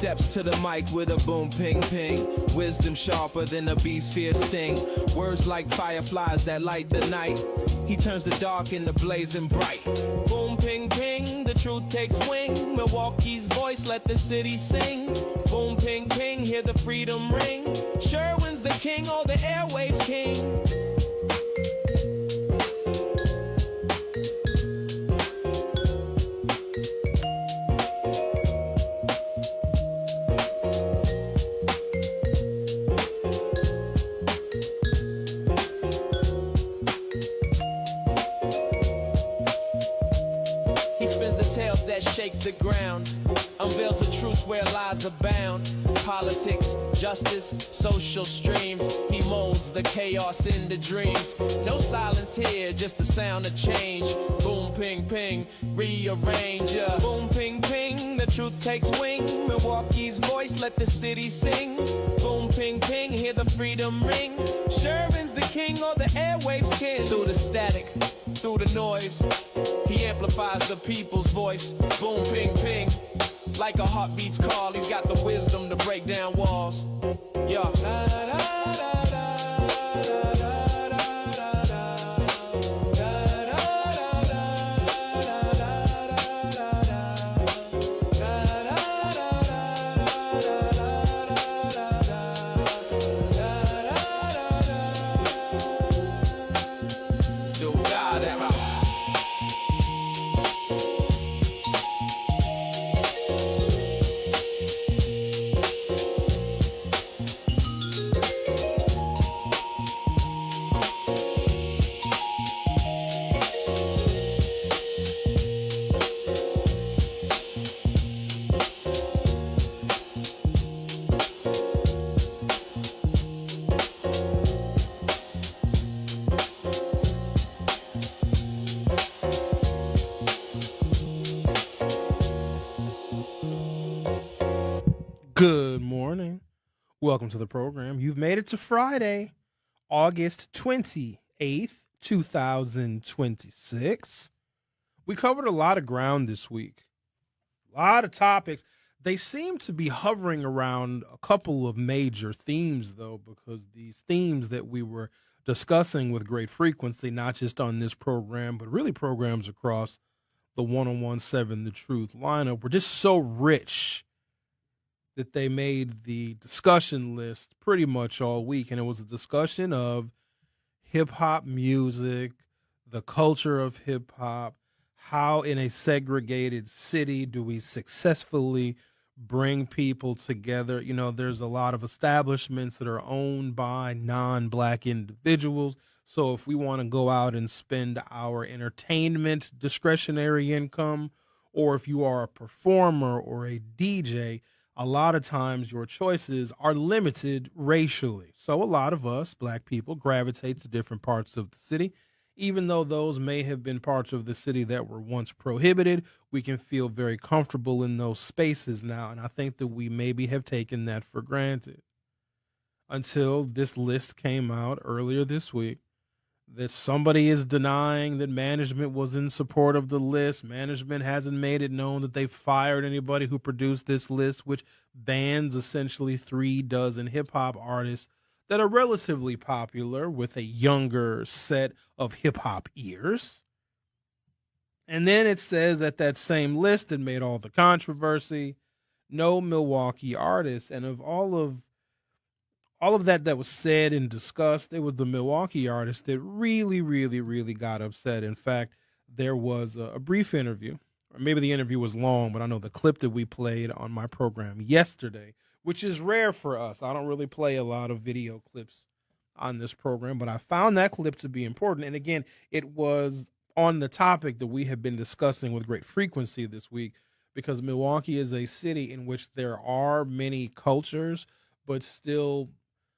steps to the mic with a boom, ping, ping. Wisdom sharper than a beast's fierce sting. Words like fireflies that light the night. He turns the dark into blazing bright. Boom, ping, ping, the truth takes wing. Milwaukee's voice, let the city sing. Boom, ping, ping, hear the freedom ring. Sherwin's the king, oh, the airwaves king. Shake the ground, unveils the truth where lies abound. Politics, justice, social streams. He molds the chaos into dreams. No silence here, just the sound of change. Boom, ping, ping, rearrange. Boom, ping, ping, the truth takes wing. Milwaukee's voice, let the city sing. Boom, ping, ping, hear the freedom ring. Sherwin's the king, or the airwaves king. Through the static, through the noise, he amplifies the people's voice. Boom, ping, ping, like a heartbeat's call. He's got the wisdom to break down walls. Yeah. Good morning. Welcome to the program. You've made it to Friday, August 28th, 2026. We covered a lot of ground this week. A lot of topics. They seem to be hovering around a couple of major themes, though, because these themes that we were discussing with great frequency, not just on this program, but really programs across the 1017 The Truth lineup, were just so rich that they made the discussion list pretty much all week. And it was a discussion of hip-hop music, the culture of hip-hop, how in a segregated city do we successfully bring people together. You know, there's a lot of establishments that are owned by non-black individuals. So if we want to go out and spend our entertainment discretionary income, or if you are a performer or a DJ, a lot of times your choices are limited racially. So a lot of us, black people, gravitate to different parts of the city. Even though those may have been parts of the city that were once prohibited, we can feel very comfortable in those spaces now. And I think that we maybe have taken that for granted until this list came out earlier this week that somebody is denying that management was in support of the list. Management hasn't made it known that they fired anybody who produced this list, which bans essentially 36 hip-hop artists that are relatively popular with a younger set of hip-hop ears. And then it says that that same list that made all the controversy, no Milwaukee artists. And of all of that was said and discussed, it was the Milwaukee artist that really got upset. In fact, there was a brief interview, or maybe the interview was long, but I know the clip that we played on my program yesterday, which is rare for us. I don't really play a lot of video clips on this program, but I found that clip to be important. And again, it was on the topic that we have been discussing with great frequency this week, because Milwaukee is a city in which there are many cultures, but still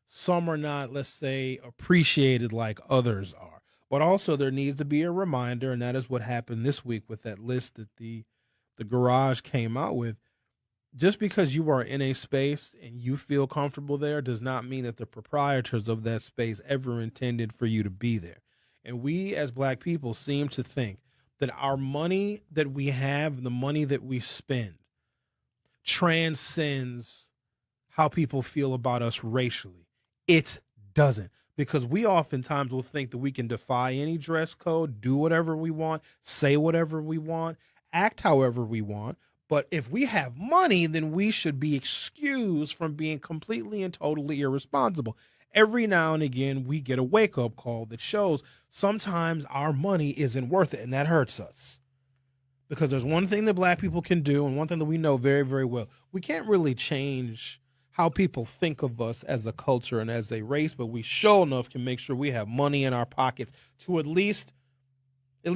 some are not, let's say, appreciated like others are. But also there needs to be a reminder, and that is what happened this week with that list that the Garage came out with. Just because you are in a space and you feel comfortable there does not mean that the proprietors of that space ever intended for you to be there. And we as black people seem to think that our money that we have, the money that we spend transcends how people feel about us racially. It doesn't. Because we oftentimes will think that we can defy any dress code, do whatever we want, say whatever we want, act however we want. But if we have money, then we should be excused from being completely and totally irresponsible. Every now and again, we get a wake-up call that shows sometimes our money isn't worth it, and that hurts us. Because there's one thing that black people can do, and one thing that we know very, very well. We can't really change how people think of us as a culture and as a race, but we sure enough can make sure we have money in our pockets to at least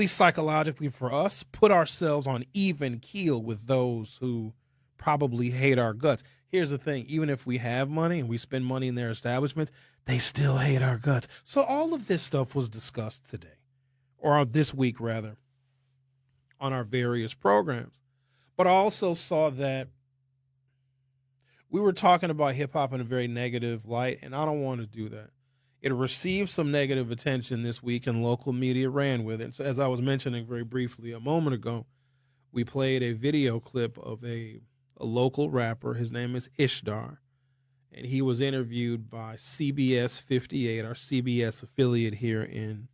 psychologically for us, put ourselves on even keel with those who probably hate our guts. Here's the thing, even if we have money and we spend money in their establishments, they still hate our guts. So all of this stuff was discussed today, or this week rather, on our various programs. But I also saw that we were talking about hip hop in a very negative light, and I don't want to do that. It received some negative attention this week, and local media ran with it. So as I was mentioning very briefly a moment ago, we played a video clip of a local rapper. His name is Ishtar, and he was interviewed by CBS 58, our CBS affiliate here in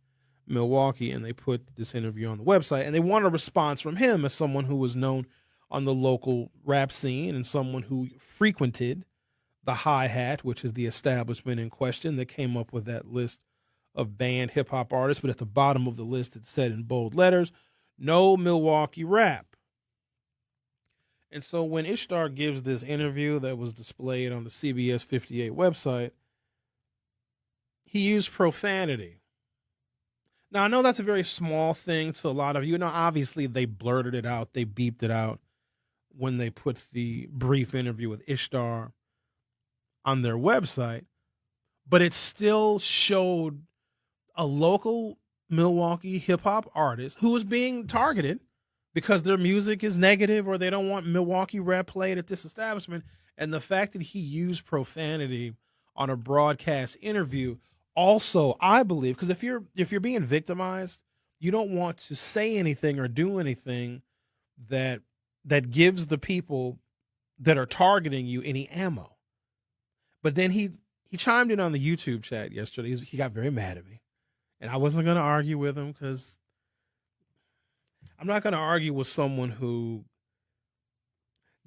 Milwaukee, and they put this interview on the website, and they want a response from him as someone who was known on the local rap scene and someone who frequented the Hi-Hat, which is the establishment in question that came up with that list of banned hip-hop artists. But at the bottom of the list, it said in bold letters, no Milwaukee rap. And so when Ishtar gives this interview that was displayed on the CBS 58 website, he used profanity. Now, I know that's a very small thing to a lot of you. Now, obviously, they blurted it out. They beeped it out when they put the brief interview with Ishtar on their website. But it still showed a local Milwaukee hip-hop artist who was being targeted because their music is negative or they don't want Milwaukee rap played at this establishment. And the fact that he used profanity on a broadcast interview also, I believe, because if you're being victimized, you don't want to say anything or do anything that gives the people that are targeting you any ammo. But then he chimed in on the YouTube chat yesterday. He got very mad at me, and I wasn't going to argue with him because I'm not going to argue with someone who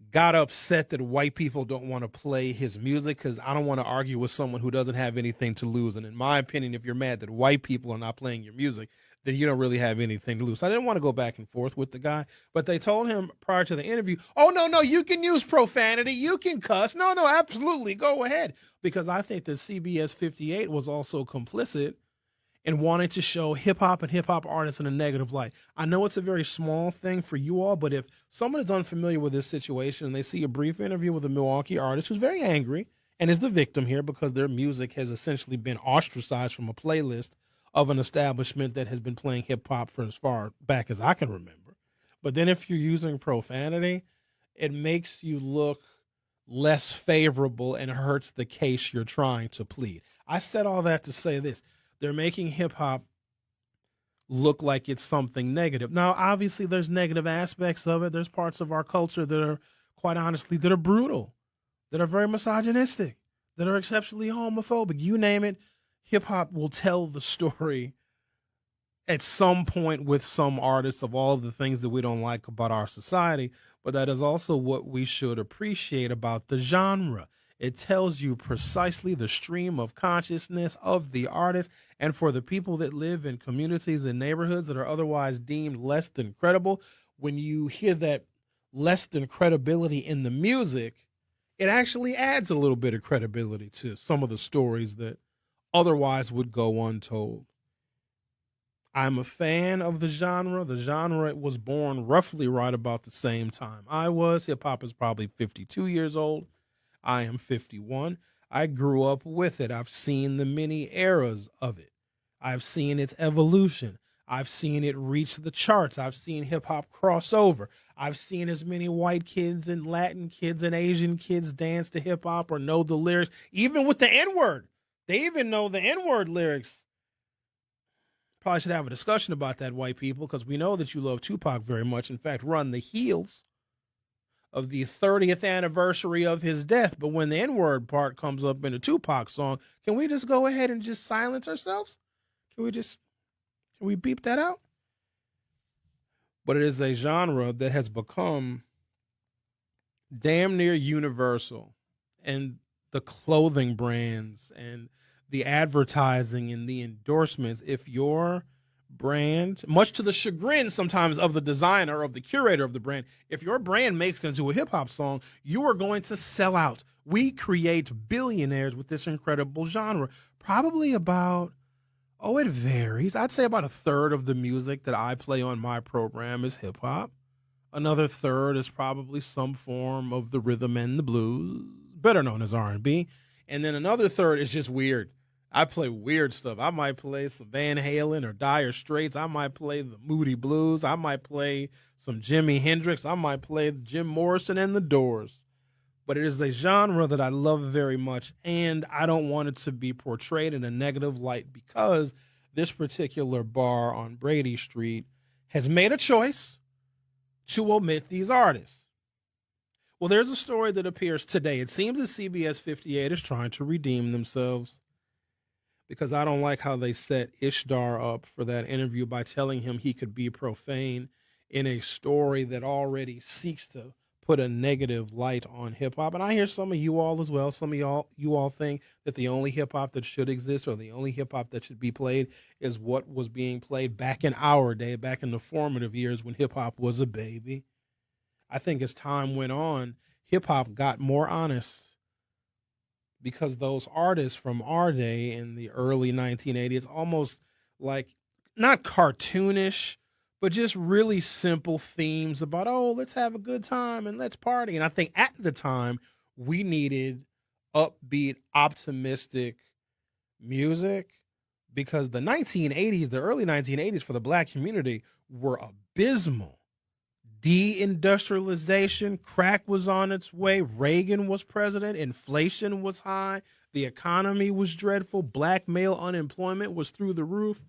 got upset that white people don't want to play his music, because I don't want to argue with someone who doesn't have anything to lose. And in my opinion, if you're mad that white people are not playing your music, then you don't really have anything to lose. So I didn't want to go back and forth with the guy, but they told him prior to the interview, oh, no, you can use profanity. You can cuss. No, absolutely. Go ahead. Because I think that CBS 58 was also complicit in wanting to show hip-hop and hip-hop artists in a negative light. I know it's a very small thing for you all, but if someone is unfamiliar with this situation and they see a brief interview with a Milwaukee artist who's very angry and is the victim here because their music has essentially been ostracized from a playlist of an establishment that has been playing hip-hop for as far back as I can remember. But then if you're using profanity, it makes you look less favorable and hurts the case you're trying to plead. I said all that to say this. They're making hip-hop look like it's something negative. Now, obviously, there's negative aspects of it. There's parts of our culture that are, quite honestly, that are brutal, that are very misogynistic, that are exceptionally homophobic. You name it, hip-hop will tell the story at some point with some artists of all of the things that we don't like about our society. But that is also what we should appreciate about the genre. It tells you precisely the stream of consciousness of the artist. And for the people that live in communities and neighborhoods that are otherwise deemed less than credible, when you hear that less than credibility in the music, it actually adds a little bit of credibility to some of the stories that otherwise would go untold. I'm a fan of the genre. The genre was born roughly right about the same time I was. Hip-hop is probably 52 years old. I am 51. I grew up with it. I've seen the many eras of it. I've seen its evolution. I've seen it reach the charts. I've seen hip-hop cross over. I've seen as many white kids and Latin kids and Asian kids dance to hip-hop or know the lyrics, even with the N-word. They even know the N-word lyrics. Probably should have a discussion about that, white people, because we know that you love Tupac very much. In fact, Run the Heels, of the 30th anniversary of his death. But when the N-word part comes up in a Tupac song, can we just go ahead and just silence ourselves? Can we beep that out? But it is a genre that has become damn near universal. And the clothing brands and the advertising and the endorsements, if your brand, much to the chagrin sometimes of the designer, of the curator of the brand, if your brand makes it into a hip-hop song, you are going to sell out. We create billionaires with this incredible genre. Probably about, it varies. I'd say about a third of the music that I play on my program is hip-hop. Another third is probably some form of the rhythm and the blues, better known as R&B. And then another third is just weird. I play weird stuff. I might play some Van Halen or Dire Straits. I might play the Moody Blues. I might play some Jimi Hendrix. I might play Jim Morrison and the Doors. But it is a genre that I love very much, and I don't want it to be portrayed in a negative light because this particular bar on Brady Street has made a choice to omit these artists. Well, there's a story that appears today. It seems that CBS 58 is trying to redeem themselves because I don't like how they set Ishtar up for that interview by telling him he could be profane in a story that already seeks to put a negative light on hip-hop. And I hear some of you all as well. Some of you all think that the only hip-hop that should exist or the only hip-hop that should be played is what was being played back in our day, back in the formative years when hip-hop was a baby. I think as time went on, hip-hop got more honest because those artists from our day in the early 1980s, almost like not cartoonish, but just really simple themes about, let's have a good time and let's party. And I think at the time we needed upbeat, optimistic music because the 1980s, the early 1980s for the black community were abysmal. Deindustrialization, crack was on its way, Reagan was president, inflation was high, the economy was dreadful, black male unemployment was through the roof.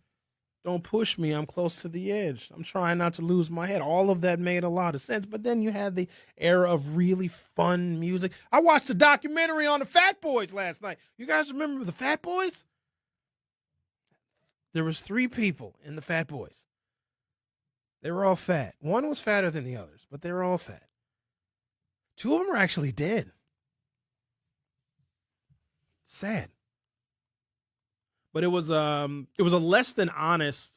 Don't push me, I'm close to the edge. I'm trying not to lose my head. All of that made a lot of sense, but then you had the era of really fun music. I watched a documentary on the Fat Boys last night. You guys remember the Fat Boys? There was 3 people in the Fat Boys. They were all fat. One was fatter than the others, but they were all fat. 2 of them were actually dead. Sad. But it was a less than honest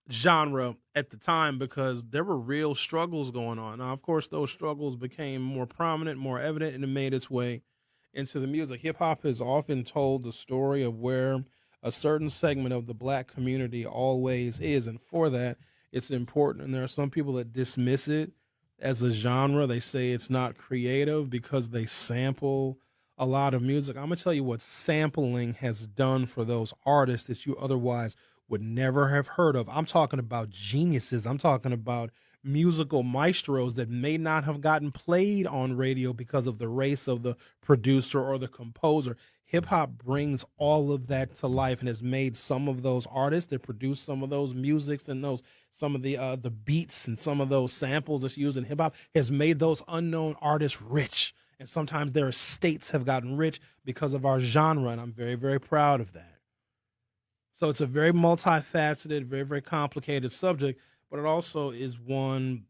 genre at the time because there were real struggles going on. Now, of course, those struggles became more prominent, more evident, and it made its way into the music. Hip hop has often told the story of where a certain segment of the black community always is. And for that, it's important. And there are some people that dismiss it as a genre. They say it's not creative because they sample a lot of music. I'm going to tell you what sampling has done for those artists that you otherwise would never have heard of. I'm talking about geniuses. I'm talking about musical maestros that may not have gotten played on radio because of the race of the producer or the composer. Hip hop brings all of that to life and has made some of those artists that produce some of those musics and some of the beats and some of those samples that's used in hip hop has made those unknown artists rich. And sometimes their estates have gotten rich because of our genre. And I'm very, very proud of that. So it's a very multifaceted, very, very complicated subject, but it also is one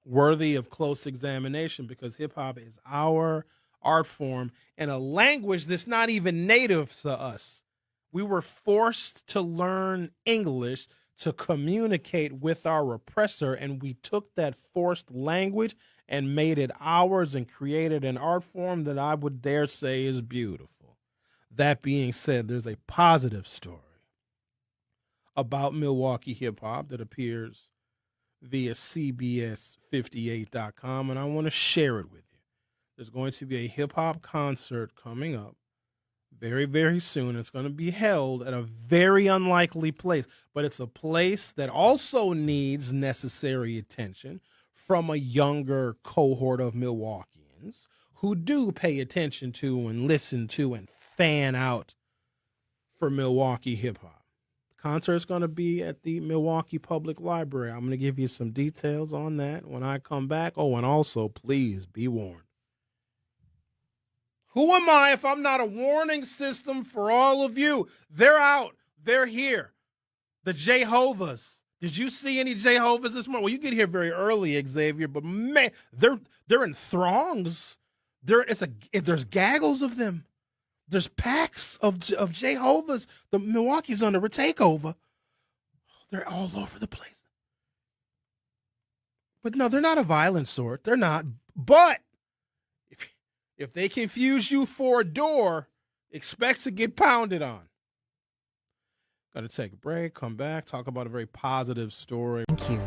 worthy of close examination because hip hop is our art form and a language that's not even native to us. We were forced to learn English to communicate with our oppressor, and we took that forced language and made it ours and created an art form that I would dare say is beautiful. That being said, there's a positive story about Milwaukee hip hop that appears via CBS58.com, and I want to share it with you. There's going to be a hip hop concert coming up very, very soon. It's going to be held at a very unlikely place, but it's a place that also needs necessary attention from a younger cohort of Milwaukeeans who do pay attention to and listen to and fan out for Milwaukee hip hop. The Concert's going to be at the Milwaukee Public Library. I'm going to give you some details on that when I come back. Oh, and also, please be warned. Who am I if I'm not a warning system for all of you? They're out. They're here. The Jehovah's. Did you see any Jehovah's this morning? Well, you get here very early, Xavier, but man, they're in throngs. There's gaggles of them. There's packs of Jehovah's. The Milwaukee's under a takeover. They're all over the place. But no, they're not a violent sort. They're not. But if they confuse you for a door, expect to get pounded on. Got to take a break, come back, talk about a very positive story. Thank you.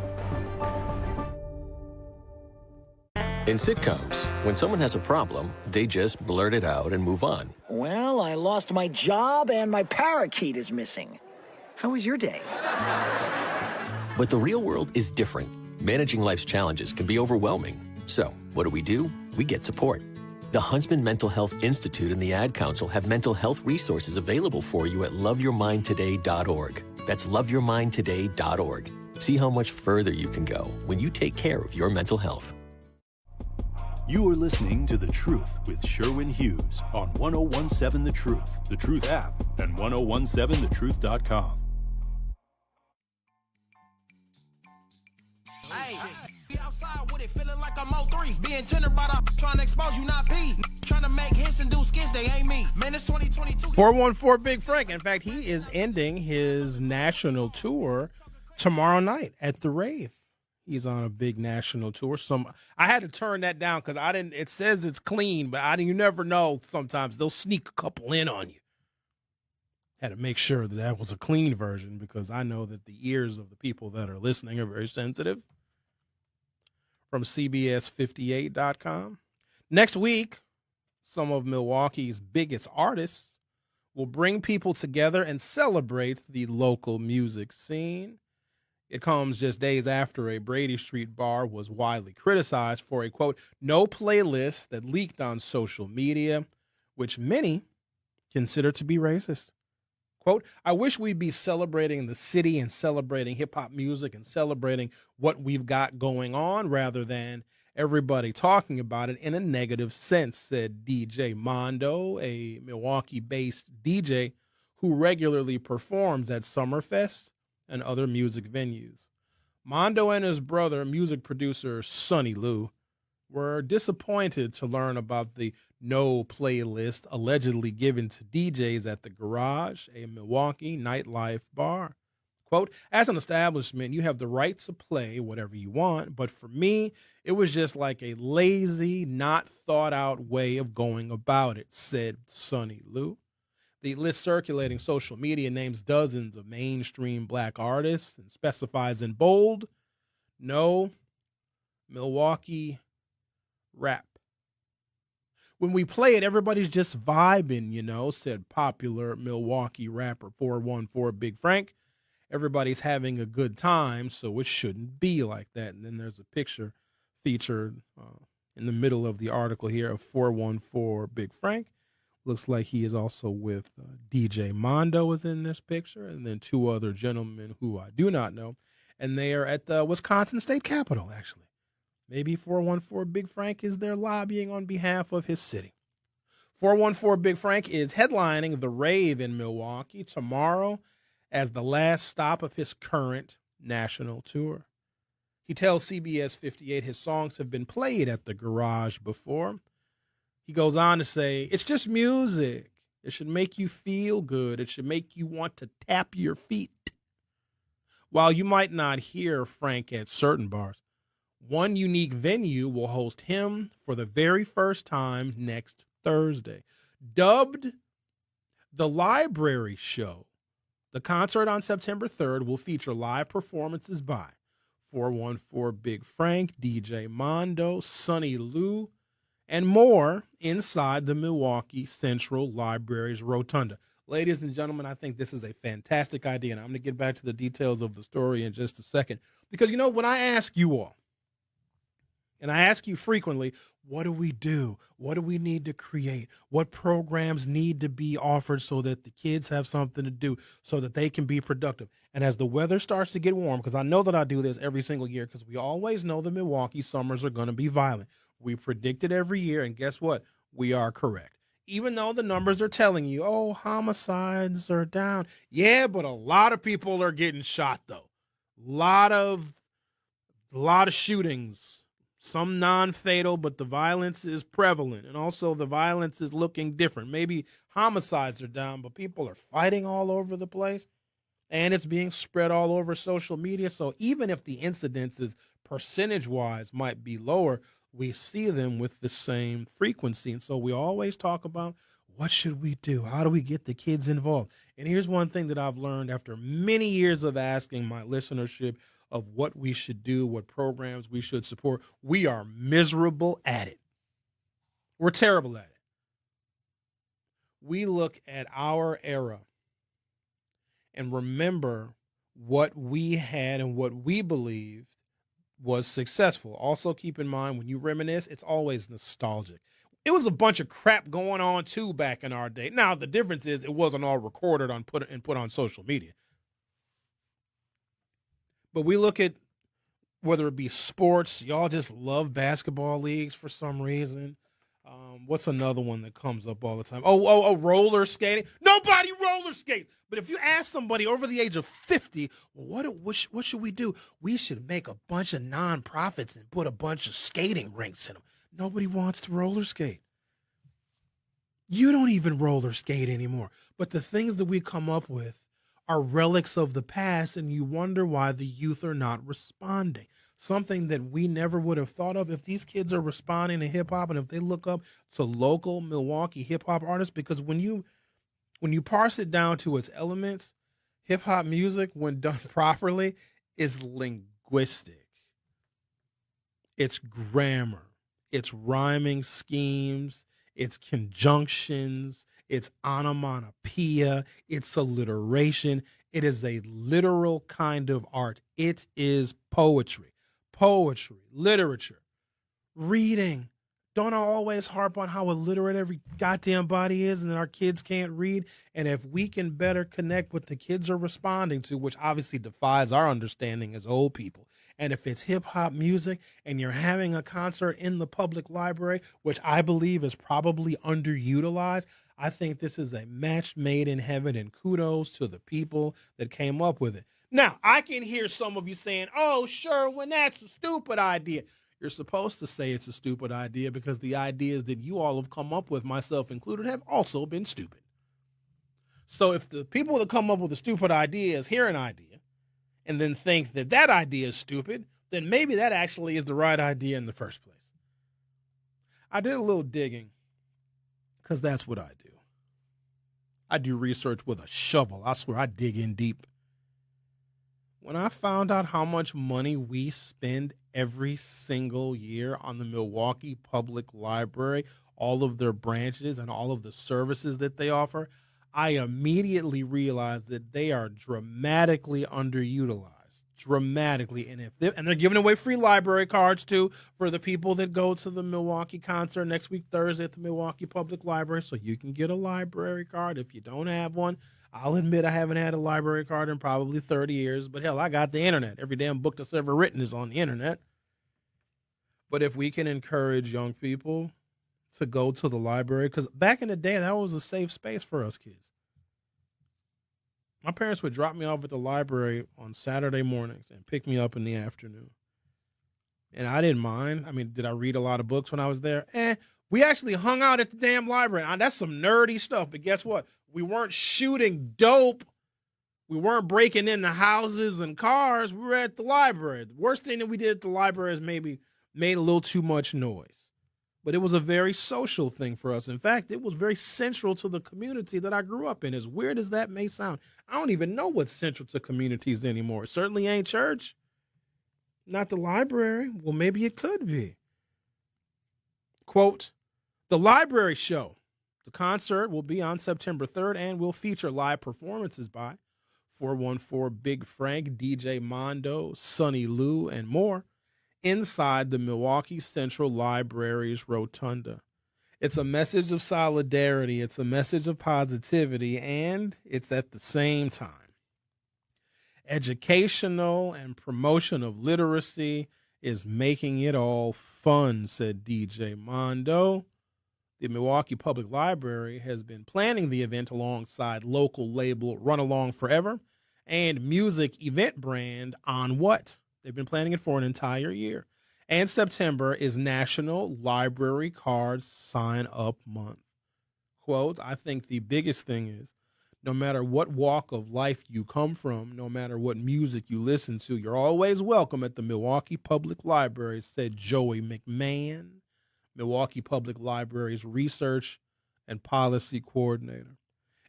In sitcoms, when someone has a problem, they just blurt it out and move on. Well, I lost my job and my parakeet is missing. How was your day? But the real world is different. Managing life's challenges can be overwhelming. So, what do? We get support. The Huntsman Mental Health Institute and the Ad Council have mental health resources available for you at loveyourmindtoday.org. That's loveyourmindtoday.org. See how much further you can go when you take care of your mental health. You are listening to The Truth with Sherwin Hughes on 1017 The Truth, The Truth app, and 1017thetruth.com. Hey, be outside with it, feeling like I'm 03. Being tender by the trying to expose you, not P. Trying to make hits and do skits, they ain't me. Man, it's 2022. 414 Big Frank. In fact, he is ending his national tour tomorrow night at the Rave. He's on a big national tour. I had to turn that down because I didn't. It says it's clean, but you never know. Sometimes they'll sneak a couple in on you. Had to make sure that was a clean version because I know that the ears of the people that are listening are very sensitive. From CBS58.com. Next week, some of Milwaukee's biggest artists will bring people together and celebrate the local music scene. It comes just days after a Brady Street bar was widely criticized for a, quote, no playlist that leaked on social media, which many consider to be racist. Quote, I wish we'd be celebrating the city and celebrating hip-hop music and celebrating what we've got going on rather than everybody talking about it in a negative sense, said DJ Mondo, a Milwaukee-based DJ who regularly performs at Summerfest and other music venues. Mondo and his brother, music producer Sonny Lou, were disappointed to learn about the no playlist allegedly given to DJs at the Garage, a Milwaukee nightlife bar. Quote, as an establishment, you have the right to play whatever you want, but for me, it was just like a lazy, not thought out way of going about it, said Sonny Lou. The list circulating social media names dozens of mainstream black artists and specifies in bold, no Milwaukee rap. When we play it, everybody's just vibing, said popular Milwaukee rapper 414 Big Frank. Everybody's having a good time, so it shouldn't be like that. And then there's a picture featured in the middle of the article here of 414 Big Frank. Looks like he is also with DJ Mondo is in this picture, and then two other gentlemen who I do not know. And they are at the Wisconsin State Capitol, actually. Maybe 414 Big Frank is there lobbying on behalf of his city. 414 Big Frank is headlining the Rave in Milwaukee tomorrow as the last stop of his current national tour. He tells CBS 58 his songs have been played at the Garage before. He goes on to say, it's just music. It should make you feel good. It should make you want to tap your feet. While you might not hear Frank at certain bars, one unique venue will host him for the very first time next Thursday. Dubbed the Library Show, the concert on September 3rd will feature live performances by 414 Big Frank, DJ Mondo, Sonny Lou, and more inside the Milwaukee Central Library's Rotunda. Ladies and gentlemen, I think this is a fantastic idea, and I'm going to get back to the details of the story in just a second. Because, when I ask you all, and I ask you frequently, What do we do? What do we need to create? What programs need to be offered so that the kids have something to do, so that they can be productive? And as the weather starts to get warm, because I know that I do this every single year, because we always know the Milwaukee summers are going to be violent. We predict it every year, and guess what? We are correct. Even though the numbers are telling you, oh, homicides are down. Yeah, but a lot of people are getting shot, though. A lot of shootings. Some non-fatal, but the violence is prevalent. And also the violence is looking different. Maybe homicides are down, but people are fighting all over the place. And it's being spread all over social media. So even if the incidences percentage-wise might be lower, we see them with the same frequency. And so we always talk about, what should we do? How do we get the kids involved? And here's one thing that I've learned after many years of asking my listenership of what we should do, what programs we should support. We are miserable at it. We're terrible at it. We look at our era and remember what we had and what we believed was successful. Also keep in mind, when you reminisce, it's always nostalgic. It was a bunch of crap going on too back in our day. Now, the difference is it wasn't all recorded and put on social media. But we look at whether it be sports, y'all just love basketball leagues for some reason. What's another one that comes up all the time? Oh, roller skating. Nobody roller skates. But if you ask somebody over the age of 50, well, what should we do? We should make a bunch of nonprofits and put a bunch of skating rinks in them. Nobody wants to roller skate. You don't even roller skate anymore. But the things that we come up with are relics of the past, and you wonder why the youth are not responding. Something that we never would have thought of if these kids are responding to hip-hop and if they look up to local Milwaukee hip-hop artists, because when you parse it down to its elements, hip-hop music, when done properly, is linguistic. It's grammar. It's rhyming schemes. It's conjunctions. It's onomatopoeia. It's alliteration. It is a literal kind of art. It is poetry. Poetry, literature, reading. Don't I always harp on how illiterate every goddamn body is and that our kids can't read? And if we can better connect what the kids are responding to, which obviously defies our understanding as old people, and if it's hip-hop music and you're having a concert in the public library, which I believe is probably underutilized, I think this is a match made in heaven, and kudos to the people that came up with it. Now, I can hear some of you saying, oh, Sherwin, that's a stupid idea. You're supposed to say it's a stupid idea because the ideas that you all have come up with, myself included, have also been stupid. So if the people that come up with a stupid ideas hear an idea and then think that that idea is stupid, then maybe that actually is the right idea in the first place. I did a little digging because that's what I do. I do research with a shovel. I swear I dig in deep. When I found out how much money we spend every single year on the Milwaukee Public Library, all of their branches and all of the services that they offer, I immediately realized that they are dramatically underutilized. Dramatically. And they're giving away free library cards too for the people that go to the Milwaukee concert next week, Thursday at the Milwaukee Public Library. So you can get a library card if you don't have one. I'll admit I haven't had a library card in probably 30 years, but hell, I got the internet. Every damn book that's ever written is on the internet. But if we can encourage young people to go to the library, because back in the day, that was a safe space for us kids. My parents would drop me off at the library on Saturday mornings and pick me up in the afternoon. And I didn't mind. I mean, did I read a lot of books when I was there? We actually hung out at the damn library. Now, that's some nerdy stuff, but guess what? We weren't shooting dope. We weren't breaking into houses and cars. We were at the library. The worst thing that we did at the library is maybe made a little too much noise. But it was a very social thing for us. In fact, it was very central to the community that I grew up in. As weird as that may sound, I don't even know what's central to communities anymore. It certainly ain't church. Not the library. Well, maybe it could be. Quote, the library show. The concert will be on September 3rd and will feature live performances by 414 Big Frank, DJ Mondo, Sonny Lou, and more. inside the Milwaukee Central Library's rotunda. It's a message of solidarity, it's a message of positivity, and it's at the same time educational and promotion of literacy is making it all fun, said DJ Mondo. The Milwaukee Public Library has been planning the event alongside local label Run Along Forever and music event brand On What. They've been planning it for an entire year. And September is National Library Card Sign Up Month. Quote, I think the biggest thing is no matter what walk of life you come from, no matter what music you listen to, you're always welcome at the Milwaukee Public Library, said Joey McMahon, Milwaukee Public Library's research and policy coordinator.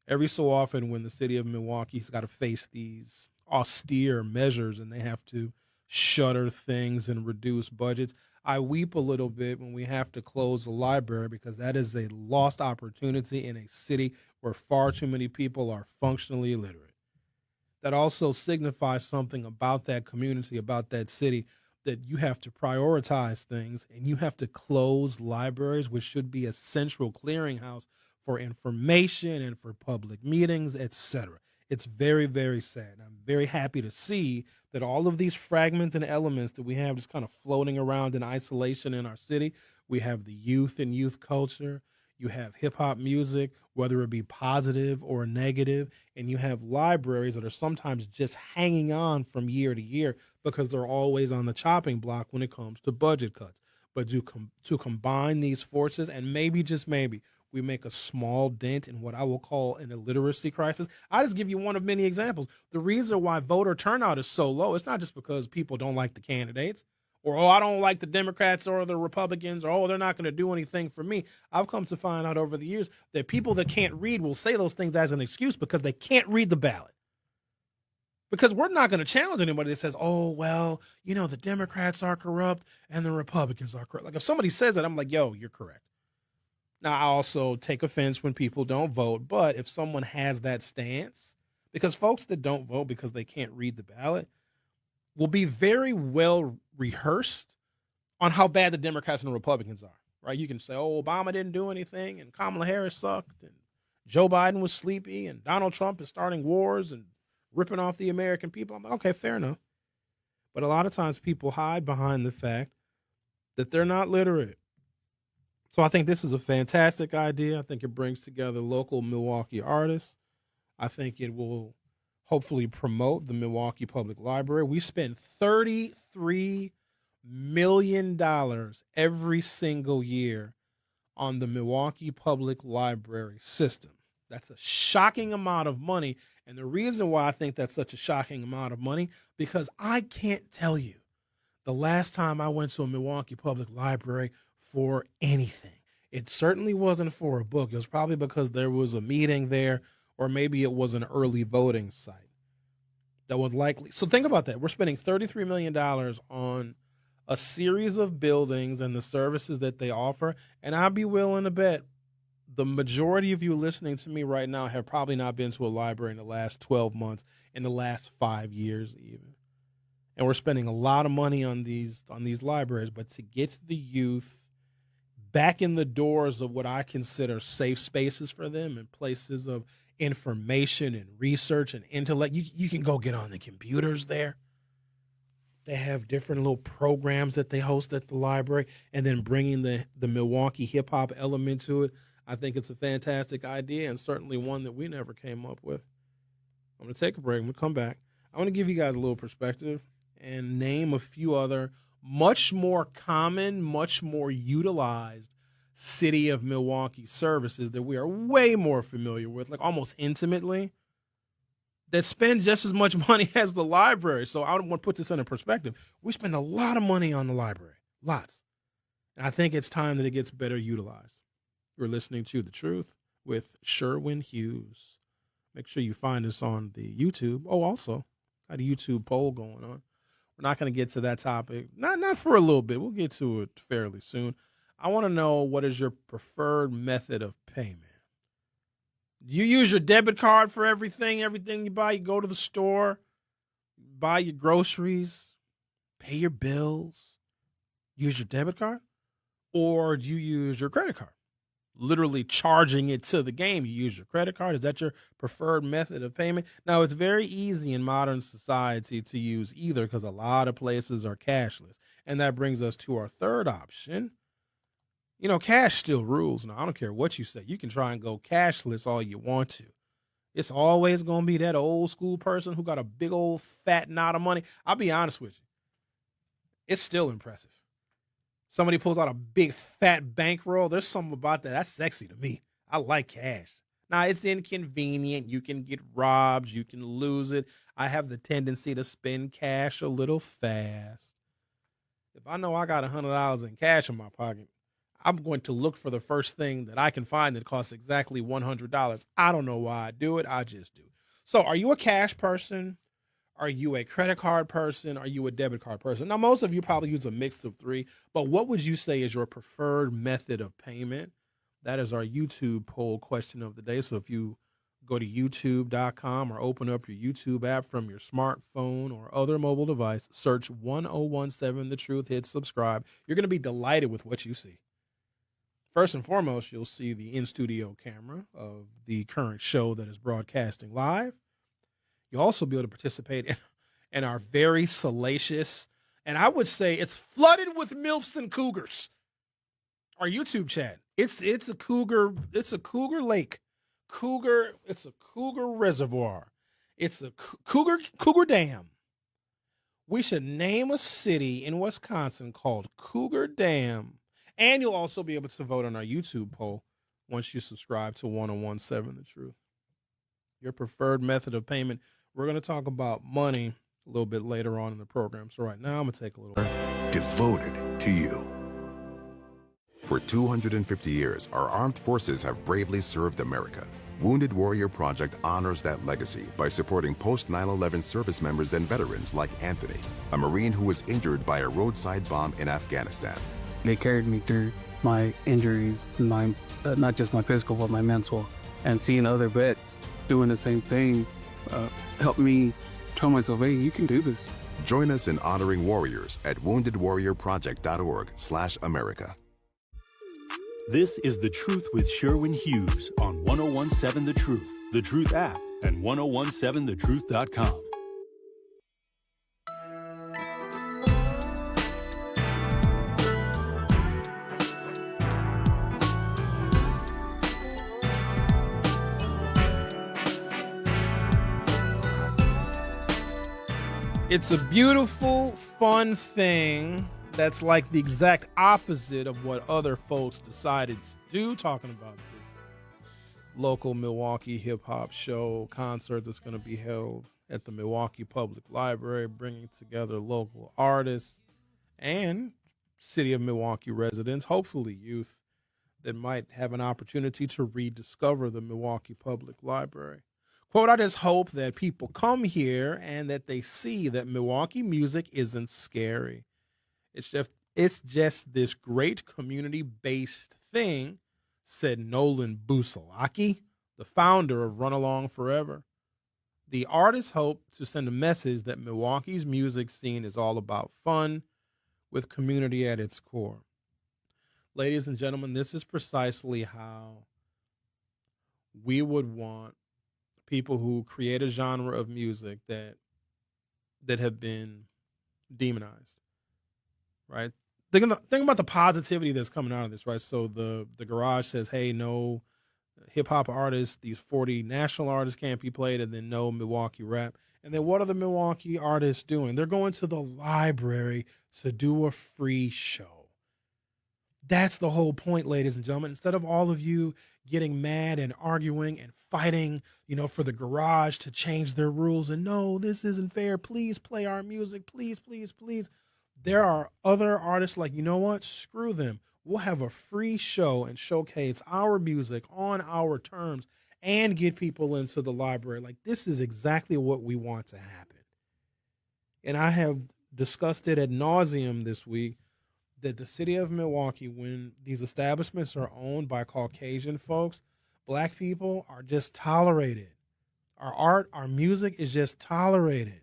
Every so often when the city of Milwaukee's got to face these austere measures and they have to shutter things and reduce budgets, I weep a little bit when we have to close the library because that is a lost opportunity in a city where far too many people are functionally illiterate. That also signifies something about that community, about that city, that you have to prioritize things and you have to close libraries, which should be a central clearinghouse for information and for public meetings, etc. It's very, very sad. I'm very happy to see that all of these fragments and elements that we have just kind of floating around in isolation in our city, we have the youth and youth culture, you have hip-hop music, whether it be positive or negative, and you have libraries that are sometimes just hanging on from year to year because they're always on the chopping block when it comes to budget cuts. But to combine these forces and maybe, just maybe, we make a small dent in what I will call an illiteracy crisis. I'll just give you one of many examples. The reason why voter turnout is so low, it's not just because people don't like the candidates or, I don't like the Democrats or the Republicans or, they're not going to do anything for me. I've come to find out over the years that people that can't read will say those things as an excuse because they can't read the ballot. Because we're not going to challenge anybody that says, the Democrats are corrupt and the Republicans are corrupt. Like if somebody says that, I'm like, you're correct. Now, I also take offense when people don't vote, but if someone has that stance, because folks that don't vote because they can't read the ballot will be very well rehearsed on how bad the Democrats and the Republicans are, right? You can say, Obama didn't do anything and Kamala Harris sucked and Joe Biden was sleepy and Donald Trump is starting wars and ripping off the American people. I'm like, okay, fair enough. But a lot of times people hide behind the fact that they're not literate. So I think this is a fantastic idea. I think it brings together local Milwaukee artists. I think it will hopefully promote the Milwaukee Public Library. We spend $33 million every single year on the Milwaukee Public Library system. That's a shocking amount of money. And the reason why I think that's such a shocking amount of money, because I can't tell you the last time I went to a Milwaukee Public Library for anything. It certainly wasn't for a book. It was probably because there was a meeting there, or maybe it was an early voting site. That was likely. So think about that. We're spending $33 million on a series of buildings and the services that they offer. And I'd be willing to bet the majority of you listening to me right now have probably not been to a library in the last 12 months, in the last 5 years even. And we're spending a lot of money on these libraries, but to get the youth back in the doors of what I consider safe spaces for them and places of information and research and intellect. You can go get on the computers there. They have different little programs that they host at the library, and then bringing the Milwaukee hip-hop element to it. I think it's a fantastic idea and certainly one that we never came up with. I'm going to take a break. I'm going to come back. I want to give you guys a little perspective and name a few other much more common, much more utilized city of Milwaukee services that we are way more familiar with, like almost intimately, that spend just as much money as the library. So I want to put this in a perspective. We spend a lot of money on the library, lots. And I think it's time that it gets better utilized. You're listening to The Truth with Sherwin Hughes. Make sure you find us on the YouTube. Oh, also, got a YouTube poll going on. We're not going to get to that topic. Not for a little bit. We'll get to it fairly soon. I want to know, what is your preferred method of payment? Do you use your debit card for everything? Everything you buy, you go to the store, buy your groceries, pay your bills, use your debit card, or do you use your credit card? Literally charging it to the game. You use your credit card. Is that your preferred method of payment? Now, it's very easy in modern society to use either because a lot of places are cashless. And that brings us to our third option. You know, cash still rules. Now, I don't care what you say. You can try and go cashless all you want to. It's always going to be that old school person who got a big old fat knot of money. I'll be honest with you. It's still impressive. Somebody pulls out a big fat bankroll. There's something about that. That's sexy to me. I like cash. Now, it's inconvenient. You can get robbed. You can lose it. I have the tendency to spend cash a little fast. If I know I got $100 in cash in my pocket, I'm going to look for the first thing that I can find that costs exactly $100. I don't know why I do it. I just do. So are you a cash person? Are you a credit card person? Are you a debit card person? Now, most of you probably use a mix of three, but what would you say is your preferred method of payment? That is our YouTube poll question of the day. So if you go to youtube.com or open up your YouTube app from your smartphone or other mobile device, search 1017 The Truth, hit subscribe. You're going to be delighted with what you see. First and foremost, you'll see the in-studio camera of the current show that is broadcasting live. You'll also be able to participate in our very salacious, and I would say it's flooded with MILFs and cougars, our YouTube chat. It's a cougar lake. It's a cougar reservoir. It's a cougar dam. We should name a city in Wisconsin called Cougar Dam. And you'll also be able to vote on our YouTube poll once you subscribe to 1017 The Truth. Your preferred method of payment. We're going to talk about money a little bit later on in the program. So right now, I'm going to take a little... Devoted to you. For 250 years, our armed forces have bravely served America. Wounded Warrior Project honors that legacy by supporting post-9/11 service members and veterans like Anthony, a Marine who was injured by a roadside bomb in Afghanistan. They carried me through my injuries, not just my physical, but my mental. And seeing other vets doing the same thing helped me tell myself, hey, you can do this. Join us in honoring warriors at woundedwarriorproject.org/America. This is The Truth with Sherwin Hughes on 1017 The Truth app, and 1017thetruth.com. It's a beautiful, fun thing that's like the exact opposite of what other folks decided to do, talking about this local Milwaukee hip-hop show concert that's going to be held at the Milwaukee Public Library, bringing together local artists and city of Milwaukee residents, hopefully youth, that might have an opportunity to rediscover the Milwaukee Public Library. Quote, I just hope that people come here and that they see that Milwaukee music isn't scary. It's just this great community-based thing, said Nolan Busalaki, the founder of Run Along Forever. The artists hope to send a message that Milwaukee's music scene is all about fun with community at its core. Ladies and gentlemen, this is precisely how we would want people who create a genre of music that have been demonized, right? Think about the positivity that's coming out of this, right? So the Garage says, hey, no hip-hop artists, these 40 national artists can't be played, and then no Milwaukee rap. And then what are the Milwaukee artists doing? They're going to the library to do a free show. That's the whole point, ladies and gentlemen. Instead of all of you getting mad and arguing and fighting, for the Garage to change their rules and no, this isn't fair. Please play our music. Please, please, please. There are other artists like, you know what? Screw them. We'll have a free show and showcase our music on our terms and get people into the library. Like, this is exactly what we want to happen. And I have discussed it ad nauseum this week that the city of Milwaukee, when these establishments are owned by Caucasian folks, Black people are just tolerated. Our art, our music is just tolerated.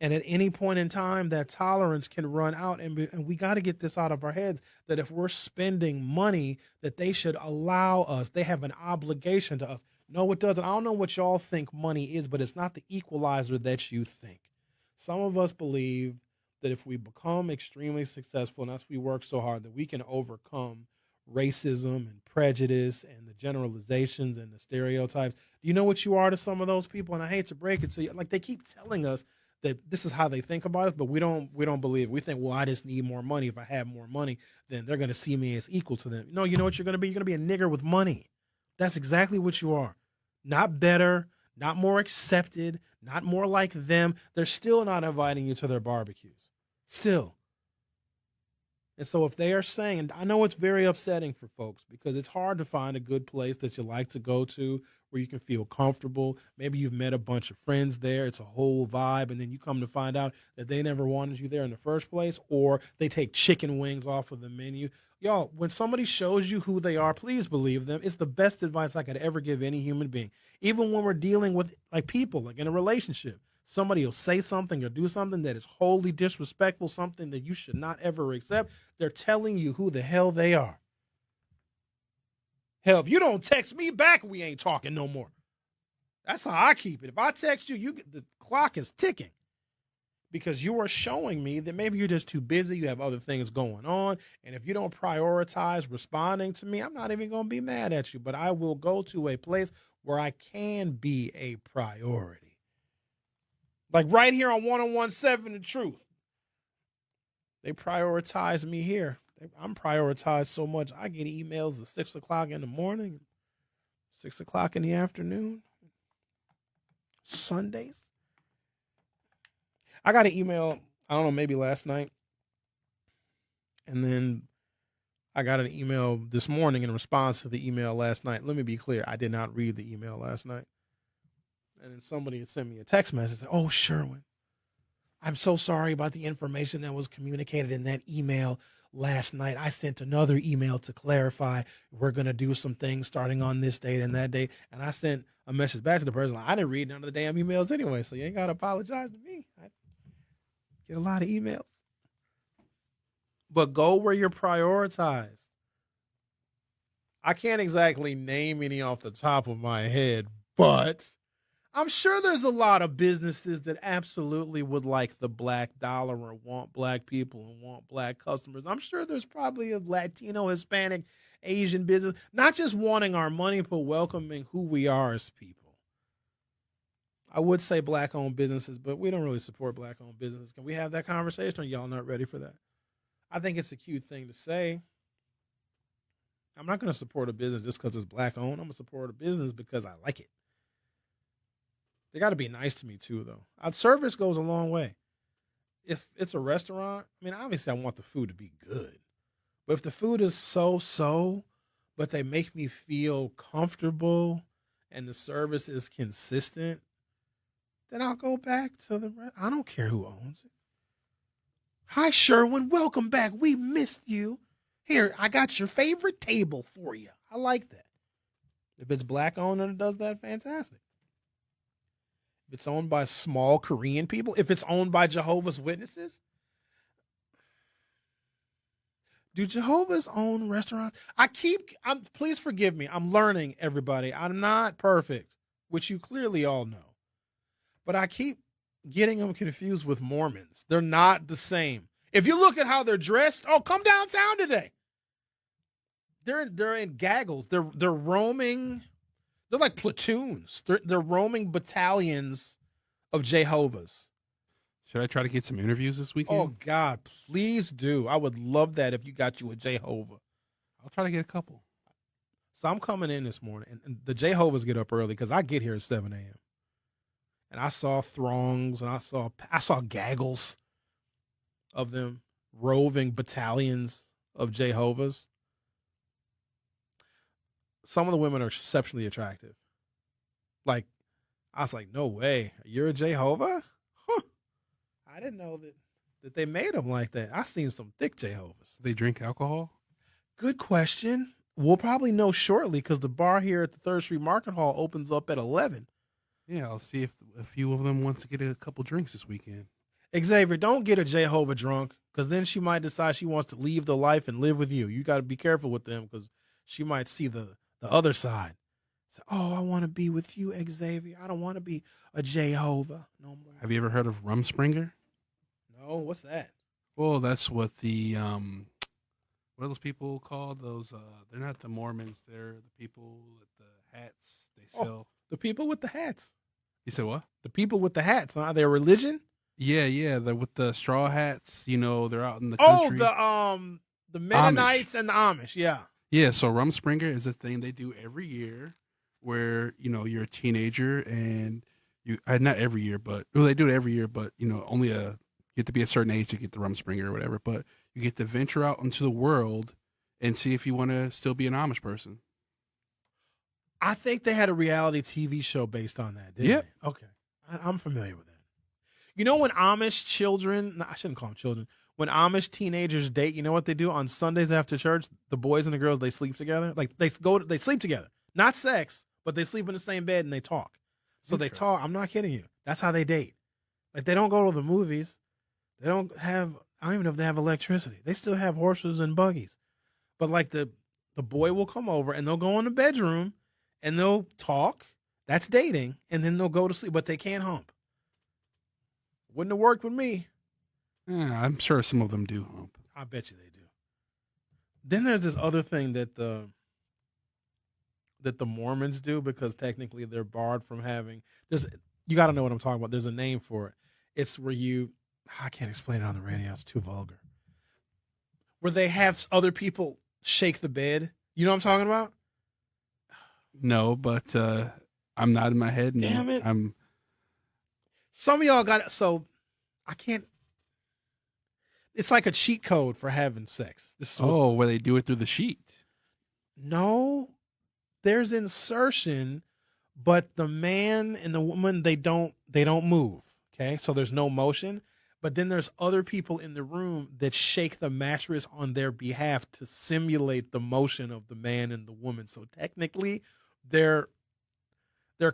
And at any point in time, that tolerance can run out, and we got to get this out of our heads that if we're spending money, that they should allow us. They have an obligation to us. No, it doesn't. I don't know what y'all think money is, but it's not the equalizer that you think. Some of us believe that if we become extremely successful and as we work so hard, that we can overcome racism and prejudice and the generalizations and the stereotypes. Do you know what you are to some of those people? And I hate to break it to you. Like, they keep telling us that this is how they think about us, but we don't believe it. We think, well, I just need more money. If I have more money, then they're going to see me as equal to them. No, you know what you're going to be? You're going to be a nigger with money. That's exactly what you are. Not better, not more accepted, not more like them. They're still not inviting you to their barbecues. Still. And so if they are saying, and I know it's very upsetting for folks because it's hard to find a good place that you like to go to where you can feel comfortable. Maybe you've met a bunch of friends there. It's a whole vibe. And then you come to find out that they never wanted you there in the first place, or they take chicken wings off of the menu. Y'all, when somebody shows you who they are, please believe them. It's the best advice I could ever give any human being. Even when we're dealing with like people, like in a relationship, somebody will say something or do something that is wholly disrespectful, something that you should not ever accept. They're telling you who the hell they are. Hell, if you don't text me back, we ain't talking no more. That's how I keep it. If I text you, the clock is ticking because you are showing me that maybe you're just too busy. You have other things going on. And if you don't prioritize responding to me, I'm not even going to be mad at you, but I will go to a place where I can be a priority. Like right here on 101.7 The Truth. They prioritize me here. I'm prioritized so much. I get emails at 6 o'clock in the morning, 6 o'clock in the afternoon, Sundays. I got an email, I don't know, maybe last night. And then I got an email this morning in response to the email last night. Let me be clear. I did not read the email last night. And then somebody had sent me a text message and said, "Oh, Sherwin, I'm so sorry about the information that was communicated in that email last night. I sent another email to clarify. We're going to do some things starting on this date and that date." And I sent a message back to the person. I didn't read none of the damn emails anyway, so you ain't got to apologize to me. I get a lot of emails. But go where you're prioritized. I can't exactly name any off the top of my head, but I'm sure there's a lot of businesses that absolutely would like the black dollar or want black people and want black customers. I'm sure there's probably a Latino, Hispanic, Asian business, not just wanting our money, but welcoming who we are as people. I would say black-owned businesses, but we don't really support black-owned businesses. Can we have that conversation, or y'all not ready for that? I think it's a cute thing to say. I'm not going to support a business just because it's black-owned. I'm going to support a business because I like it. They got to be nice to me, too, though. Service goes a long way. If it's a restaurant, I mean, obviously I want the food to be good. But if the food is so-so, but they make me feel comfortable and the service is consistent, then I'll go back to the restaurant. I don't care who owns it. "Hi, Sherwin. Welcome back. We missed you. Here, I got your favorite table for you." I like that. If it's black-owned and it does that, fantastic. If it's owned by small Korean people, if it's owned by Jehovah's Witnesses, do Jehovah's own restaurants? Please forgive me. I'm learning, everybody. I'm not perfect, which you clearly all know. But I keep getting them confused with Mormons. They're not the same. If you look at how they're dressed, come downtown today. They're in gaggles. They're roaming. They're like platoons. They're roaming battalions of Jehovah's. Should I try to get some interviews this weekend? Oh, God, please do. I would love that if you got you a Jehovah. I'll try to get a couple. So I'm coming in this morning, and the Jehovah's get up early because I get here at 7 a.m. And I saw throngs, and I saw gaggles of them, roving battalions of Jehovah's. Some of the women are exceptionally attractive. Like, I was like, no way. You're a Jehovah? Huh. I didn't know that they made them like that. I seen some thick Jehovah's. They drink alcohol? Good question. We'll probably know shortly because the bar here at the 3rd Street Market Hall opens up at 11. Yeah, I'll see if a few of them want to get a couple drinks this weekend. Xavier, don't get a Jehovah drunk, because then she might decide she wants to leave the life and live with you. You got to be careful with them, because she might see the other side. Say, oh, I want to be with you, Xavier. I don't want to be a Jehovah no more. Have you ever heard of Rumspringer? No, what's that? Well, that's what the what are those people called? Those they're not the Mormons. They're the people with the hats they sell. The people with the hats. You said what? The people with the hats. Are they a religion? Yeah. They're with the straw hats. You know, they're out in the country. The Mennonites and the Amish. Yeah. Yeah. So Rumspringer is a thing they do every year, where you're a teenager and you not every year, but they do it every year, but only you have to be a certain age to get the Rumspringer or whatever. But you get to venture out into the world and see if you want to still be an Amish person. I think they had a reality TV show based on that, didn't they? Okay. I'm familiar with that. You know when Amish children, no, I shouldn't call them children, when Amish teenagers date, you know what they do? On Sundays after church, the boys and the girls, they sleep together. Like they sleep together. Not sex, but they sleep in the same bed and they talk. So they talk. I'm not kidding you. That's how they date. Like they don't go to the movies. They don't have, I don't even know if they have electricity. They still have horses and buggies. But like the boy will come over and they'll go in the bedroom and they'll talk. That's dating. And then they'll go to sleep, but they can't hump. Wouldn't have worked with me. Yeah, I'm sure some of them do hump. I bet you they do. Then there's this other thing that the Mormons do, because technically they're barred from having this. You got to know what I'm talking about. There's a name for it. It's where I can't explain it on the radio. It's too vulgar. Where they have other people shake the bed. You know what I'm talking about? No, but I'm nodding my head. And Damn it. Some of y'all got it. So I can't. It's like a cheat code for having sex. Where they do it through the sheet. No, there's insertion, but the man and the woman, they don't move. Okay. So there's no motion, but then there's other people in the room that shake the mattress on their behalf to simulate the motion of the man and the woman. So technically they're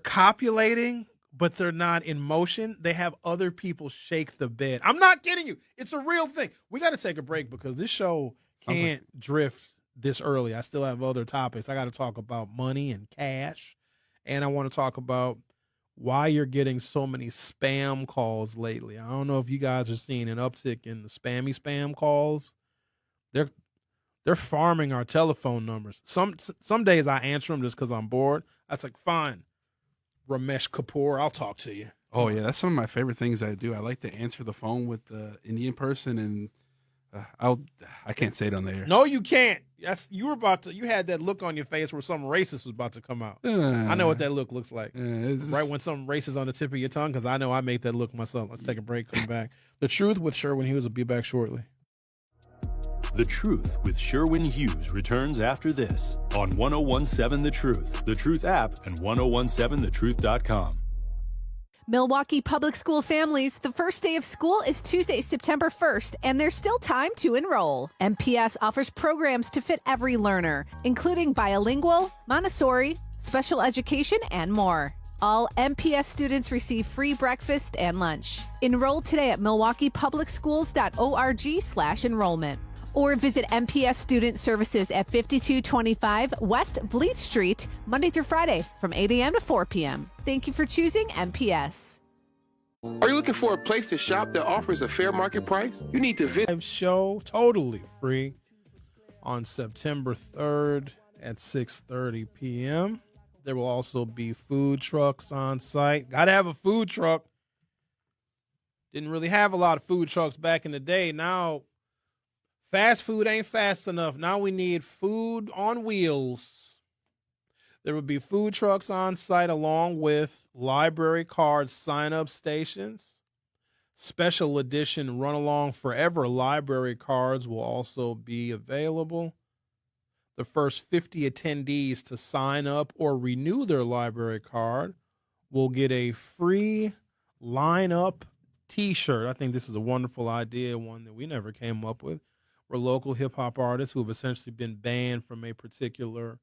copulating, but they're not in motion. They have other people shake the bed. I'm not kidding you. It's a real thing. We got to take a break because this show can't drift this early. I still have other topics. I got to talk about money and cash. And I want to talk about why you're getting so many spam calls lately. I don't know if you guys are seeing an uptick in the spam calls. They're farming our telephone numbers. Some days I answer them just because I'm bored. I was like, fine, Ramesh Kapoor, I'll talk to you. Oh, yeah, that's some of my favorite things I do. I like to answer the phone with the Indian person, and I can't say it on the air. No, you can't. You had that look on your face where something racist was about to come out. I know what that look looks like. Right when something racist on the tip of your tongue, because I know I make that look myself. Let's take a break, come back. The Truth with Sherwin Hughes will be back shortly. The Truth with Sherwin Hughes returns after this on 1017 The Truth app, and 1017thetruth.com. Milwaukee Public School families, the first day of school is Tuesday, September 1st, and there's still time to enroll. MPS offers programs to fit every learner, including bilingual, Montessori, special education, and more. All MPS students receive free breakfast and lunch. Enroll today at milwaukeepublicschools.org/enrollment. Or visit MPS Student Services at 5225 West Vliet Street, Monday through Friday from 8 a.m. to 4 p.m. Thank you for choosing MPS. Are you looking for a place to shop that offers a fair market price? You need to visit. Live show, totally free, on September 3rd at 6:30 p.m. There will also be food trucks on site. Got to have a food truck. Didn't really have a lot of food trucks back in the day. Now, fast food ain't fast enough. Now we need food on wheels. There will be food trucks on site along with library card sign-up stations. Special edition Run-Along Forever library cards will also be available. The first 50 attendees to sign up or renew their library card will get a free line-up T-shirt. I think this is a wonderful idea, one that we never came up with. We're local hip-hop artists who have essentially been banned from a particular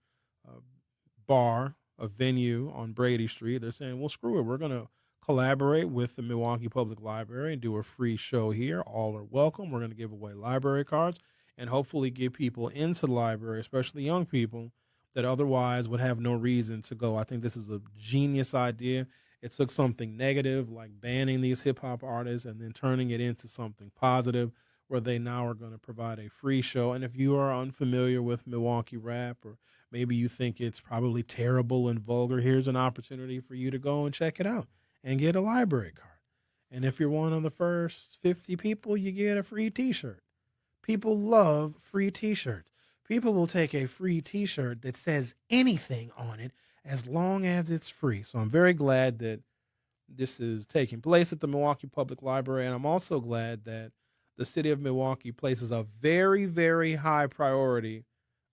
bar, a venue on Brady Street. They're saying, well, screw it. We're going to collaborate with the Milwaukee Public Library and do a free show here, all are welcome. We're going to give away library cards and hopefully get people into the library, especially young people that otherwise would have no reason to go. I think this is a genius idea. It took something negative like banning these hip-hop artists and then turning it into something positive where they now are going to provide a free show. And if you are unfamiliar with Milwaukee rap, or maybe you think it's probably terrible and vulgar, here's an opportunity for you to go and check it out and get a library card. And if you're one of the first 50 people, you get a free T-shirt. People love free T-shirts. People will take a free T-shirt that says anything on it as long as it's free. So I'm very glad that this is taking place at the Milwaukee Public Library, and I'm also glad that the city of Milwaukee places a very, very high priority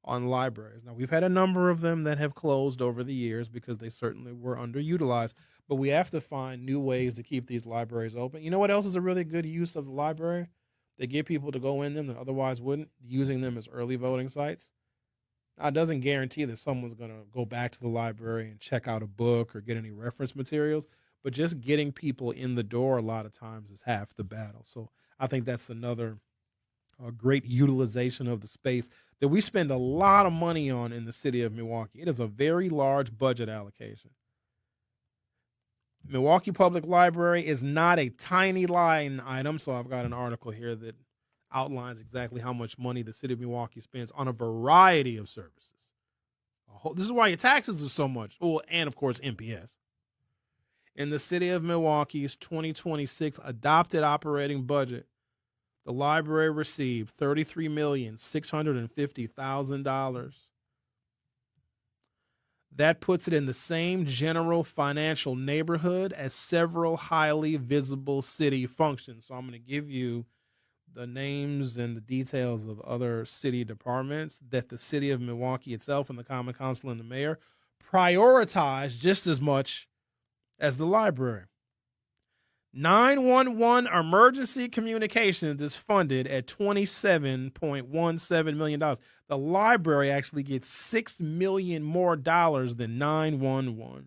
on libraries. Now, we've had a number of them that have closed over the years because they certainly were underutilized, but we have to find new ways to keep these libraries open. You know what else is a really good use of the library? They get people to go in them that otherwise wouldn't, using them as early voting sites. Now, it doesn't guarantee that someone's going to go back to the library and check out a book or get any reference materials, but just getting people in the door a lot of times is half the battle. So I think that's another great utilization of the space that we spend a lot of money on in the city of Milwaukee. It is a very large budget allocation. Milwaukee Public Library is not a tiny line item, so I've got an article here that outlines exactly how much money the city of Milwaukee spends on a variety of services. This is why your taxes are so much. Oh, and, of course, MPS. In the city of Milwaukee's 2026 adopted operating budget, the library received $33,650,000. That puts it in the same general financial neighborhood as several highly visible city functions. So I'm going to give you the names and the details of other city departments that the city of Milwaukee itself and the Common Council and the mayor prioritize just as much as the library. 911 emergency communications is funded at $27.17 million. The library actually gets $6 million more than 911.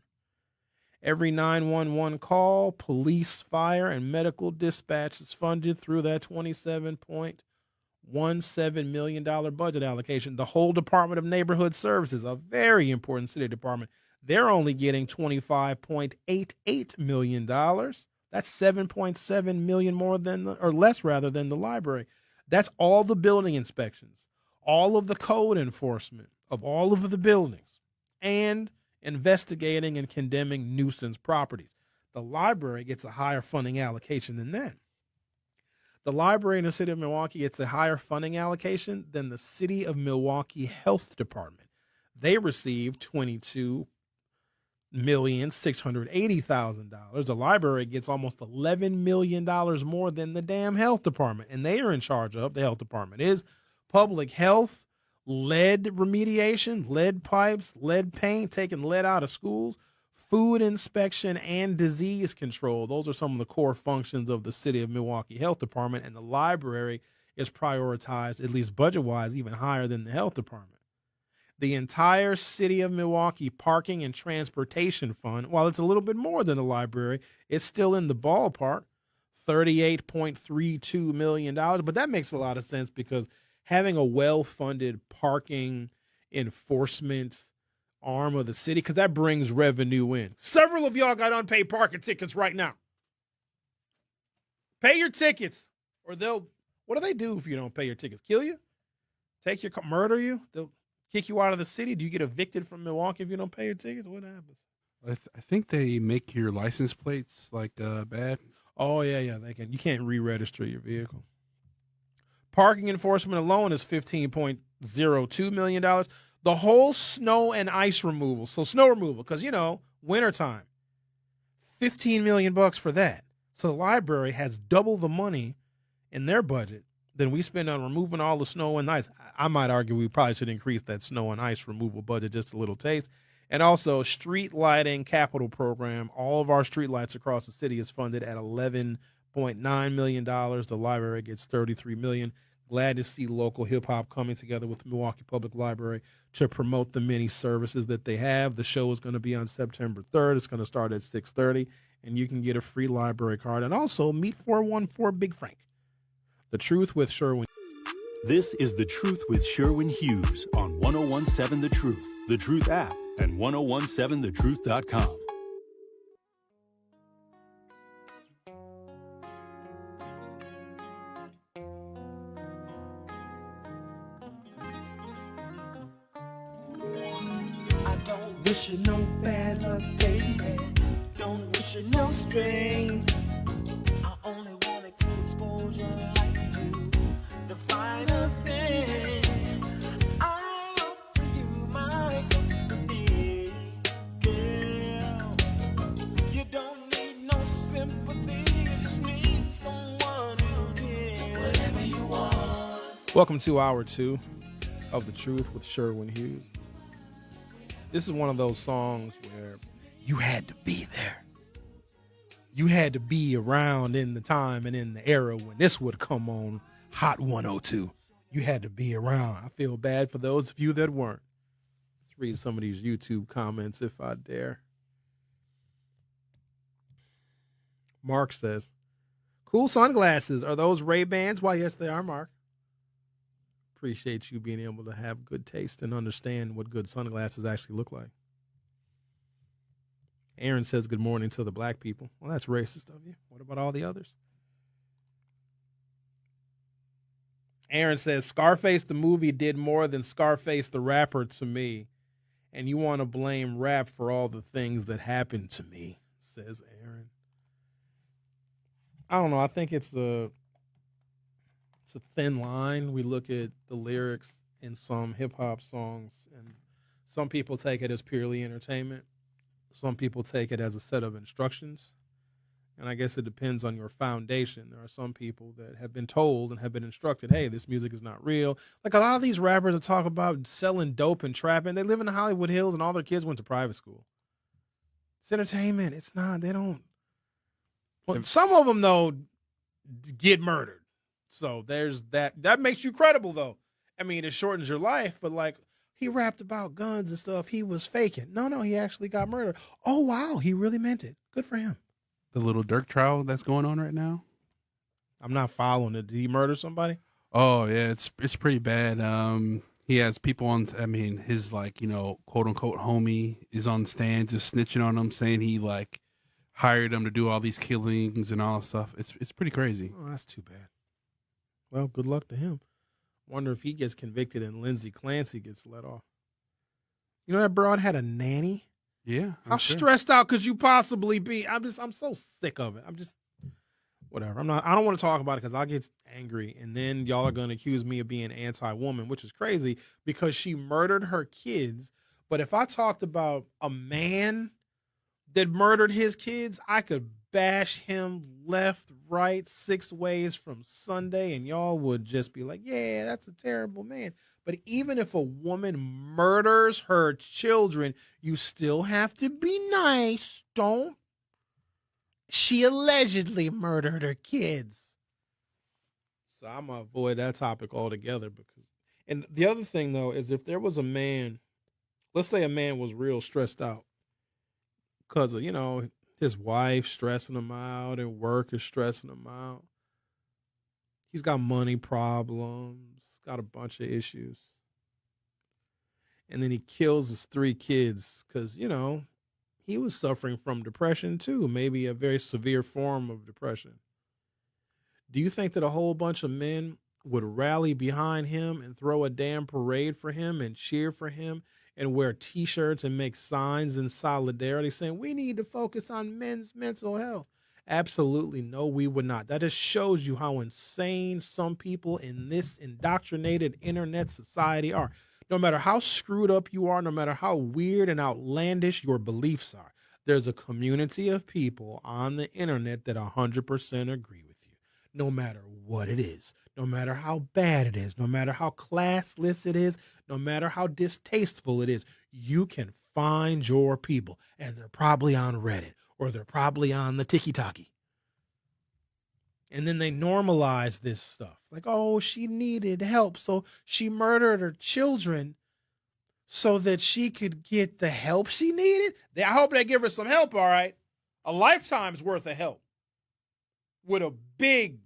Every 911 call, police, fire, and medical dispatch is funded through that $27.17 million budget allocation. The whole Department of Neighborhood Services, a very important city department, they're only getting $25.88 million. That's $7.7 million more than, or less rather, than the library. That's all the building inspections, all of the code enforcement of all of the buildings, and investigating and condemning nuisance properties. The library gets a higher funding allocation than that. The library in the city of Milwaukee gets a higher funding allocation than the city of Milwaukee Health Department. They receive $22,680,000. The library gets almost $11 million more than the damn health department, and they are in charge of, the health department is public health, lead remediation, lead pipes, lead paint, taking lead out of schools, food inspection, and disease control. Those are some of the core functions of the city of Milwaukee Health Department, and the library is prioritized, at least budget-wise, even higher than the health department. The entire city of Milwaukee parking and transportation fund, while it's a little bit more than the library, it's still in the ballpark, $38.32 million. But that makes a lot of sense because having a well-funded parking enforcement arm of the city, because that brings revenue in. Several of y'all got unpaid parking tickets right now. Pay your tickets, or what do they do if you don't pay your tickets? Kill you? Take your car, murder you? They'll kick you out of the city? Do you get evicted from Milwaukee if you don't pay your tickets? What happens? I think they make your license plates bad. Oh, yeah, they can. You can't re-register your vehicle. Parking enforcement alone is $15.02 million. The whole snow and ice removal. So snow removal, because, wintertime, $15 million for that. So the library has double the money in their budget than we spend on removing all the snow and ice. I might argue we probably should increase that snow and ice removal budget just a little taste. And also, street lighting capital program. All of our street lights across the city is funded at $11.9 million. The library gets $33 million. Glad to see local hip hop coming together with the Milwaukee Public Library to promote the many services that they have. The show is going to be on September 3rd. It's going to start at 6:30, and you can get a free library card and also meet 414 Big Frank. The Truth with Sherwin. This is The Truth with Sherwin Hughes on 1017 The Truth, The Truth app, and 1017thetruth.com. I don't wish you no bad luck, baby. Don't wish you no strain. I only wanted to expose your life to the finer things. I offer you my company, girl. You don't need no sympathy, you just need someone who gives whatever you want. Welcome to Hour 2 of The Truth with Sherwin Hughes. This is one of those songs where you had to be there. You had to be around in the time and in the era when this would come on Hot 102. You had to be around. I feel bad for those of you that weren't. Let's read some of these YouTube comments if I dare. Mark says, cool sunglasses. Are those Ray-Bans? Why, yes, they are, Mark. Appreciate you being able to have good taste and understand what good sunglasses actually look like. Aaron says good morning to the black people. Well, that's racist of you. What about all the others? Aaron says Scarface the movie did more than Scarface the rapper to me. And you want to blame rap for all the things that happened to me, says Aaron. I don't know. I think it's a thin line. We look at the lyrics in some hip-hop songs, and some people take it as purely entertainment. Some people take it as a set of instructions, and I guess it depends on your foundation. There are some people that have been told and have been instructed, hey, this music is not real. Like a lot of these rappers that talk about selling dope and trapping, they live in the Hollywood Hills, and all their kids went to private school. It's entertainment. It's not. They don't. Well, some of them, though, get murdered. So there's that. That makes you credible, though. I mean, it shortens your life, but like he rapped about guns and stuff. He was faking. No, he actually got murdered. Oh, wow. He really meant it. Good for him. The little Dirk trial that's going on right now. I'm not following it. Did he murder somebody? Oh, yeah. It's pretty bad. He has people on, I mean, his like, quote unquote homie is on stand just snitching on him, saying he like hired him to do all these killings and all that stuff. It's pretty crazy. Oh, that's too bad. Well, good luck to him. Wonder if he gets convicted and Lindsey Clancy gets let off. You know that broad had a nanny? Yeah. How stressed out could you possibly be? I'm so sick of it. Whatever. I don't want to talk about it because I'll get angry. And then y'all are going to accuse me of being anti-woman, which is crazy because she murdered her kids. But if I talked about a man that murdered his kids, I could bash him left, right, 6 ways from Sunday, and y'all would just be like, yeah, that's a terrible man. But even if a woman murders her children, you still have to be nice. Don't. She allegedly murdered her kids. So I'm going to avoid that topic altogether. And the other thing, though, is if there was a man, let's say a man was real stressed out because of, his wife stressing him out and work is stressing him out. He's got money problems, got a bunch of issues. And then he kills his 3 kids because, he was suffering from depression too, maybe a very severe form of depression. Do you think that a whole bunch of men would rally behind him and throw a damn parade for him and cheer for him and wear T-shirts and make signs in solidarity saying we need to focus on men's mental health? Absolutely no, we would not. That just shows you how insane some people in this indoctrinated internet society are. No matter how screwed up you are, no matter how weird and outlandish your beliefs are, there's a community of people on the internet that 100% agree with you. No matter what it is, no matter how bad it is, no matter how classless it is, no matter how distasteful it is, you can find your people. And they're probably on Reddit or they're probably on the TikTok. And then they normalize this stuff. Like, oh, she needed help, so she murdered her children so that she could get the help she needed. I hope they give her some help, all right? A lifetime's worth of help with a big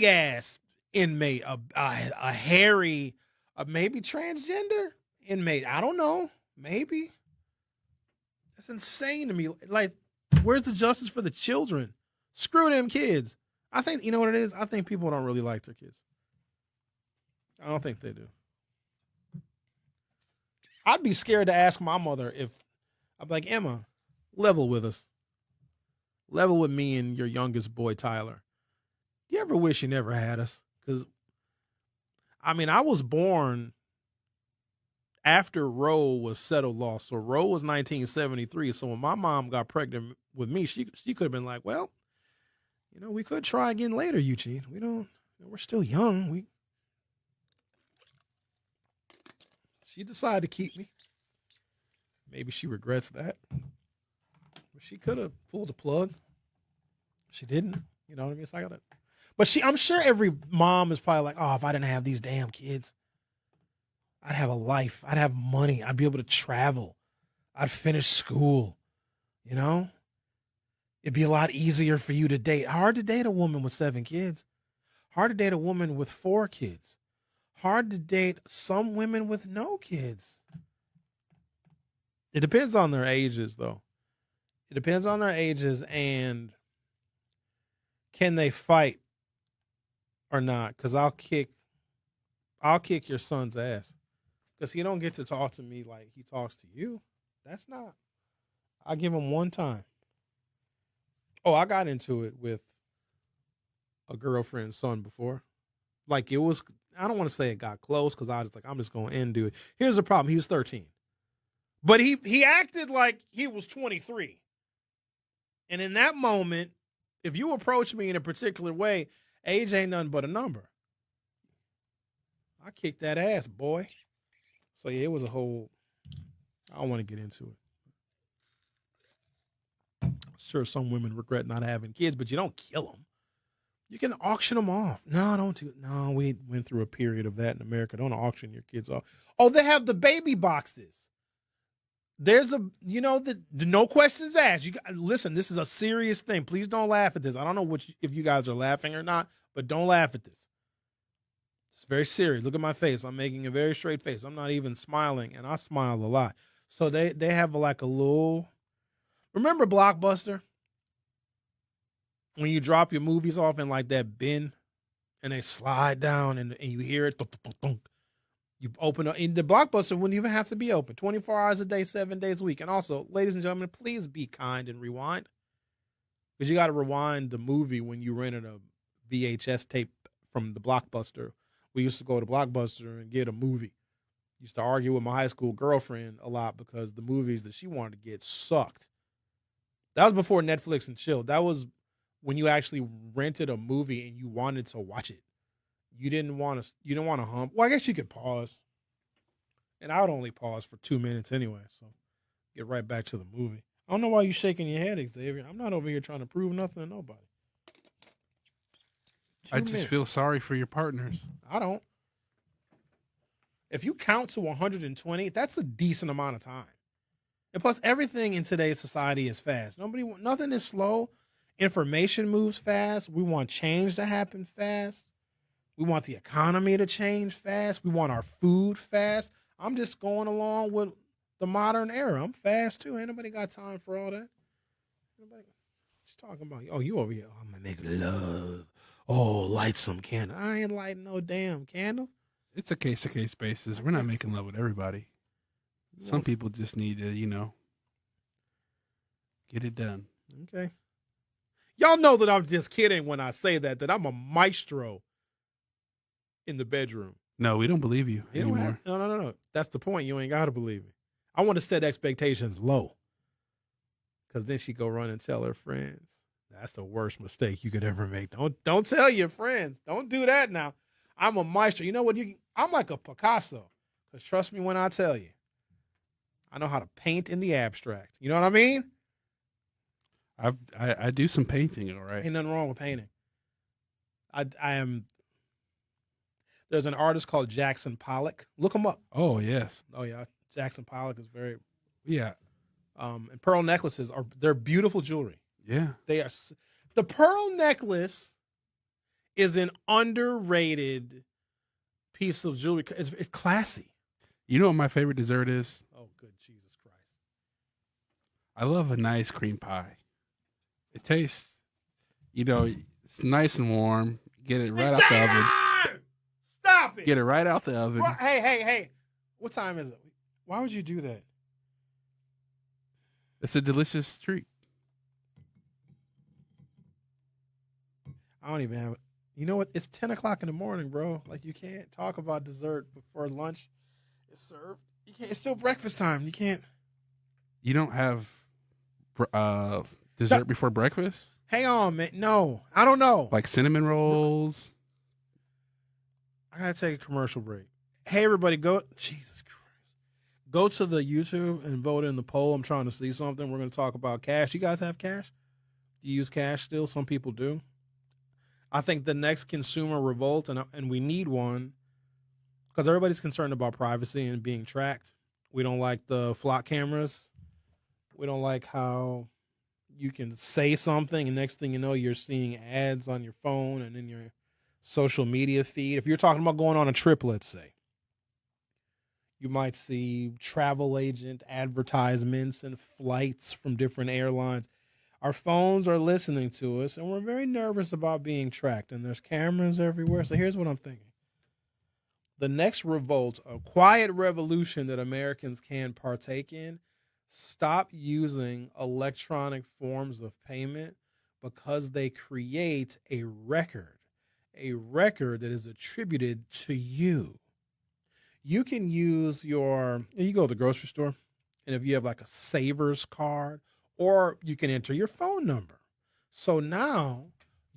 ass inmate, a hairy, maybe transgender inmate. I don't know. Maybe. That's insane to me. Like, where's the justice for the children? Screw them kids. I think, you know what it is? I think people don't really like their kids. I don't think they do. I'd be scared to ask my mother if, I'd be like, Emma, level with us. Level with me and your youngest boy, Tyler. Do you ever wish you never had us? Because, I mean, I was born after Roe was settled law. So Roe was 1973. So when my mom got pregnant with me, she could have been like, well, you know, we could try again later, Eugene. We're still young. She decided to keep me. Maybe she regrets that. But she could have pulled the plug. She didn't. You know what I mean? It's like that. But I'm sure every mom is probably like, oh, if I didn't have these damn kids, I'd have a life. I'd have money. I'd be able to travel. I'd finish school. You know? It'd be a lot easier for you to date. Hard to date a woman with 7 kids. Hard to date a woman with 4 kids. Hard to date some women with no kids. It depends on their ages, though. It depends on their ages and can they fight or not? Because I'll kick your son's ass. Because he don't get to talk to me like he talks to you. That's not. I give him one time. Oh, I got into it with a girlfriend's son before. Like it was, I don't want to say it got close because I was like, I'm just going to end it. Here's the problem. He was 13. But he acted like he was 23. And in that moment, if you approach me in a particular way, age ain't nothing but a number. I kicked that ass, boy. So, yeah, it was a whole, I don't want to get into it. Sure, some women regret not having kids, but you don't kill them. You can auction them off. No, don't do it. No, we went through a period of that in America. Don't auction your kids off. Oh, they have the baby boxes. There's the no questions asked. Listen, this is a serious thing. Please don't laugh at this. I don't know if you guys are laughing or not, but don't laugh at this. It's very serious. Look at my face. I'm making a very straight face. I'm not even smiling, and I smile a lot. So they have like a little. Remember Blockbuster? When you drop your movies off in like that bin, and they slide down, and you hear it. You open up, and the Blockbuster wouldn't even have to be open 24 hours a day, 7 days a week. And also, ladies and gentlemen, please be kind and rewind. Because you got to rewind the movie when you rented a VHS tape from the Blockbuster. We used to go to Blockbuster and get a movie. Used to argue with my high school girlfriend a lot because the movies that she wanted to get sucked. That was before Netflix and chill. That was when you actually rented a movie and you wanted to watch it. You didn't want to hump. Well, I guess you could pause. And I would only pause for 2 minutes anyway, so get right back to the movie. I don't know why you're shaking your head, Xavier. I'm not over here trying to prove nothing to nobody. I just feel sorry for your partners. I don't. If you count to 120, that's a decent amount of time. And plus, everything in today's society is fast. Nothing is slow. Information moves fast. We want change to happen fast. We want the economy to change fast. We want our food fast. I'm just going along with the modern era. I'm fast, too. Ain't nobody got time for all that. Nobody just talking about, oh, you over here. I'm going to make love. Oh, light some candle. I ain't lighting no damn candle. It's a case-to-case basis. We're not making love with everybody. Some people just need to, get it done. Okay. Y'all know that I'm just kidding when I say that I'm a maestro in the bedroom. No, we don't believe you anymore. No. That's the point. You ain't got to believe me. I want to set expectations low. Because then she go run and tell her friends. That's the worst mistake you could ever make. Don't tell your friends. Don't do that now. I'm a maestro. You know what? I'm like a Picasso. Because trust me when I tell you. I know how to paint in the abstract. You know what I mean? I do some painting, all right. Ain't nothing wrong with painting. I am. There's an artist called Jackson Pollock. Look him up. Oh yes. Oh yeah, Jackson Pollock is very. Yeah. And pearl necklaces they're beautiful jewelry. Yeah. They are. The pearl necklace is an underrated piece of jewelry. It's classy. You know what my favorite dessert is? Oh, good Jesus Christ! I love a nice cream pie. It tastes, it's nice and warm. Get it right out the oven. Stop it! Get it right out the oven. Hey! What time is it? Why would you do that? It's a delicious treat. I don't even have it. You know what? It's 10 o'clock in the morning, bro. Like, you can't talk about dessert before lunch is served. You can't. It's still breakfast time. You can't. You don't have dessert before breakfast? Hang on, man. No, I don't know. Like cinnamon rolls? I gotta take a commercial break. Hey, everybody, Jesus Christ. Go to the YouTube and vote in the poll. I'm trying to see something. We're going to talk about cash. You guys have cash? Do you use cash still? Some people do. I think the next consumer revolt, and we need one, because everybody's concerned about privacy and being tracked. We don't like the flock cameras. We don't like how you can say something, and next thing you know, you're seeing ads on your phone and in your social media feed. If you're talking about going on a trip, let's say, you might see travel agent advertisements and flights from different airlines. Our phones are listening to us, and we're very nervous about being tracked, and there's cameras everywhere. So here's what I'm thinking. The next revolt, a quiet revolution that Americans can partake in, stop using electronic forms of payment because they create a record that is attributed to you. You can use you go to the grocery store, and if you have like a Savers card, or you can enter your phone number. So now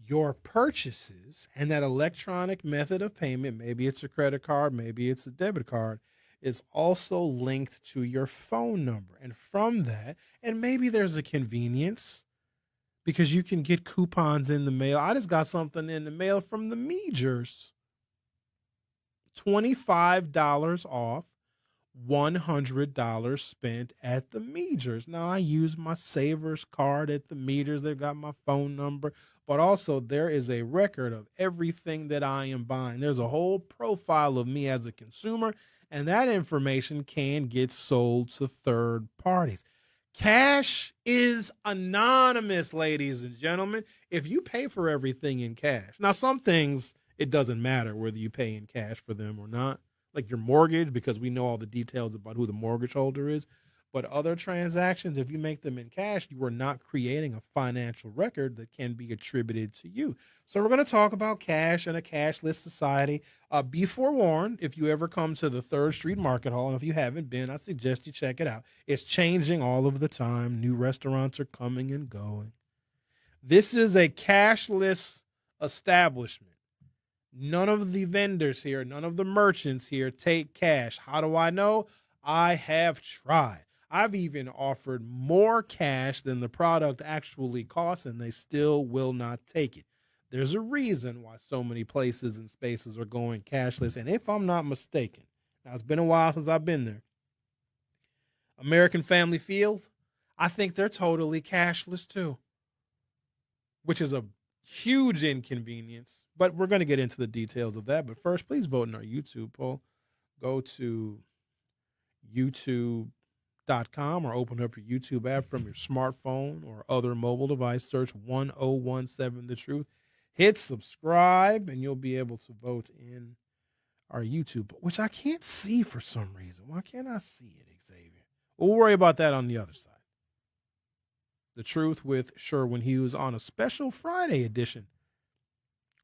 your purchases and that electronic method of payment, maybe it's a credit card, maybe it's a debit card, is also linked to your phone number. And from that, and maybe there's a convenience because you can get coupons in the mail. I just got something in the mail from the Majors. $25 off, $100 spent at the Majors. Now, I use my Savers card at the Majors. They've got my phone number, but also there is a record of everything that I am buying. There's a whole profile of me as a consumer, and that information can get sold to third parties. Cash is anonymous, ladies and gentlemen. If you pay for everything in cash, now some things, it doesn't matter whether you pay in cash for them or not, like your mortgage, because we know all the details about who the mortgage holder is. But other transactions, if you make them in cash, you are not creating a financial record that can be attributed to you. So we're going to talk about cash and a cashless society. Be forewarned, if you ever come to the 3rd Street Market Hall, and if you haven't been, I suggest you check it out. It's changing all of the time. New restaurants are coming and going. This is a cashless establishment. None of the vendors here, none of the merchants here take cash. How do I know? I have tried. I've even offered more cash than the product actually costs, and they still will not take it. There's a reason why so many places and spaces are going cashless, and if I'm not mistaken, now it's been a while since I've been there, American Family Field, I think they're totally cashless too, which is a huge inconvenience, but we're going to get into the details of that. But first, please vote in our YouTube poll. Go to youtube.com or open up your YouTube app from your smartphone or other mobile device. Search 1017 The Truth. Hit subscribe, and you'll be able to vote in our YouTube, which I can't see for some reason. Why can't I see it, Xavier? We'll worry about that on the other side. The Truth with Sherwin Hughes on a special Friday edition,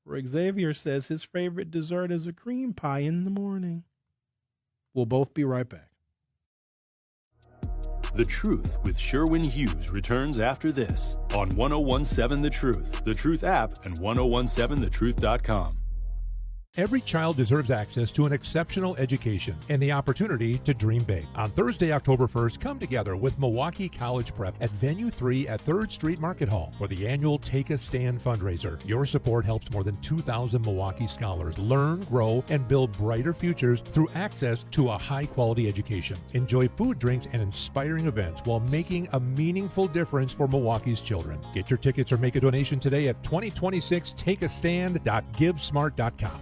where Xavier says his favorite dessert is a cream pie in the morning. We'll both be right back. The Truth with Sherwin Hughes returns after this on 1017 The Truth app, and 1017thetruth.com. Every child deserves access to an exceptional education and the opportunity to dream big. On Thursday, October 1st, come together with Milwaukee College Prep at Venue 3 at 3rd Street Market Hall for the annual Take a Stand fundraiser. Your support helps more than 2,000 Milwaukee scholars learn, grow, and build brighter futures through access to a high-quality education. Enjoy food, drinks, and inspiring events while making a meaningful difference for Milwaukee's children. Get your tickets or make a donation today at 2026takeastand.givesmart.com.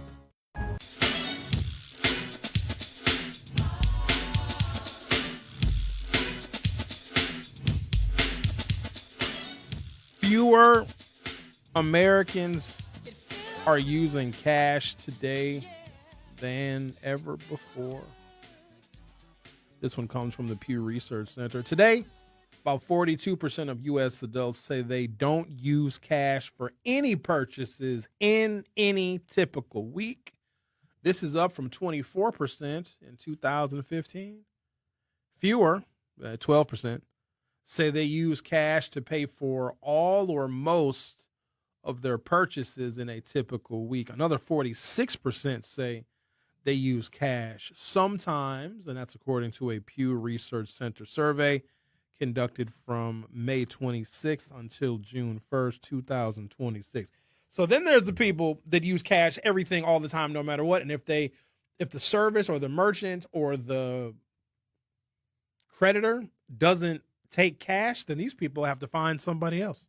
Fewer Americans are using cash today than ever before. This one comes from the Pew Research Center. Today, about 42% of U.S. adults say they don't use cash for any purchases in any typical week. This is up from 24% in 2015. Fewer, 12%, say they use cash to pay for all or most of their purchases in a typical week. Another 46% say they use cash sometimes, and that's according to a Pew Research Center survey conducted from May 26th until June 1st, 2026. So then there's the people that use cash everything all the time, no matter what. And if the service or the merchant or the creditor doesn't take cash, then these people have to find somebody else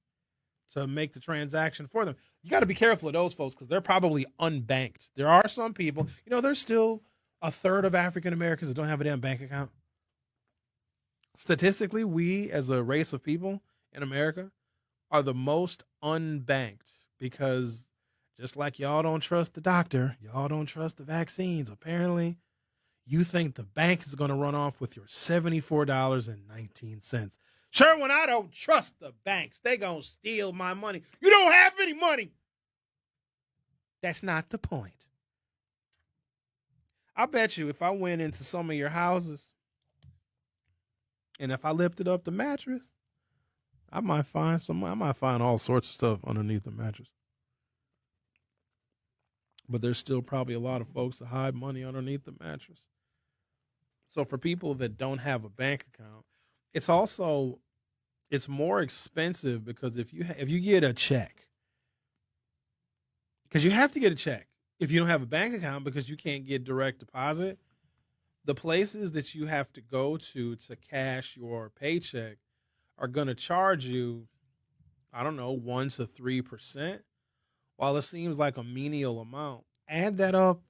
to make the transaction for them. You got to be careful of those folks because they're probably unbanked. There are some people, there's still a third of African Americans that don't have a damn bank account. Statistically, we as a race of people in America are the most unbanked because just like y'all don't trust the doctor, y'all don't trust the vaccines, apparently you think the bank is going to run off with your $74.19. Sherwin, I don't trust the banks. They going to steal my money. You don't have any money. That's not the point. I bet you if I went into some of your houses and if I lifted up the mattress, I might find all sorts of stuff underneath the mattress. But there's still probably a lot of folks that hide money underneath the mattress. So for people that don't have a bank account, it's more expensive because if you get a check, because you have to get a check if you don't have a bank account because you can't get direct deposit, the places that you have to go to cash your paycheck are going to charge you, 1 to 3%, while it seems like a menial amount. Add that up,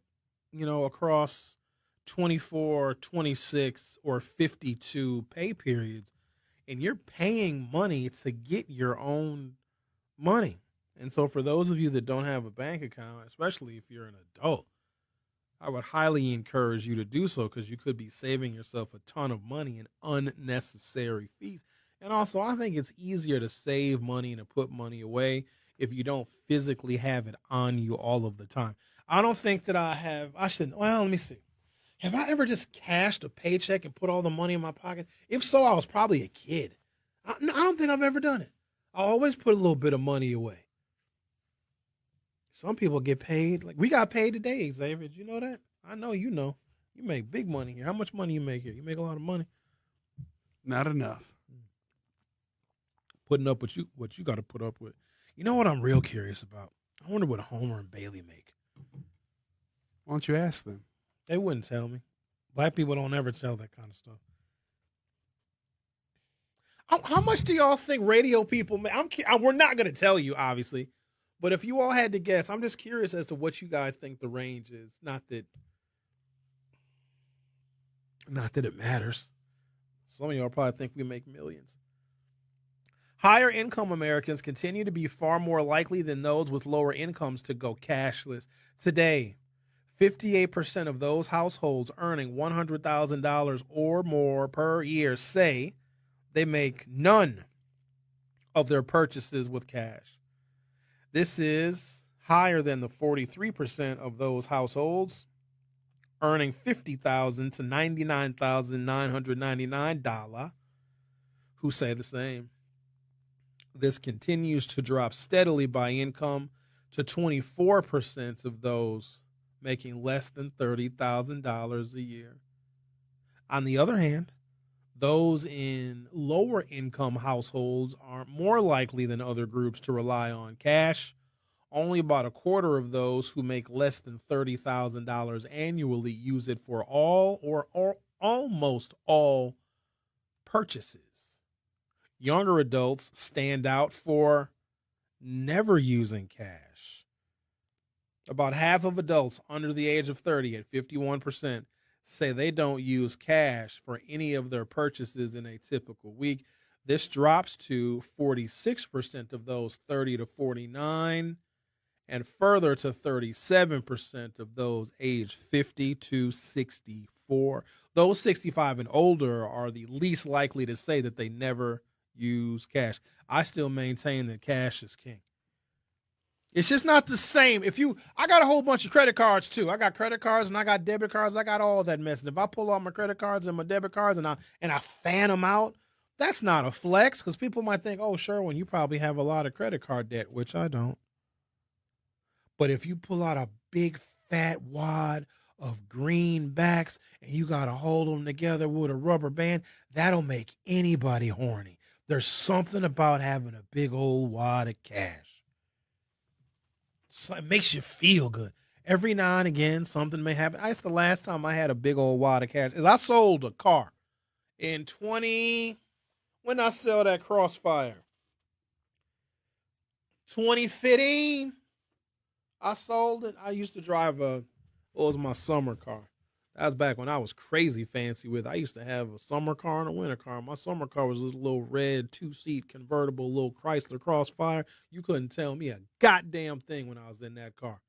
across 24, 26, or 52 pay periods, and you're paying money to get your own money. And so for those of you that don't have a bank account, especially if you're an adult, I would highly encourage you to do so because you could be saving yourself a ton of money in unnecessary fees. And also, I think it's easier to save money and to put money away if you don't physically have it on you all of the time. I don't think that let me see. Have I ever just cashed a paycheck and put all the money in my pocket? If so, I was probably a kid. I don't think I've ever done it. I always put a little bit of money away. Some people get paid. Like we got paid today, Xavier. Did you know that? I know you know. You make big money here. How much money you make here? You make a lot of money. Not enough. Putting up what you got to put up with. You know what I'm real curious about? I wonder what Homer and Bailey make. Why don't you ask them? They wouldn't tell me. Black people don't ever tell that kind of stuff. How much do y'all think radio people make? We're not going to tell you, obviously. But if you all had to guess, I'm just curious as to what you guys think the range is. Not that it matters. Some of y'all probably think we make millions. Higher income Americans continue to be far more likely than those with lower incomes to go cashless. Today, 58% of those households earning $100,000 or more per year say they make none of their purchases with cash. This is higher than the 43% of those households earning $50,000 to $99,999 who say the same. This continues to drop steadily by income to 24% of those making less than $30,000 a year. On the other hand, those in lower income households are more likely than other groups to rely on cash. Only about a quarter of those who make less than $30,000 annually use it for all or almost all purchases. Younger adults stand out for never using cash. About half of adults under the age of 30, at 51%, say they don't use cash for any of their purchases in a typical week. This drops to 46% of those 30 to 49, and further to 37% of those aged 50 to 64. Those 65 and older are the least likely to say that they never use cash. I still maintain that cash is king. It's just not the same. I got a whole bunch of credit cards too. I got credit cards and I got debit cards. I got all that mess. And if I pull out my credit cards and my debit cards and I fan them out, that's not a flex, because people might think, oh, Sherwin, you probably have a lot of credit card debt, which I don't. But if you pull out a big fat wad of greenbacks and you got to hold them together with a rubber band, that'll make anybody horny. There's something about having a big old wad of cash. So it makes you feel good. Every now and again, something may happen. That's the last time I had a big old wad of cash. I sold a car when I sell that Crossfire. 2015. I sold it. I used to drive it was my summer car. That was back when I was crazy fancy with it. I used to have a summer car and a winter car. My summer car was this little red 2-seat convertible little Chrysler Crossfire. You couldn't tell me a goddamn thing when I was in that car.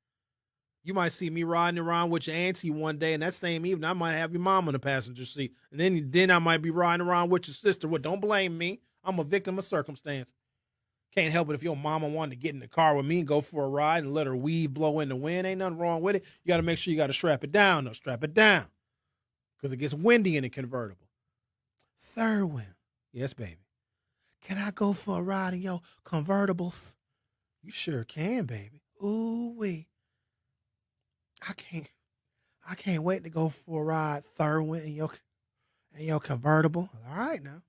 You might see me riding around with your auntie one day, and that same evening I might have your mom in the passenger seat. And then I might be riding around with your sister. Well, don't blame me. I'm a victim of circumstance. Can't help it if your mama wanted to get in the car with me and go for a ride and let her weave blow in the wind. Ain't nothing wrong with it. You got to make sure you got to strap it down, though. Strap it down, because it gets windy in a convertible. Third wheel. Yes, baby. Can I go for a ride in your convertible? You sure can, baby. Ooh-wee. I can't wait to go for a ride third wheel in your convertible. All right, now.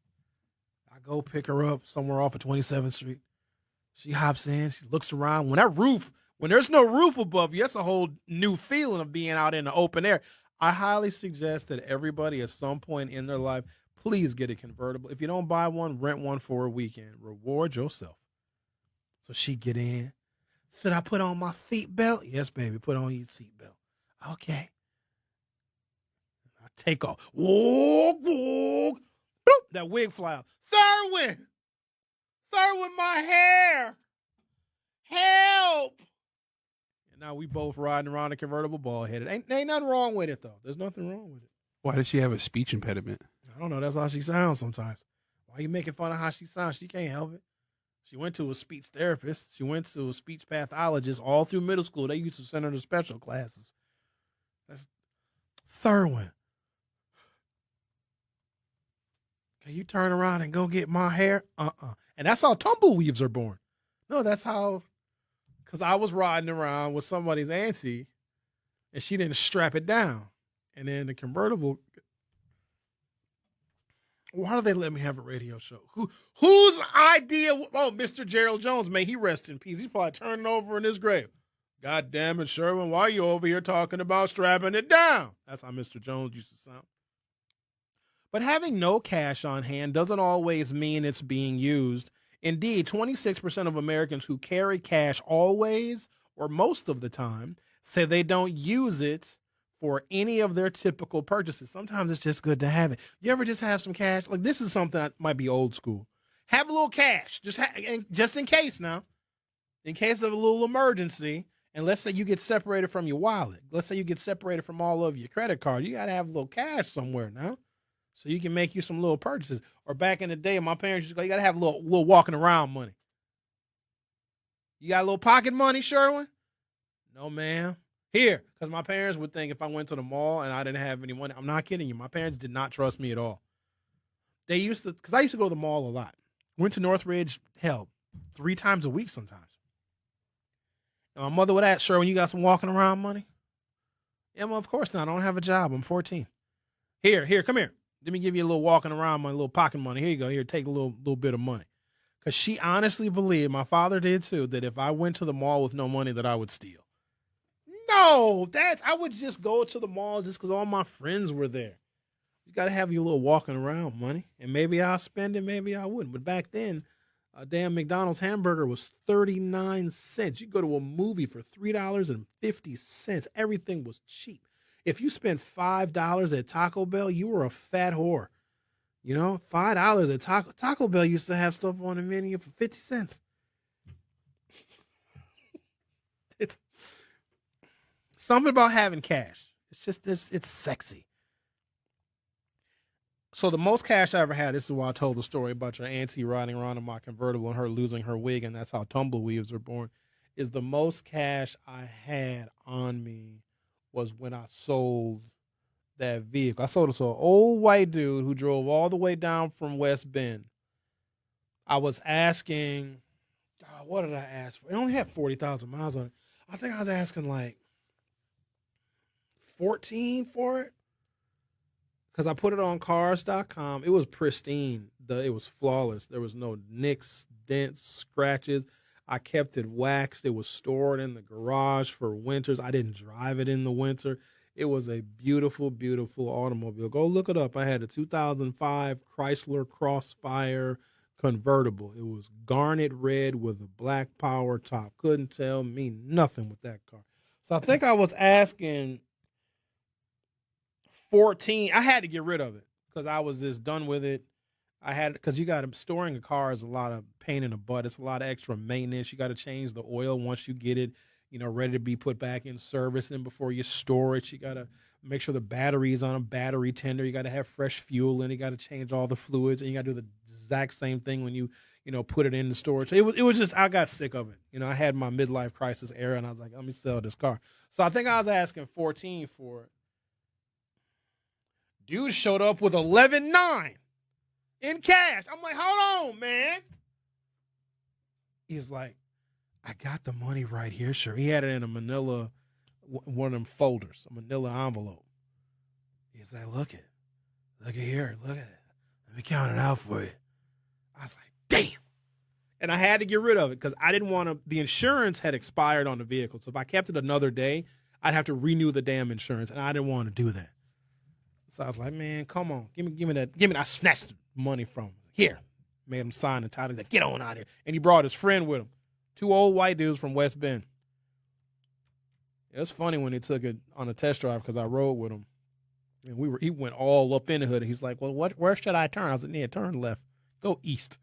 I go pick her up somewhere off of 27th Street. She hops in, she looks around. When there's no roof above you, that's a whole new feeling of being out in the open air. I highly suggest that everybody at some point in their life, please get a convertible. If you don't buy one, rent one for a weekend. Reward yourself. So she get in. Should I put on my seat belt? Yes, baby, put on your seat belt. Okay. I take off. Whoa, whoa. Boop, that wig fly out. Thurwin, my hair. Help. And now we both riding around a convertible bald headed. Ain't nothing wrong with it, though. There's nothing wrong with it. Why does she have a speech impediment? I don't know. That's how she sounds sometimes. Why are you making fun of how she sounds? She can't help it. She went to a speech therapist. She went to a speech pathologist all through middle school. They used to send her to special classes. That's Thurwin. Can you turn around and go get my hair? And that's how tumbleweaves are born. No, that's how, because I was riding around with somebody's auntie and she didn't strap it down. And then the convertible, why do they let me have a radio show? Whose idea? Oh, Mr. Gerald Jones, may he rest in peace. He's probably turning over in his grave. God damn it, Sherwin, why are you over here talking about strapping it down? That's how Mr. Jones used to sound. But having no cash on hand doesn't always mean it's being used. Indeed, 26% of Americans who carry cash always or most of the time say they don't use it for any of their typical purchases. Sometimes it's just good to have it. You ever just have some cash? Like, this is something that might be old school. Have a little cash, just in case now. In case of a little emergency, and let's say you get separated from your wallet. Let's say you get separated from all of your credit cards. You got to have a little cash somewhere now, so you can make you some little purchases. Or back in the day, my parents used to go, you got to have a little walking around money. You got a little pocket money, Sherwin? No, ma'am. Here, because my parents would think if I went to the mall and I didn't have any money, I'm not kidding you. My parents did not trust me at all. They used to, because I used to go to the mall a lot. Went to Northridge, 3 times a week sometimes. And my mother would ask, Sherwin, you got some walking around money? Yeah, well, of course not. I don't have a job. I'm 14. Here, come here. Let me give you a little walking around my little pocket money. Here you go. Here, take a little bit of money. Because she honestly believed, my father did too, that if I went to the mall with no money that I would steal. No, I would just go to the mall just because all my friends were there. You got to have your little walking around money. And maybe I'll spend it, maybe I wouldn't. But back then, a damn McDonald's hamburger was 39 cents. You go to a movie for $3.50. Everything was cheap. If you spent $5 at Taco Bell, you were a fat whore. You know, $5 at Taco Bell used to have stuff on the menu for 50 cents. It's something about having cash. It's just, it's sexy. So the most cash I ever had, this is why I told the story about your auntie riding around in my convertible and her losing her wig, and that's how tumbleweeds are born, is the most cash I had on me was when I sold that vehicle. I sold it to an old white dude who drove all the way down from West Bend. I was asking, what did I ask for? It only had 40,000 miles on it. I think I was asking like 14 for it. Because I put it on cars.com. It was pristine. It was flawless. There was no nicks, dents, scratches. I kept it waxed. It was stored in the garage for winters. I didn't drive it in the winter. It was a beautiful, beautiful automobile. Go look it up. I had a 2005 Chrysler Crossfire convertible. It was garnet red with a black power top. Couldn't tell me nothing with that car. So I think I was asking 14. I had to get rid of it because I was just done with it. Because storing a car is a lot of pain in the butt. It's a lot of extra maintenance. You got to change the oil once you get it, ready to be put back in service. And before you store it, you got to make sure the battery is on a battery tender. You got to have fresh fuel in it. You got to change all the fluids, and you got to do the exact same thing when you put it in the storage. It was just, I got sick of it. I had my midlife crisis era, and I was like, let me sell this car. So I think I was asking 14 for it. Dude showed up with 11.9 in cash. I'm like, hold on, man. He's like, I got the money right here. Sure. He had it in a manila, one of them folders, a manila envelope. He's like, look at here. Look at it. Let me count it out for you. I was like, damn. And I had to get rid of it because I didn't want to, the insurance had expired on the vehicle. So if I kept it another day, I'd have to renew the damn insurance. And I didn't want to do that. So I was like, man, come on. Give me that. I snatched the money from him. Here. Made him sign the title. He's like, get on out here. And he brought his friend with him. 2 old white dudes from West Bend. It was funny when he took it on a test drive because I rode with him. And he went all up in the hood. And he's like, well, where should I turn? I was like, yeah, turn left. Go east.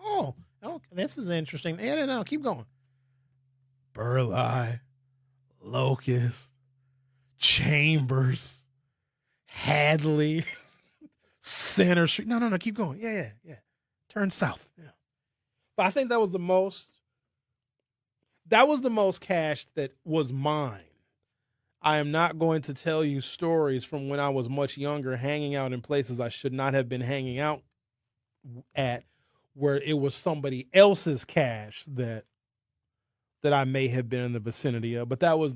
Oh, okay. This is interesting. No, keep going. Burleigh, Locust, Chambers, Hadley, Center Street. No, keep going. Yeah. Turn south. Yeah. But I think that was the most cash that was mine. I am not going to tell you stories from when I was much younger, hanging out in places I should not have been hanging out at, where it was somebody else's cash that I may have been in the vicinity of. But that was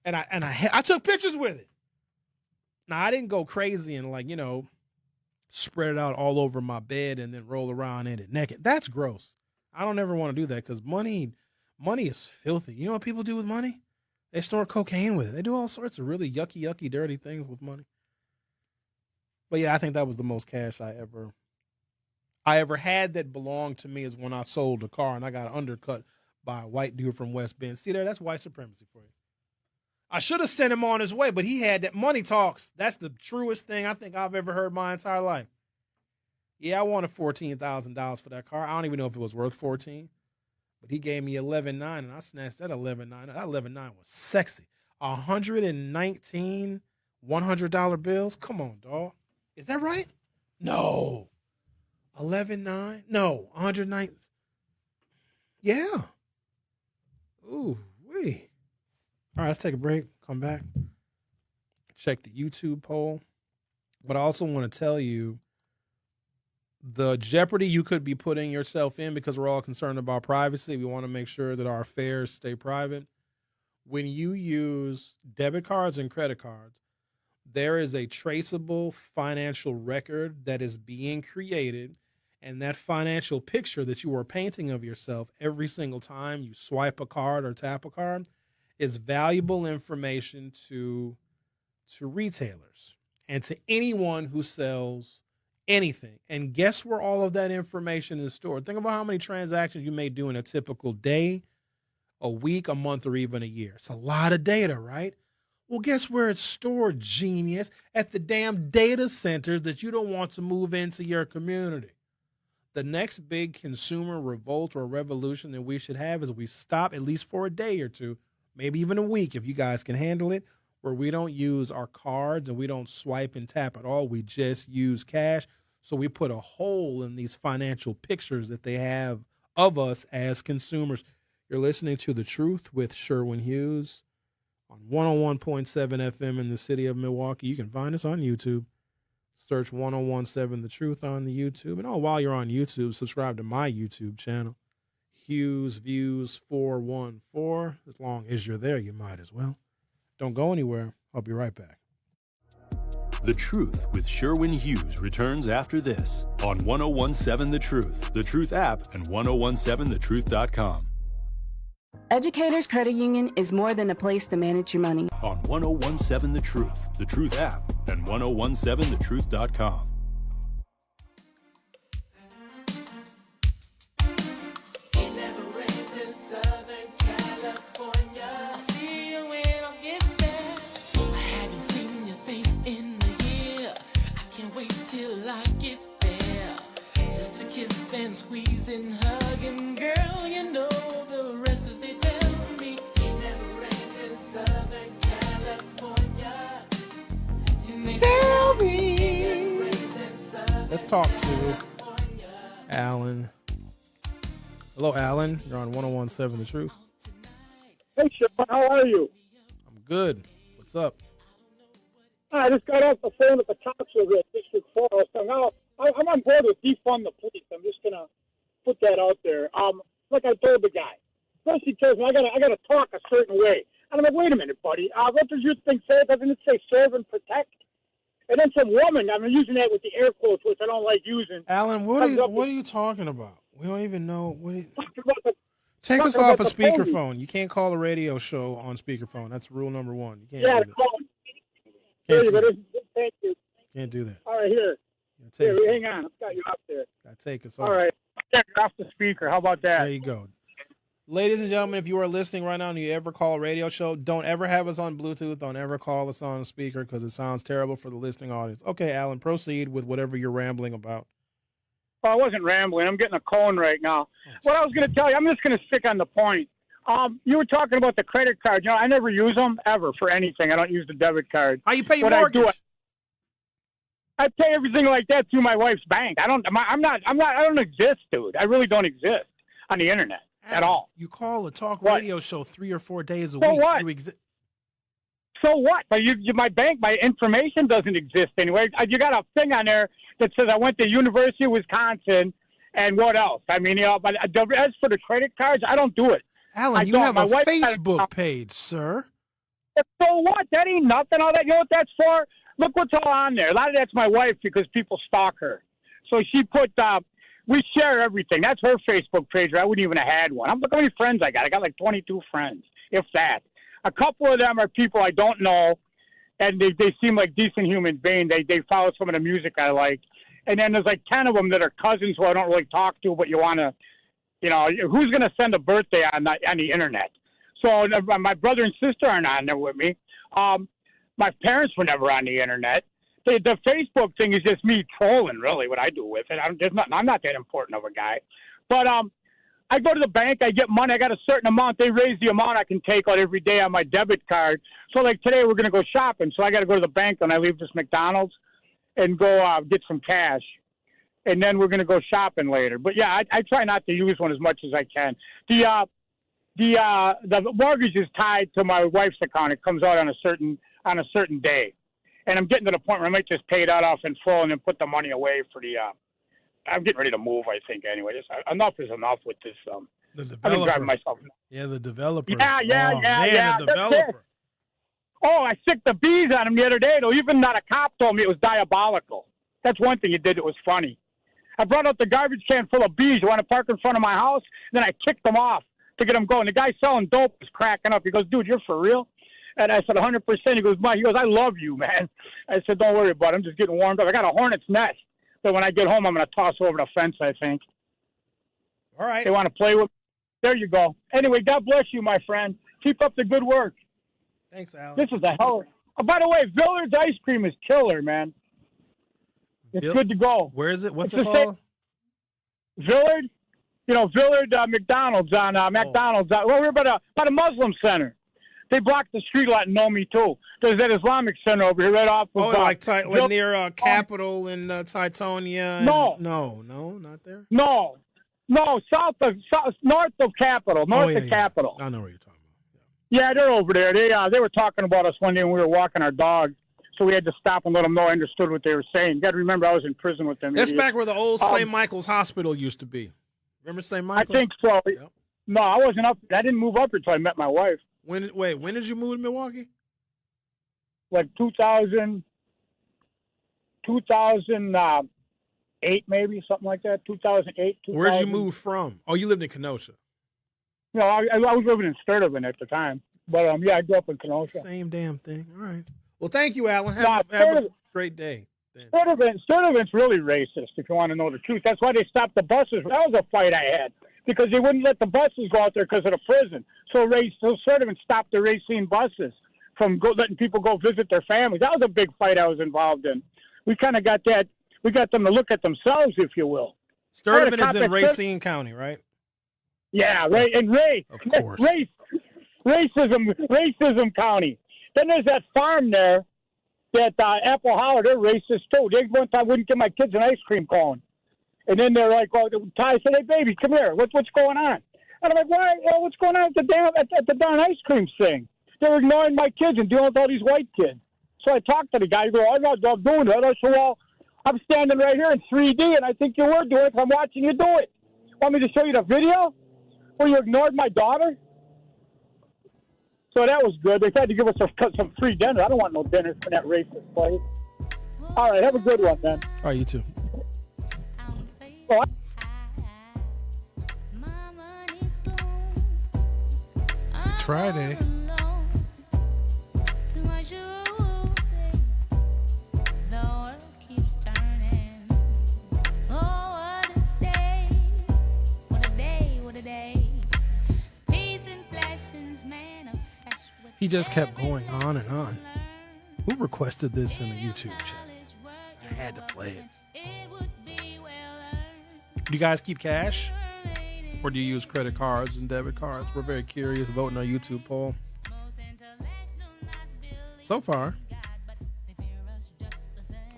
I took pictures with it. Now, I didn't go crazy and spread it out all over my bed and then roll around in it naked. That's gross. I don't ever want to do that because money is filthy. You know what people do with money? They snort cocaine with it. They do all sorts of really yucky, dirty things with money. But yeah, I think that was the most cash I ever had that belonged to me, is when I sold a car and I got undercut by a white dude from West Bend. See there, that's white supremacy for you. I should have sent him on his way, but he had that money talks. That's the truest thing I think I've ever heard my entire life. Yeah, I wanted $14,000 for that car. I don't even know if it was worth 14, but he gave me 11.9, and I snatched that 11.9. That 11.9 was sexy. 119 $100 bills. Come on, dog. Is that right? No. 11.9. No, 109. Yeah. Ooh, wee. All right, let's take a break. Come back. Check the YouTube poll. But I also want to tell you the jeopardy you could be putting yourself in, because we're all concerned about privacy. We want to make sure that our affairs stay private. when you use debit cards and credit cards, there is a traceable financial record that is being created, and that financial picture that you are painting of yourself every single time you swipe a card or tap a card is valuable information to retailers and to anyone who sells anything. And guess where all of that information is stored? Think about how many transactions you may do in a typical day, a week, a month, or even a year. It's a lot of data, right? Well, guess where it's stored, genius? At the damn data centers that you don't want to move into your community. The next big consumer revolt or revolution that we should have is we stop, at least for a day or two, maybe even a week if you guys can handle it, where we don't use our cards and we don't swipe and tap at all. We just use cash. So we put a hole in these financial pictures that they have of us as consumers. You're listening to The Truth with Sherwin Hughes on 101.7 FM in the city of Milwaukee. You can find us on YouTube. Search 101.7 The Truth on the YouTube. And while you're on YouTube, subscribe to my YouTube channel, Hughes Views 414. As long as you're there, you might as well. Don't go anywhere. I'll be right back. The Truth with Sherwin Hughes returns after this on 101.7 The Truth app, and 101.7thetruth.com. Educators Credit Union is more than a place to manage your money. On 101.7 The Truth app, and 101.7thetruth.com. Squeeze and hug and girl, you know the rest, 'cause they tell me it never rains in Southern California. And they tell me. Let's talk to Alan. Hello, Alan. You're on 101.7 The Truth. Hey, Sean, how are you? I'm good. What's up? I just got off the phone with the cops over at District 4. So now I'm on board with defund the police. I'm just gonna put that out there. Like I told the guy, first he tells me I gotta talk a certain way. And I'm like, wait a minute, buddy. What does your thing say? Doesn't it say serve and protect? And then some woman, I'm using that with the air quotes, which I don't like using. Alan, what are you talking about? We don't even know. Take us off a speakerphone. You can't call a radio show on speakerphone. That's rule number one. You can't do that. Thank you. Can't do that. All right, here. Hang on. I've got you up there. Take us off. All right. I'll take it off the speaker. How about that? There you go. Ladies and gentlemen, if you are listening right now and you ever call a radio show, don't ever have us on Bluetooth. Don't ever call us on a speaker because it sounds terrible for the listening audience. Okay, Alan, proceed with whatever you're rambling about. Well, I wasn't rambling. I'm getting a cone right now. What I was going to tell you, I'm just going to stick on the point. You were talking about the credit card. I never use them ever for anything. I don't use the debit card. How you pay your mortgage? I pay everything like that through my wife's bank. I don't exist, dude. I really don't exist on the internet at all. You call a talk radio show 3 or 4 days a week. What? So what? But my information doesn't exist anyway. You got a thing on there that says I went to University of Wisconsin, and what else? But as for the credit cards, I don't do it. Alan, you have a Facebook page, sir. So what? That ain't nothing. All that. You know what that's for? Look what's all on there. A lot of that's my wife because people stalk her. So she put, we share everything. That's her Facebook page. I wouldn't even have had one. Look how many friends I got. I got like 22 friends, if that. A couple of them are people I don't know, and they seem like decent human beings. They follow some of the music I like. And then there's like 10 of them that are cousins who I don't really talk to, but you want to, who's going to send a birthday on the internet? So my brother and sister aren't on there with me. My parents were never on the internet. The Facebook thing is just me trolling, really, what I do with it. I'm not that important of a guy. But I go to the bank, I get money, I got a certain amount. They raise the amount I can take out every day on my debit card. So, like, today we're going to go shopping. So I got to go to the bank when I leave this McDonald's and go get some cash. And then we're going to go shopping later. But, yeah, I try not to use one as much as I can. The mortgage is tied to my wife's account. It comes out on a certain day. And I'm getting to the point where I might just pay that off in full and then put the money away for I'm getting ready to move, I think, anyway. Enough is enough with this. The I've been developer. driving myself. Yeah, the developer. Yeah. Man, That's the it. developer. Oh, I sicked the bees on him the other day, though. Even not a cop told me it was diabolical. That's one thing he did that was funny. I brought out the garbage can full of bees. You want to park in front of my house? Then I kicked them off to get them going. The guy selling dope was cracking up. He goes, dude, you're for real? And I said, 100%. He goes, Mike. He goes, I love you, man. I said, don't worry about it. I'm just getting warmed up. I got a hornet's nest. So when I get home, I'm going to toss over the fence, I think. All right. They want to play with me. There you go. Anyway, God bless you, my friend. Keep up the good work. Thanks, Alan. This is a hell. Oh, by the way, Villard's ice cream is killer, man. It's good to go. Where is it? What's It's it the called? Villard? You know, Villard McDonald's on McDonald's. Well, we're by the Muslim Center. They blocked the street lot in Nomi, too. There's that Islamic Center over here right off of... like near Capitol in Titonia. No. No, not there? No, north of Capitol. North of Capitol. I know where you're talking about. Yeah, they're over there. They were talking about us one day when we were walking our dog, so we had to stop and let them know I understood what they were saying. You got to remember, I was in prison with them. That's idiots. back where the old St. Michael's Hospital used to be. Remember St. Michael's? I think so. Yep. No, I wasn't up. I didn't move up until I met my wife. When did you move to Milwaukee? Like 2008, maybe, something like that. 2008. Where'd you move from? Oh, you lived in Kenosha. No, I was living in Sturtevant at the time. But, yeah, I grew up in Kenosha. Same damn thing. All right. Well, thank you, Alan. Have a great day. Sturtevant's really racist, if you want to know the truth. That's why they stopped the buses. That was a fight I had, because they wouldn't let the buses go out there because of the prison. So Sturtevant stopped the Racine buses from letting people go visit their families. That was a big fight I was involved in. We kind of got that. We got them to look at themselves, if you will. Sturtevant is in Racine County, right? Yeah, right. And of course. Racism County. Then there's that farm there, that Apple Hollow. They're racist too. They one time wouldn't give my kids an ice cream cone, and then they're like, "Well, Ty said, hey baby, come here. What's going on?" And I'm like, "Why? What's going on at the darn ice cream thing?" They're ignoring my kids and dealing with all these white kids. So I talked to the guy. He goes, "I'm not doing that." I said, "Well, I'm standing right here in 3D, and I think you were doing it. I'm watching you do it. Want me to show you the video where you ignored my daughter?" So that was good. They tried to give us some free dinner. I don't want no dinner from that racist place. All right, have a good one, man. All right, you too. Oh, It's Friday. He just kept going on and on. Who requested this in the YouTube chat? I had to play it. Do you guys keep cash? Or do you use credit cards and debit cards? We're very curious. Vote in our YouTube poll. So far,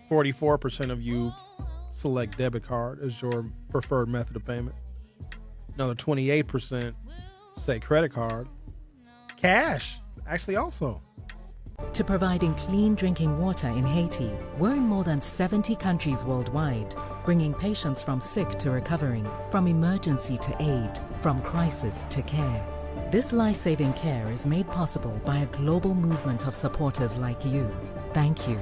44% of you select debit card as your preferred method of payment. Another 28% say credit card. Cash, actually, also. To providing clean drinking water in Haiti, we're in more than 70 countries worldwide, bringing patients from sick to recovering, from emergency to aid, from crisis to care. This life-saving care is made possible by a global movement of supporters like you. Thank you.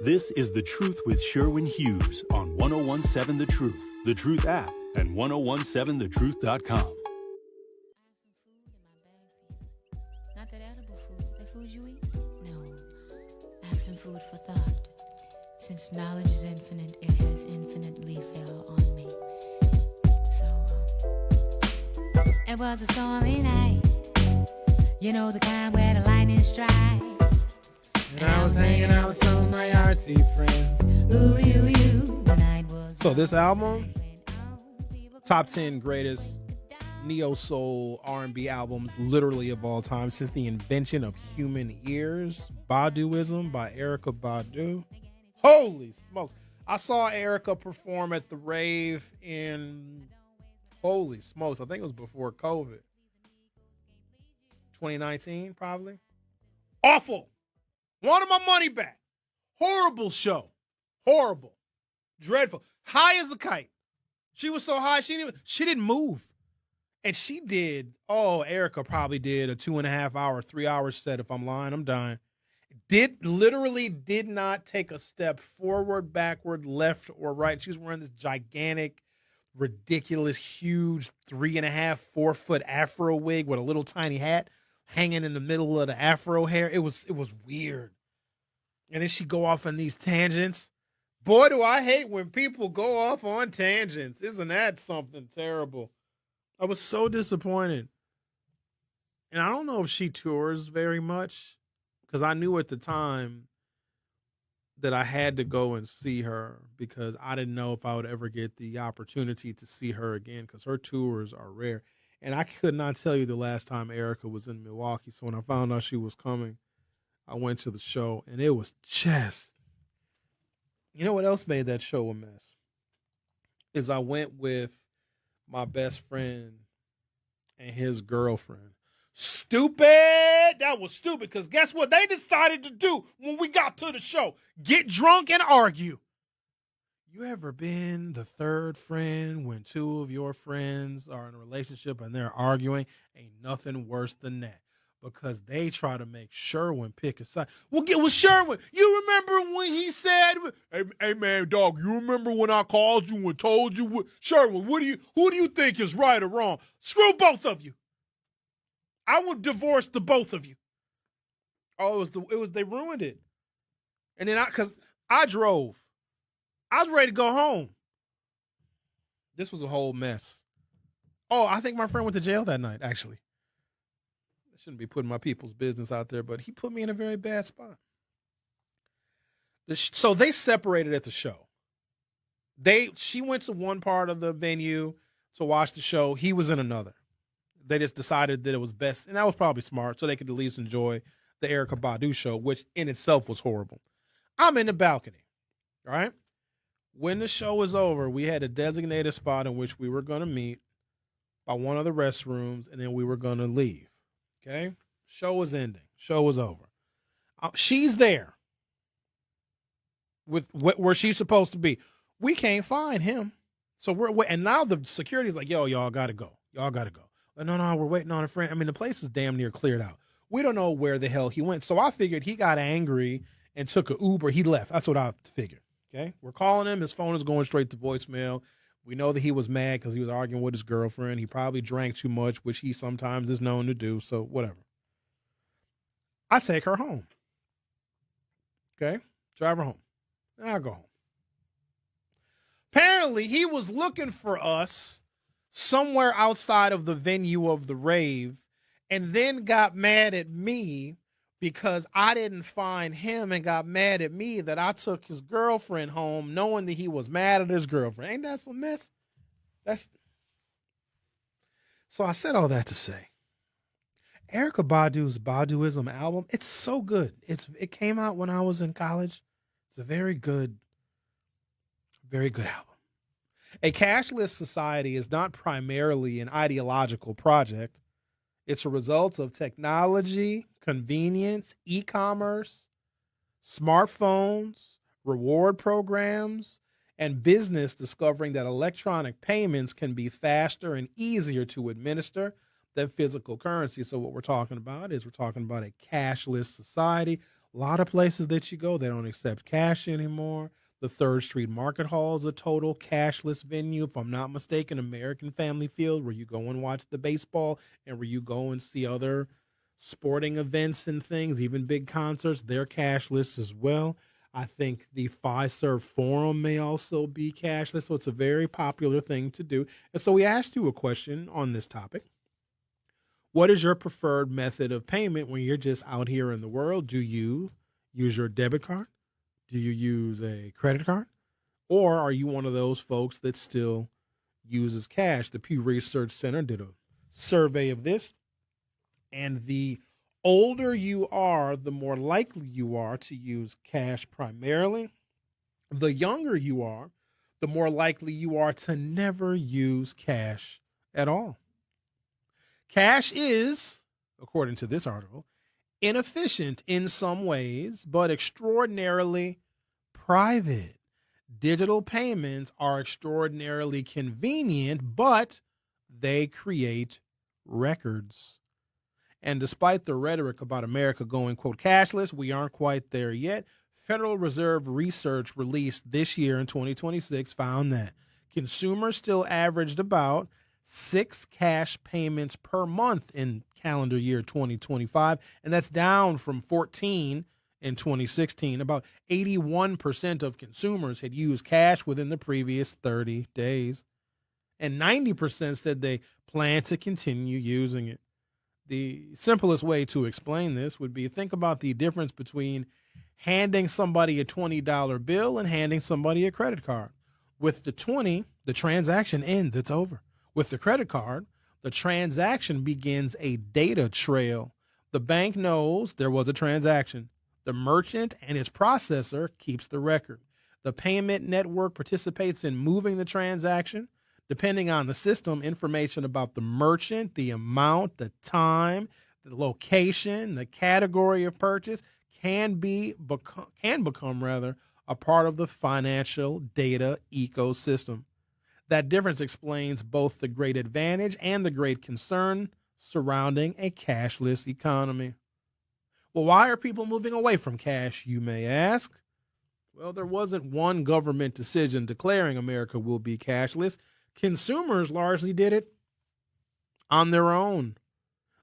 This is The Truth with Sherwin Hughes on 1017 The Truth, The Truth app, and 1017thetruth.com. Not that edible food. The food you eat? No. I have some food for thought. Since knowledge is infinite, it has infinitely fell on me. So, it was a stormy night. You know the kind where the lightning strikes. And I was hanging out with some of my artsy friends. Ooh, you. The night was. So this album, top 10 greatest neo-soul R&B albums literally of all time since the invention of human ears. Baduism by Erykah Badu. Holy smokes. I saw Erykah perform at the rave in, holy smokes, I think it was before COVID. 2019, probably. Awful. Wanted my money back. Horrible show. Horrible. Dreadful. High as a kite. She was so high, she didn't move. And she did, Erica probably did a 2.5 hour, 3 hour set. If I'm lying, I'm dying. Literally did not take a step forward, backward, left, or right. She was wearing this gigantic, ridiculous, huge 3.5, 4 foot afro wig with a little tiny hat hanging in the middle of the afro hair. It was weird. And then she go off on these tangents. Boy, do I hate when people go off on tangents. Isn't that something terrible? I was so disappointed. And I don't know if she tours very much, because I knew at the time that I had to go and see her, because I didn't know if I would ever get the opportunity to see her again, because her tours are rare. And I could not tell you the last time Erica was in Milwaukee. So when I found out she was coming, I went to the show, and it was just... You know what else made that show a mess? Is I went with my best friend and his girlfriend. Stupid! That was stupid, because guess what they decided to do when we got to the show? Get drunk and argue. You ever been the third friend when two of your friends are in a relationship and they're arguing? Ain't nothing worse than that. Because they try to make Sherwin pick a side. We'll get with Sherwin. You remember when he said, hey man, dog, you remember when I called you and told you Sherwin, who do you think is right or wrong? Screw both of you. I would divorce the both of you. Oh, they ruined it. And then because I drove. I was ready to go home. This was a whole mess. Oh, I think my friend went to jail that night, actually. I shouldn't be putting my people's business out there, but he put me in a very bad spot. So they separated at the show. She went to one part of the venue to watch the show. He was in another. They just decided that it was best, and that was probably smart, so they could at least enjoy the Erykah Badu show, which in itself was horrible. I'm in the balcony, all right? When the show was over, we had a designated spot in which we were going to meet by one of the restrooms, and then we were going to leave. Okay? Show was ending. Show was over. She's there with where she's supposed to be. We can't find him. So and now the security's like, yo, y'all got to go. Y'all got to go. No, we're waiting on a friend. I mean, the place is damn near cleared out. We don't know where the hell he went. So I figured he got angry and took an Uber. He left. That's what I figured. Okay? We're calling him. His phone is going straight to voicemail. We know that he was mad because he was arguing with his girlfriend. He probably drank too much, which he sometimes is known to do. So whatever. I take her home. Okay? Drive her home. Then I go home. Apparently, he was looking for us somewhere outside of the venue of the rave, and then got mad at me because I didn't find him, and got mad at me that I took his girlfriend home knowing that he was mad at his girlfriend. Ain't that some mess? So I said all that to say, Erykah Badu's Baduism album, it's so good. It came out when I was in college. It's a very good album. A cashless society is not primarily an ideological project. It's a result of technology, convenience, e-commerce, smartphones, reward programs, and business discovering that electronic payments can be faster and easier to administer than physical currency. So what we're talking about is a cashless society. A lot of places that you go, they don't accept cash anymore. The 3rd Street Market Hall is a total cashless venue. If I'm not mistaken, American Family Field, where you go and watch the baseball and where you go and see other sporting events and things, even big concerts, they're cashless as well. I think the Fiserv Forum may also be cashless, so it's a very popular thing to do. And so we asked you a question on this topic. What is your preferred method of payment when you're just out here in the world? Do you use your debit card? Do you use a credit card? Or are you one of those folks that still uses cash? The Pew Research Center did a survey of this, and the older you are, the more likely you are to use cash primarily. The younger you are, the more likely you are to never use cash at all. Cash is, according to this article, inefficient in some ways, but extraordinarily private. Digital payments are extraordinarily convenient, but they create records. And despite the rhetoric about America going, quote, cashless, we aren't quite there yet. Federal Reserve research released this year in 2026 found that consumers still averaged about 6 cash payments per month in calendar year 2025, and that's down from 14 in 2016. About 81% of consumers had used cash within the previous 30 days, and 90% said they plan to continue using it. The simplest way to explain this would be think about the difference between handing somebody a $20 bill and handing somebody a credit card. With the 20, the transaction ends, it's over. With the credit card, the transaction begins a data trail. The bank knows there was a transaction. The merchant and its processor keeps the record. The payment network participates in moving the transaction. Depending on the system, information about the merchant, the amount, the time, the location, the category of purchase can become a part of the financial data ecosystem. That difference explains both the great advantage and the great concern surrounding a cashless economy. Well, why are people moving away from cash, you may ask? Well, there wasn't one government decision declaring America will be cashless. Consumers largely did it on their own.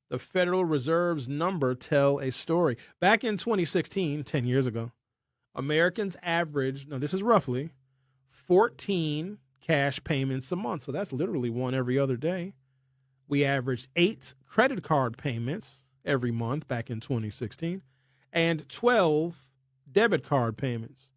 The Federal Reserve's number tell a story. Back in 2016, 10 years ago, Americans averaged, now this is roughly, 14 cash payments a month. So that's literally one every other day. We averaged 8 credit card payments every month back in 2016 and 12 debit card payments.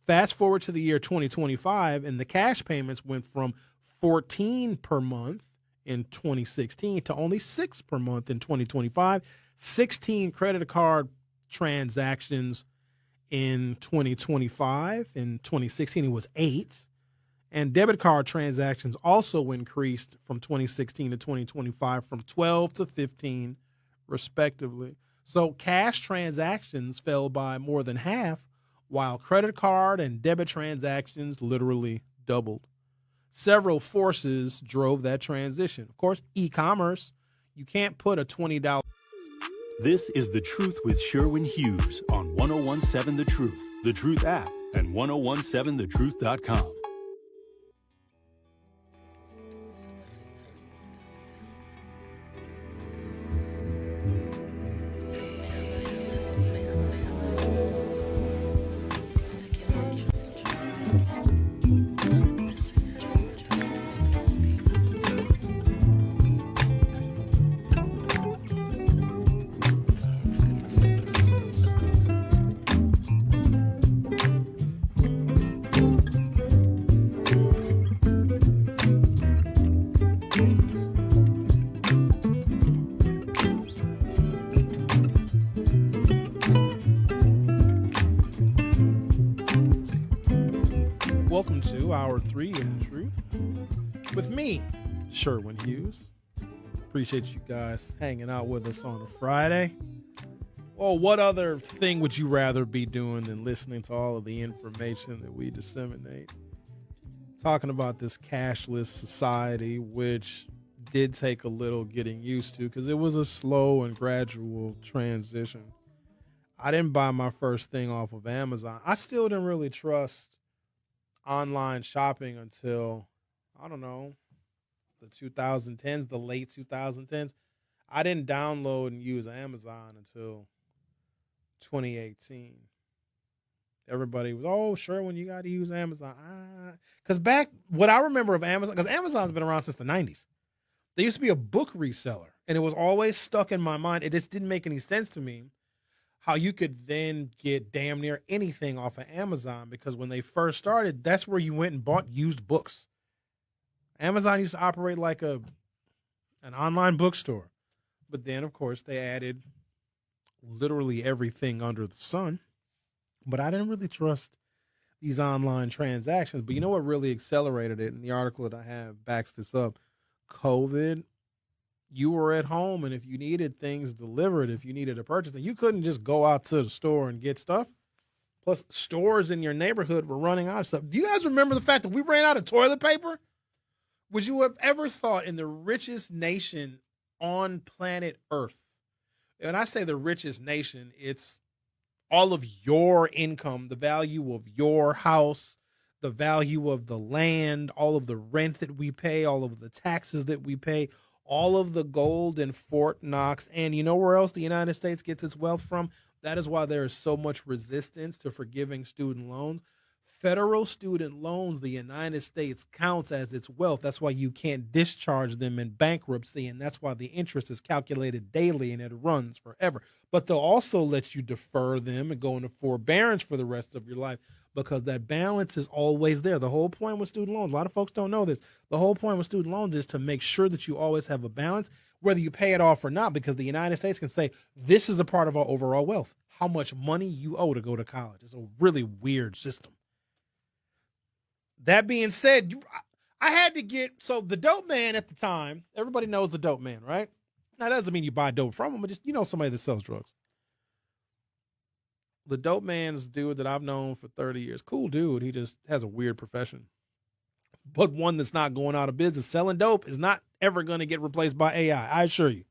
Fast forward to the year 2025, and the cash payments went from 14 per month in 2016 to only 6 per month in 2025, 16 credit card transactions in 2025. In 2016, it was 8. And debit card transactions also increased from 2016 to 2025 from 12 to 15, respectively. So cash transactions fell by more than half, while credit card and debit transactions literally doubled. Several forces drove that transition. Of course, e-commerce. You can't put a $20. This is The Truth with Sherwin Hughes on 1017 The Truth app, and 1017thetruth.com. Welcome to Hour 3 of The Truth with me, Sherwin Hughes. Appreciate you guys hanging out with us on a Friday. Well, what other thing would you rather be doing than listening to all of the information that we disseminate? Talking about this cashless society, which did take a little getting used to because it was a slow and gradual transition. I didn't buy my first thing off of Amazon. I still didn't really trust online shopping until, I don't know, the 2010s, the late 2010s. I didn't download and use Amazon until 2018. Everybody was, oh, Sherwin, you got to use Amazon. Because back, what I remember of Amazon, because Amazon's been around since the 90s. They used to be a book reseller, and it was always stuck in my mind. It just didn't make any sense to me how you could then get damn near anything off of Amazon, because when they first started, that's where you went and bought used books. Amazon used to operate like an online bookstore. But then, of course, they added literally everything under the sun. But I didn't really trust these online transactions. But you know what really accelerated it? And the article that I have backs this up. COVID. You were at home, and if you needed things delivered, if you needed a purchase, and you couldn't just go out to the store and get stuff. Plus, stores in your neighborhood were running out of stuff. Do you guys remember the fact that we ran out of toilet paper? Would you have ever thought in the richest nation on planet Earth, and I say the richest nation, it's all of your income, the value of your house, the value of the land, all of the rent that we pay, all of the taxes that we pay, all of the gold in Fort Knox. And you know where else the United States gets its wealth from? That is why there is so much resistance to forgiving student loans. Federal student loans, the United States counts as its wealth. That's why you can't discharge them in bankruptcy, and that's why the interest is calculated daily and it runs forever. But they'll also let you defer them and go into forbearance for the rest of your life because that balance is always there. The whole point with student loans, a lot of folks don't know this, the whole point with student loans is to make sure that you always have a balance, whether you pay it off or not, because the United States can say, this is a part of our overall wealth, how much money you owe to go to college. It's a really weird system. That being said, I had to get, so the dope man at the time, everybody knows the dope man, right? Now, that doesn't mean you buy dope from him, but just, you know, somebody that sells drugs. The dope man's dude that I've known for 30 years. Cool dude. He just has a weird profession, but one that's not going out of business. Selling dope is not ever going to get replaced by AI. I assure you.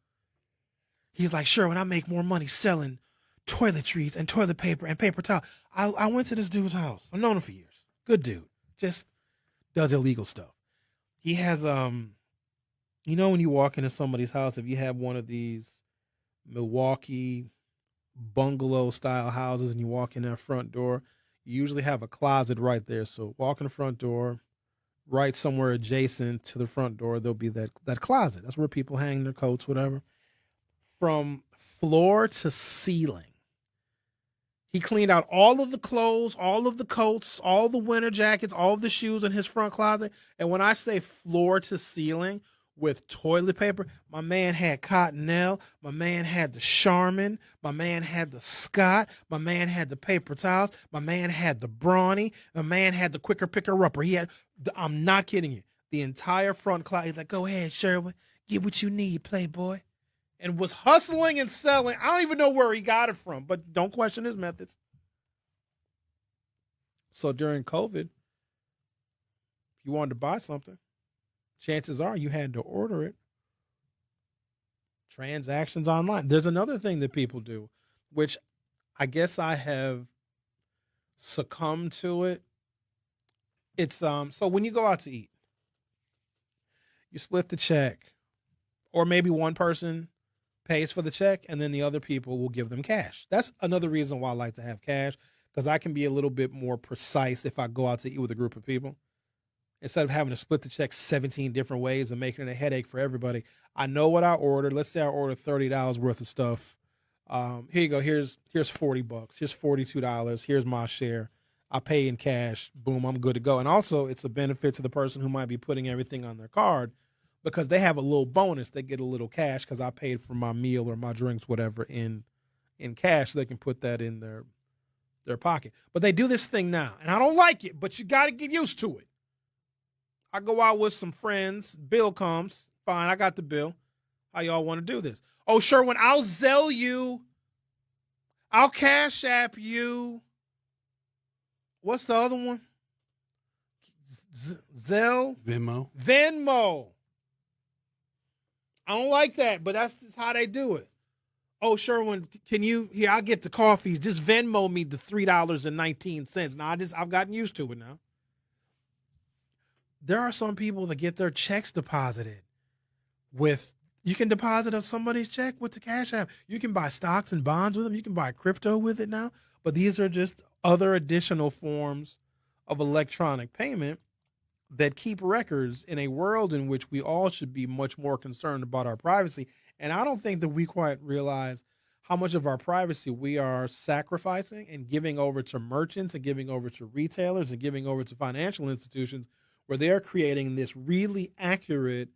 He's like, sure, when I make more money selling toiletries and toilet paper and paper towel, I went to this dude's house. I've known him for years. Good dude. Just does illegal stuff. He has, you know, when you walk into somebody's house, if you have one of these Milwaukee bungalow style houses and you walk in that front door, you usually have a closet right there. So walk in the front door, right somewhere adjacent to the front door, there'll be that closet. That's where people hang their coats, whatever. From floor to ceiling, he cleaned out all of the clothes, all of the coats, all the winter jackets, all of the shoes in his front closet. And when I say floor to ceiling with toilet paper, my man had Cottonelle, my man had the Charmin, my man had the Scott, my man had the paper towels, my man had the Brawny, my man had the Quicker Picker Upper. He had, I'm not kidding you, the entire front closet. He's like, go ahead, Sherwin, get what you need, playboy. And was hustling and selling. I don't even know where he got it from, but don't question his methods. So during COVID, if you wanted to buy something, chances are you had to order it. Transactions online. There's another thing that people do, which I guess I have succumbed to it. It's so when you go out to eat, you split the check, or maybe one person pays for the check, and then the other people will give them cash. That's another reason why I like to have cash, because I can be a little bit more precise if I go out to eat with a group of people. Instead of having to split the check 17 different ways and making it a headache for everybody, I know what I ordered. Let's say I ordered $30 worth of stuff. Here you go. Here's $40. Here's $42. Here's my share. I pay in cash. Boom, I'm good to go. And also, it's a benefit to the person who might be putting everything on their card, because they have a little bonus. They get a little cash because I paid for my meal or my drinks, whatever, in cash. So they can put that in their pocket. But they do this thing now, and I don't like it, but you got to get used to it. I go out with some friends. Bill comes. Fine, I got the bill. How y'all want to do this? Oh, Sherwin, I'll Zelle you. I'll Cash App you. What's the other one? Zelle? Venmo. I don't like that, but that's just how they do it. Oh, Sherwin, can you, here, I'll get the coffees. Just Venmo me the $3.19. Now, I've gotten used to it now. There are some people that get their checks deposited with, you can deposit somebody's check with the Cash App. You can buy stocks and bonds with them. You can buy crypto with it now. But these are just other additional forms of electronic payment that keep records in a world in which we all should be much more concerned about our privacy. And I don't think that we quite realize how much of our privacy we are sacrificing and giving over to merchants and giving over to retailers and giving over to financial institutions, where they're creating this really accurate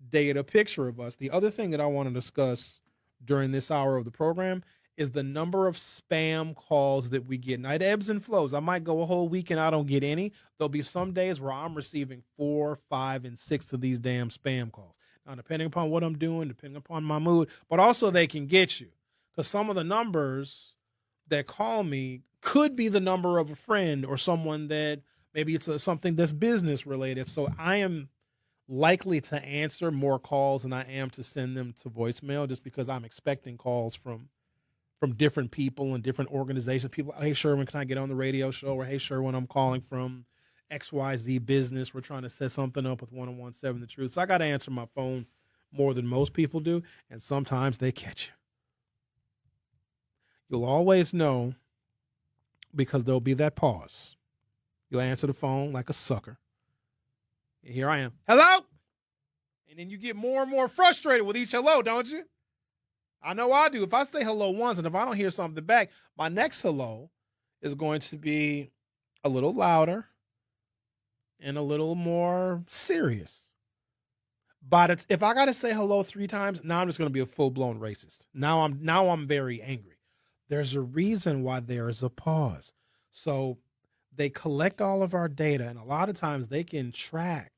data picture of us. The other thing that I want to discuss during this hour of the program is the number of spam calls that we get. Now, it ebbs and flows. I might go a whole week and I don't get any. There'll be some days where I'm receiving 4, 5, and 6 of these damn spam calls. Now, depending upon what I'm doing, depending upon my mood, but also they can get you. Because some of the numbers that call me could be the number of a friend or someone that maybe it's something that's business related. So I am likely to answer more calls than I am to send them to voicemail, just because I'm expecting calls from different people and different organizations. People, hey, Sherwin, can I get on the radio show? Or, hey, Sherwin, I'm calling from XYZ business. We're trying to set something up with 1017 The Truth. So I got to answer my phone more than most people do, and sometimes they catch you. You'll always know because there'll be that pause. You'll answer the phone like a sucker. And here I am. Hello? And then you get more and more frustrated with each hello, don't you? I know I do. If I say hello once and if I don't hear something back, my next hello is going to be a little louder and a little more serious. But if I got to say hello 3 times, now I'm just going to be a full-blown racist. Now I'm very angry. There's a reason why there is a pause. So they collect all of our data, and a lot of times they can track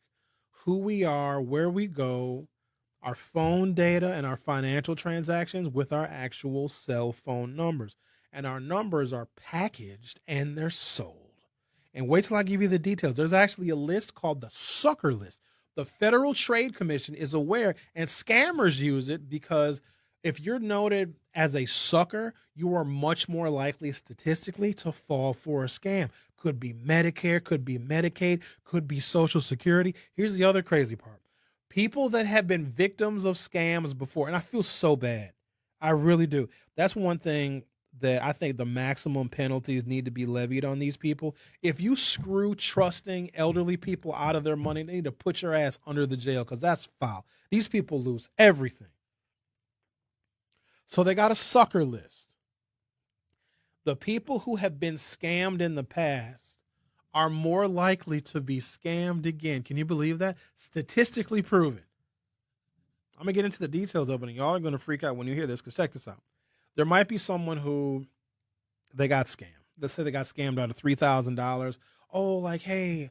who we are, where we go, our phone data, and our financial transactions with our actual cell phone numbers. And our numbers are packaged and they're sold. And wait till I give you the details. There's actually a list called the sucker list. The Federal Trade Commission is aware, and scammers use it because if you're noted as a sucker, you are much more likely statistically to fall for a scam. Could be Medicare, could be Medicaid, could be Social Security. Here's the other crazy part. People that have been victims of scams before, and I feel so bad. I really do. That's one thing that I think the maximum penalties need to be levied on these people. If you screw trusting elderly people out of their money, they need to put your ass under the jail because that's foul. These people lose everything. So they got a sucker list. The people who have been scammed in the past are more likely to be scammed again. Can you believe that? Statistically proven. I'm going to get into the details of it, and y'all are going to freak out when you hear this, because check this out. There might be someone who they got scammed. Let's say they got scammed out of $3,000. Oh, like, hey,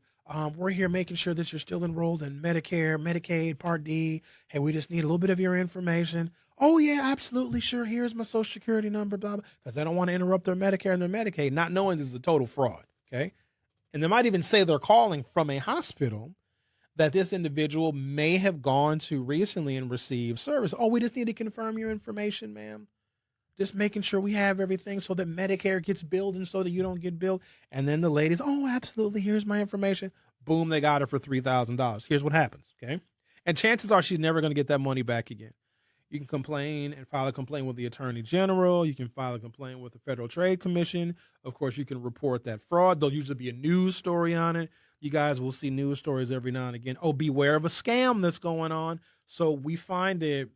we're here making sure that you're still enrolled in Medicare, Medicaid, Part D. Hey, we just need a little bit of your information. Oh, yeah, absolutely, sure. Here's my Social Security number, blah, blah, because they don't want to interrupt their Medicare and their Medicaid, not knowing this is a total fraud, okay? And they might even say they're calling from a hospital that this individual may have gone to recently and received service. Oh, we just need to confirm your information, ma'am. Just making sure we have everything so that Medicare gets billed and so that you don't get billed. And then the ladies, oh, absolutely, here's my information. Boom, they got her for $3,000. Here's what happens, okay? And chances are she's never going to get that money back again. You can complain and file a complaint with the Attorney General. You can file a complaint with the Federal Trade Commission. Of course, you can report that fraud. There'll usually be a news story on it. You guys will see news stories every now and again. Oh, beware of a scam that's going on. So we find it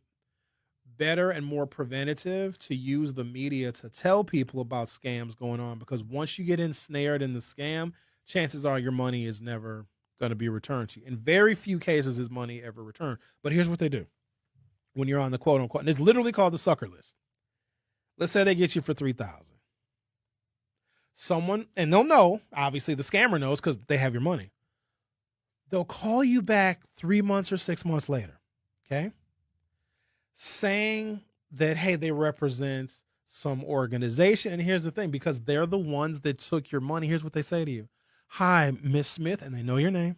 better and more preventative to use the media to tell people about scams going on, because once you get ensnared in the scam, chances are your money is never going to be returned to you. In very few cases is money ever returned. But here's what they do. When you're on the quote unquote, and it's literally called the sucker list. Let's say they get you for $3,000. Someone, and they'll know, obviously the scammer knows because they have your money. They'll call you back 3 months or 6 months later, okay? Saying that, hey, they represent some organization. And here's the thing, because they're the ones that took your money, here's what they say to you. Hi, Miss Smith, and they know your name.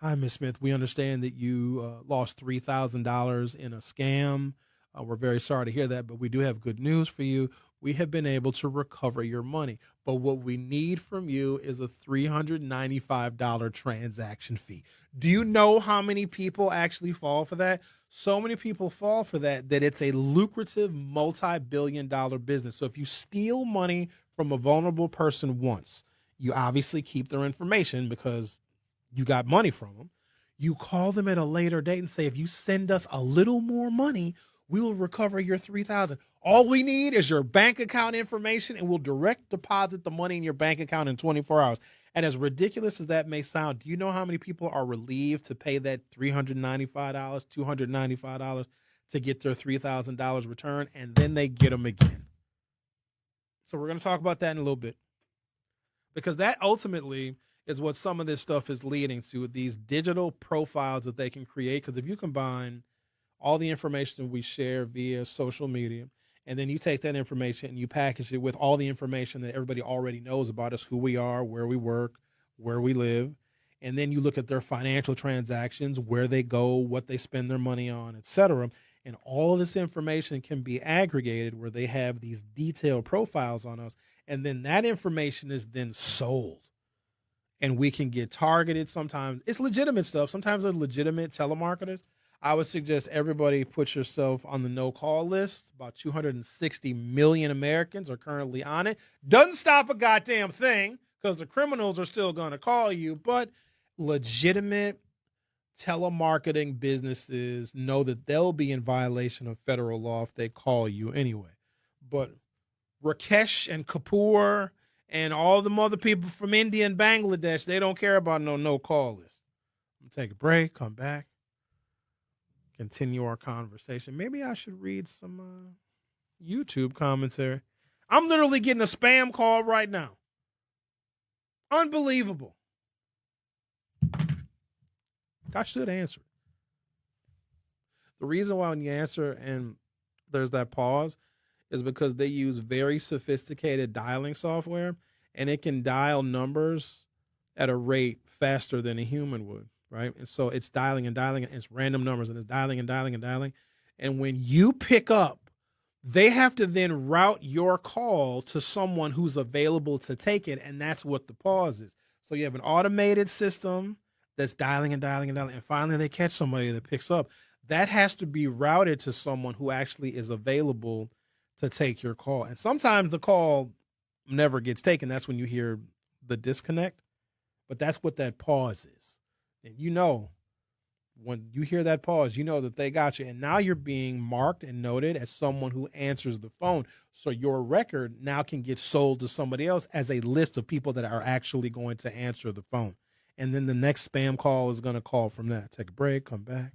Hi, Ms. Smith. We understand that you lost $3,000 in a scam. We're very sorry to hear that, but we do have good news for you. We have been able to recover your money. But what we need from you is a $395 transaction fee. Do you know how many people actually fall for that? So many people fall for that it's a lucrative multi-billion-dollar business. So if you steal money from a vulnerable person once, you obviously keep their information because you got money from them. You call them at a later date and say, if you send us a little more money, we will recover your $3,000. All we need is your bank account information, and we'll direct deposit the money in your bank account in 24 hours. And as ridiculous as that may sound, do you know how many people are relieved to pay that $395, $295 to get their $3,000 returned, and then they get them again? So we're going to talk about that in a little bit, because that ultimately is what some of this stuff is leading to, these digital profiles that they can create. Because if you combine all the information we share via social media And then you take that information and you package it with all the information that everybody already knows about us, who we are, where we work, where we live. And then you look at their financial transactions, where they go, what they spend their money on, et cetera. And all of this information can be aggregated where they have these detailed profiles on us. And then that information is then sold. And we can get targeted. Sometimes it's legitimate stuff. Sometimes they're legitimate telemarketers. I would suggest everybody put yourself on the no-call list. About 260 million Americans are currently on it. Doesn't stop a goddamn thing because the criminals are still going to call you. But legitimate telemarketing businesses know that they'll be in violation of federal law if they call you anyway. But Rakesh and Kapoor and all them other people from India and Bangladesh, they don't care about no-call list. I'm going to take a break, come back. Continue our conversation. Maybe I should read some YouTube commentary. I'm literally getting a spam call right now. Unbelievable. I should answer. The reason why when you answer and there's that pause is because they use very sophisticated dialing software, and it can dial numbers at a rate faster than a human would. Right. And so it's dialing and dialing, and it's random numbers, and it's dialing and dialing and dialing. And when you pick up, they have to then route your call to someone who's available to take it. And that's what the pause is. So you have an automated system that's dialing and dialing and dialing. And finally they catch somebody that picks up. That has to be routed to someone who actually is available to take your call. And sometimes the call never gets taken. That's when you hear the disconnect. But that's what that pause is. And you know, when you hear that pause, you know that they got you. And now you're being marked and noted as someone who answers the phone. So your record now can get sold to somebody else as a list of people that are actually going to answer the phone. And then the next spam call is going to call from that. Take a break, come back,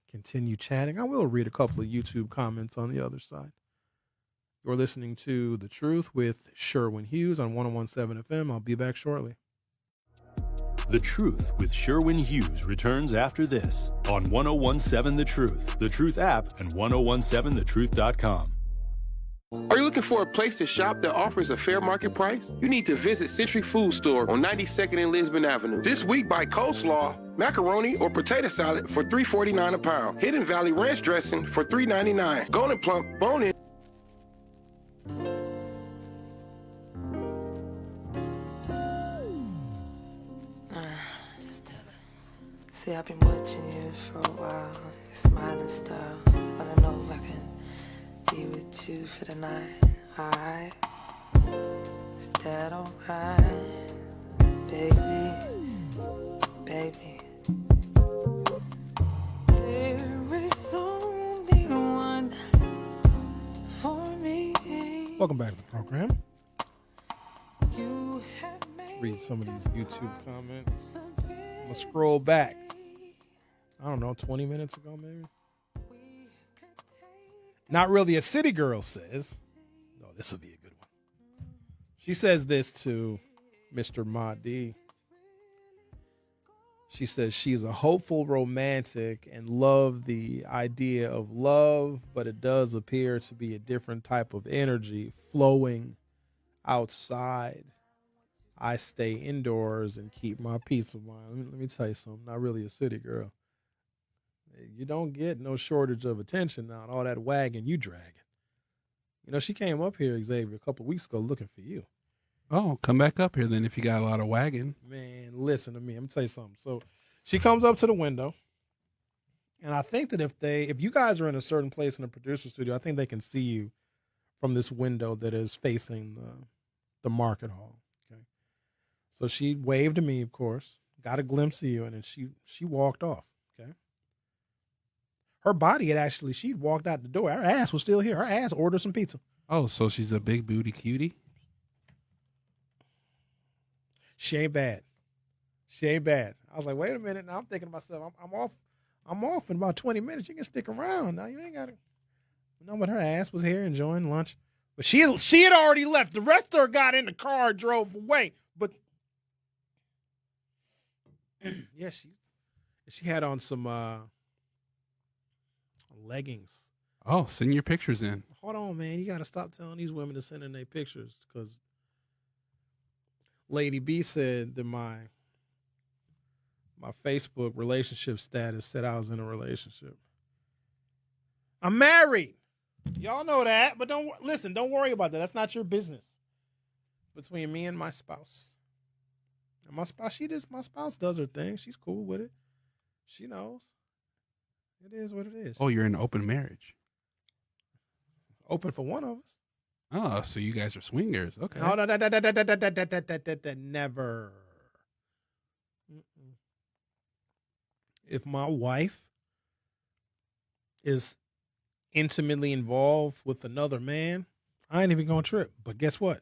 continue chatting. I will read a couple of YouTube comments on the other side. You're listening to The Truth with Sherwin Hughes on 101.7 FM. I'll be back shortly. The Truth with Sherwin Hughes returns after this on 101.7 The Truth app, and 1017thetruth.com. Are you looking for a place to shop that offers a fair market price? You need to visit Century Food Store on 92nd and Lisbon Avenue. This week, buy coleslaw, macaroni, or potato salad for $3.49 a pound. Hidden Valley Ranch dressing for $3.99. Golden Plump bone-in. See, I've been watching you for a while, your smiling style, but I know I can be with you for the night, alright? Is that alright, baby, baby? There is only one for me. Welcome back to the program. Read some of these YouTube comments. I'm going to scroll back. I don't know, 20 minutes ago maybe? Not really a city girl says. Oh, this will be a good one. She says this to Mr. Mahdi. She says she's a hopeful romantic and love the idea of love, but it does appear to be a different type of energy flowing outside. I stay indoors and keep my peace of mind. Let me tell you something. Not really a city girl. You don't get no shortage of attention now and all that wagging you dragging. You know, she came up here, Xavier, a couple of weeks ago looking for you. Oh, come back up here then if you got a lot of wagging. Man, listen to me. I'm going to tell you something. So she comes up to the window, and I think that if you guys are in a certain place in the producer studio, I think they can see you from this window that is facing the market hall. Okay. So she waved to me, of course, got a glimpse of you, and then she walked off. Okay. Her body had actually, she'd walked out the door. Her ass was still here. Her ass ordered some pizza. Oh, so she's a big booty cutie? She ain't bad. She ain't bad. I was like, wait a minute. Now I'm thinking to myself, I'm off in about 20 minutes. You can stick around. Now you ain't got to. No, but her ass was here enjoying lunch. But she had already left. The rest of her got in the car, drove away. But yeah, she had on some leggings. Oh, send your pictures in. Hold on, man. You got to stop telling these women to send in their pictures because Lady B said that my Facebook relationship status said I was in a relationship. I'm married. Y'all know that, but don't worry about that. That's not your business. Between me and my spouse. And my spouse does her thing. She's cool with it. She knows. It is what it is. Oh, you're in an open marriage. Open for one of us. Oh, so you guys are swingers. Okay. No, never. If my wife is intimately involved with another man, I ain't even gonna trip. But guess what?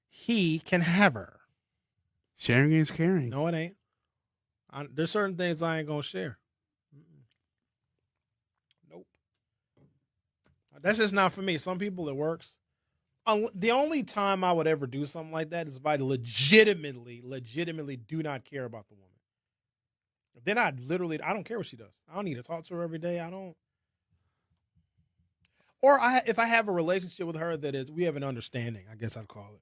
He can have her. Sharing is caring. No, it ain't. There's certain things I ain't gonna share. Nope. That's just not for me. Some people it works. The only time I would ever do something like that is if I legitimately do not care about the woman. Then I don't care what she does. I don't need to talk to her every day. I don't. Or if I have a relationship with her we have an understanding, I guess I'd call it.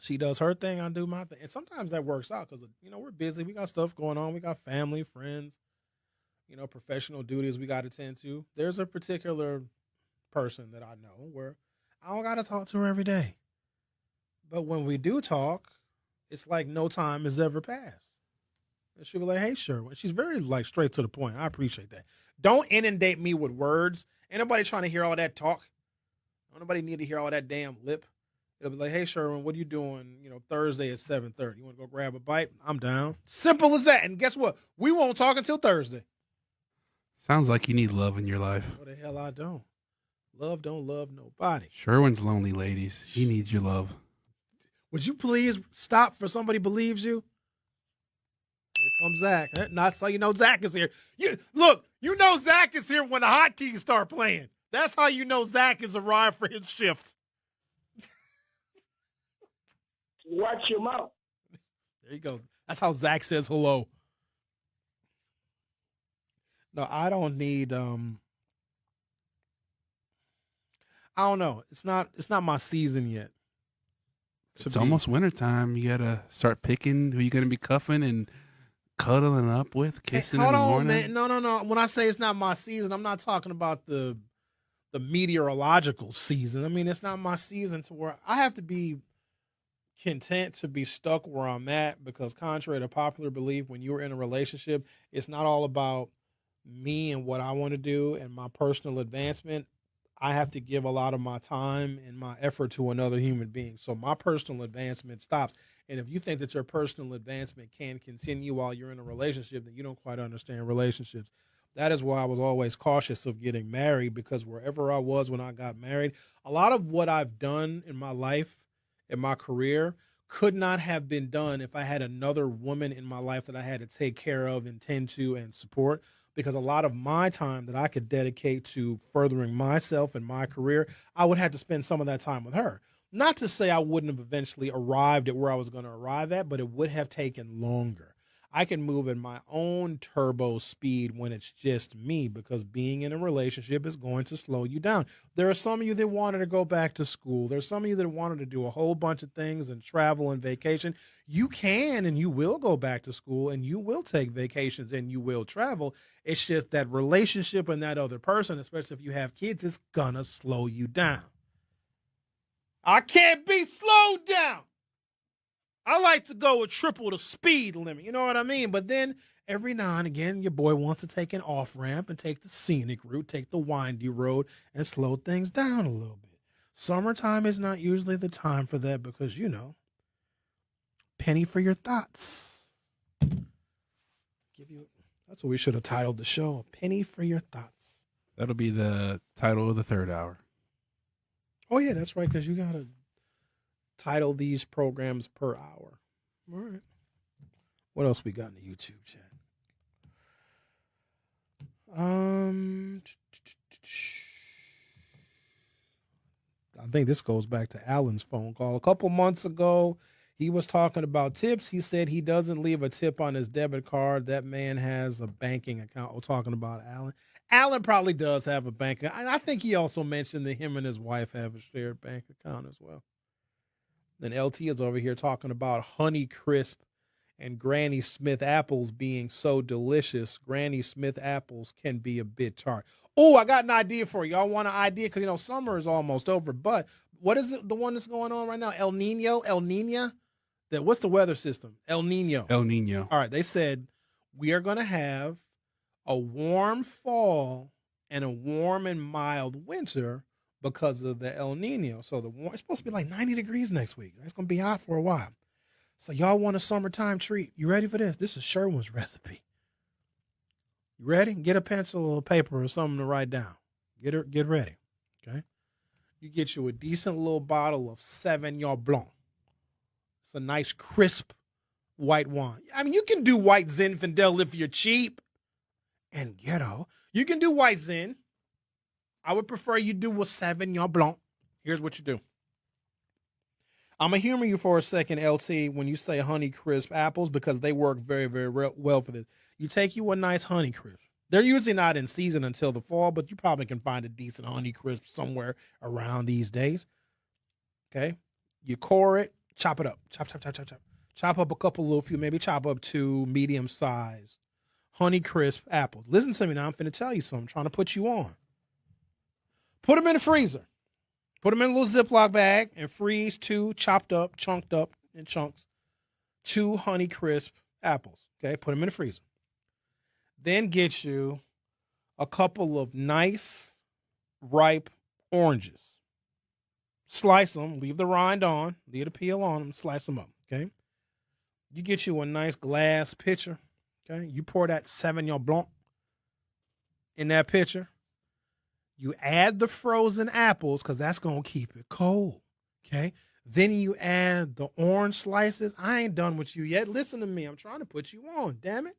She does her thing, I do my thing. And sometimes that works out because, we're busy. We got stuff going on. We got family, friends, professional duties we got to tend to. There's a particular person that I know where I don't got to talk to her every day. But when we do talk, it's like no time has ever passed. And she'll be like, hey, Sherwin. She's very straight to the point. I appreciate that. Don't inundate me with words. Ain't nobody trying to hear all that talk. Nobody need to hear all that damn lip. It'll be like, hey, Sherwin, what are you doing, Thursday at 7:30? You want to go grab a bite? I'm down. Simple as that. And guess what? We won't talk until Thursday. Sounds like you need love in your life. What the hell I don't. Love don't love nobody. Sherwin's lonely, ladies. He needs your love. Would you please stop for somebody believes you? Here comes Zach. Not so you know Zach is here. Look, Zach is here when the hotkeys start playing. That's how you know Zach has arrived for his shift. Watch your mouth. There you go. That's how Zach says hello. No, I don't need I don't know. It's not my season yet. It's almost wintertime. You gotta start picking who you're gonna be cuffing and cuddling up with, kissing in the morning. Man. No. When I say it's not my season, I'm not talking about the meteorological season. I mean, it's not my season to where I have to be content to be stuck where I'm at because contrary to popular belief, when you're in a relationship, it's not all about me and what I want to do and my personal advancement. I have to give a lot of my time and my effort to another human being. So my personal advancement stops. And if you think that your personal advancement can continue while you're in a relationship, then you don't quite understand relationships. That is why I was always cautious of getting married, because wherever I was when I got married, a lot of what I've done in my life, in my career, could not have been done if I had another woman in my life that I had to take care of and tend to and support. Because a lot of my time that I could dedicate to furthering myself and my career, I would have to spend some of that time with her. Not to say I wouldn't have eventually arrived at where I was going to arrive at, but it would have taken longer. I can move in my own turbo speed when it's just me, because being in a relationship is going to slow you down. There are some of you that wanted to go back to school. There's some of you that wanted to do a whole bunch of things and travel and vacation. You can and you will go back to school and you will take vacations and you will travel. It's just that relationship and that other person, especially if you have kids, is going to slow you down. I can't be slowed down. I like to go with triple the speed limit. You know what I mean? But then every now and again, your boy wants to take an off-ramp and take the scenic route, take the windy road, and slow things down a little bit. Summertime is not usually the time for that because, penny for your thoughts. That's what we should have titled the show, A Penny for Your Thoughts. That'll be the title of the third hour. Oh, yeah, that's right, because you got to title these programs per hour. All right. What else we got in the YouTube chat? I think this goes back to Alan's phone call. A couple months ago, he was talking about tips. He said he doesn't leave a tip on his debit card. That man has a banking account. We're talking about Alan. Alan probably does have a bank account. I think he also mentioned that him and his wife have a shared bank account as well. Then LT is over here talking about Honey Crisp and Granny Smith apples being so delicious. Granny Smith apples can be a bit tart. Oh, I got an idea for you. Y'all want an idea? Because, summer is almost over. But what is it, the one that's going on right now? El Nino? What's the weather system? El Nino. El Nino. All right, they said we are going to have a warm fall and a warm and mild winter because of the El Nino. So it's supposed to be like 90 degrees next week. It's going to be hot for a while. So y'all want a summertime treat. You ready for this? This is Sherwin's recipe. You ready? Get a pencil or paper or something to write down. Get ready, okay? You get you a decent little bottle of Sauvignon Blanc. It's a nice, crisp white wine. I mean, you can do white Zinfandel if you're cheap and ghetto. You can do white Zin. I would prefer you do a Sauvignon Blanc. Here's what you do. I'm going to humor you for a second, LT, when you say Honey Crisp apples because they work very, very well for this. You take you a nice Honey Crisp. They're usually not in season until the fall, but you probably can find a decent Honey Crisp somewhere around these days. Okay? You core it, chop it up. Chop. Chop up a few, maybe chop up 2 medium-sized Honey Crisp apples. Listen to me now. I'm finna tell you something. I'm trying to put you on. Put them in the freezer. Put them in a little Ziploc bag and freeze 2 chopped up, chunked up in chunks, 2 Honey Crisp apples. Okay? Put them in the freezer. Then get you a couple of nice, ripe oranges. Slice them. Leave the rind on. Leave the peel on them. Slice them up. Okay? You get you a nice glass pitcher. Okay? You pour that Sauvignon Blanc in that pitcher. You add the frozen apples because that's going to keep it cold. Okay? Then you add the orange slices. I ain't done with you yet. Listen to me. I'm trying to put you on. Damn it.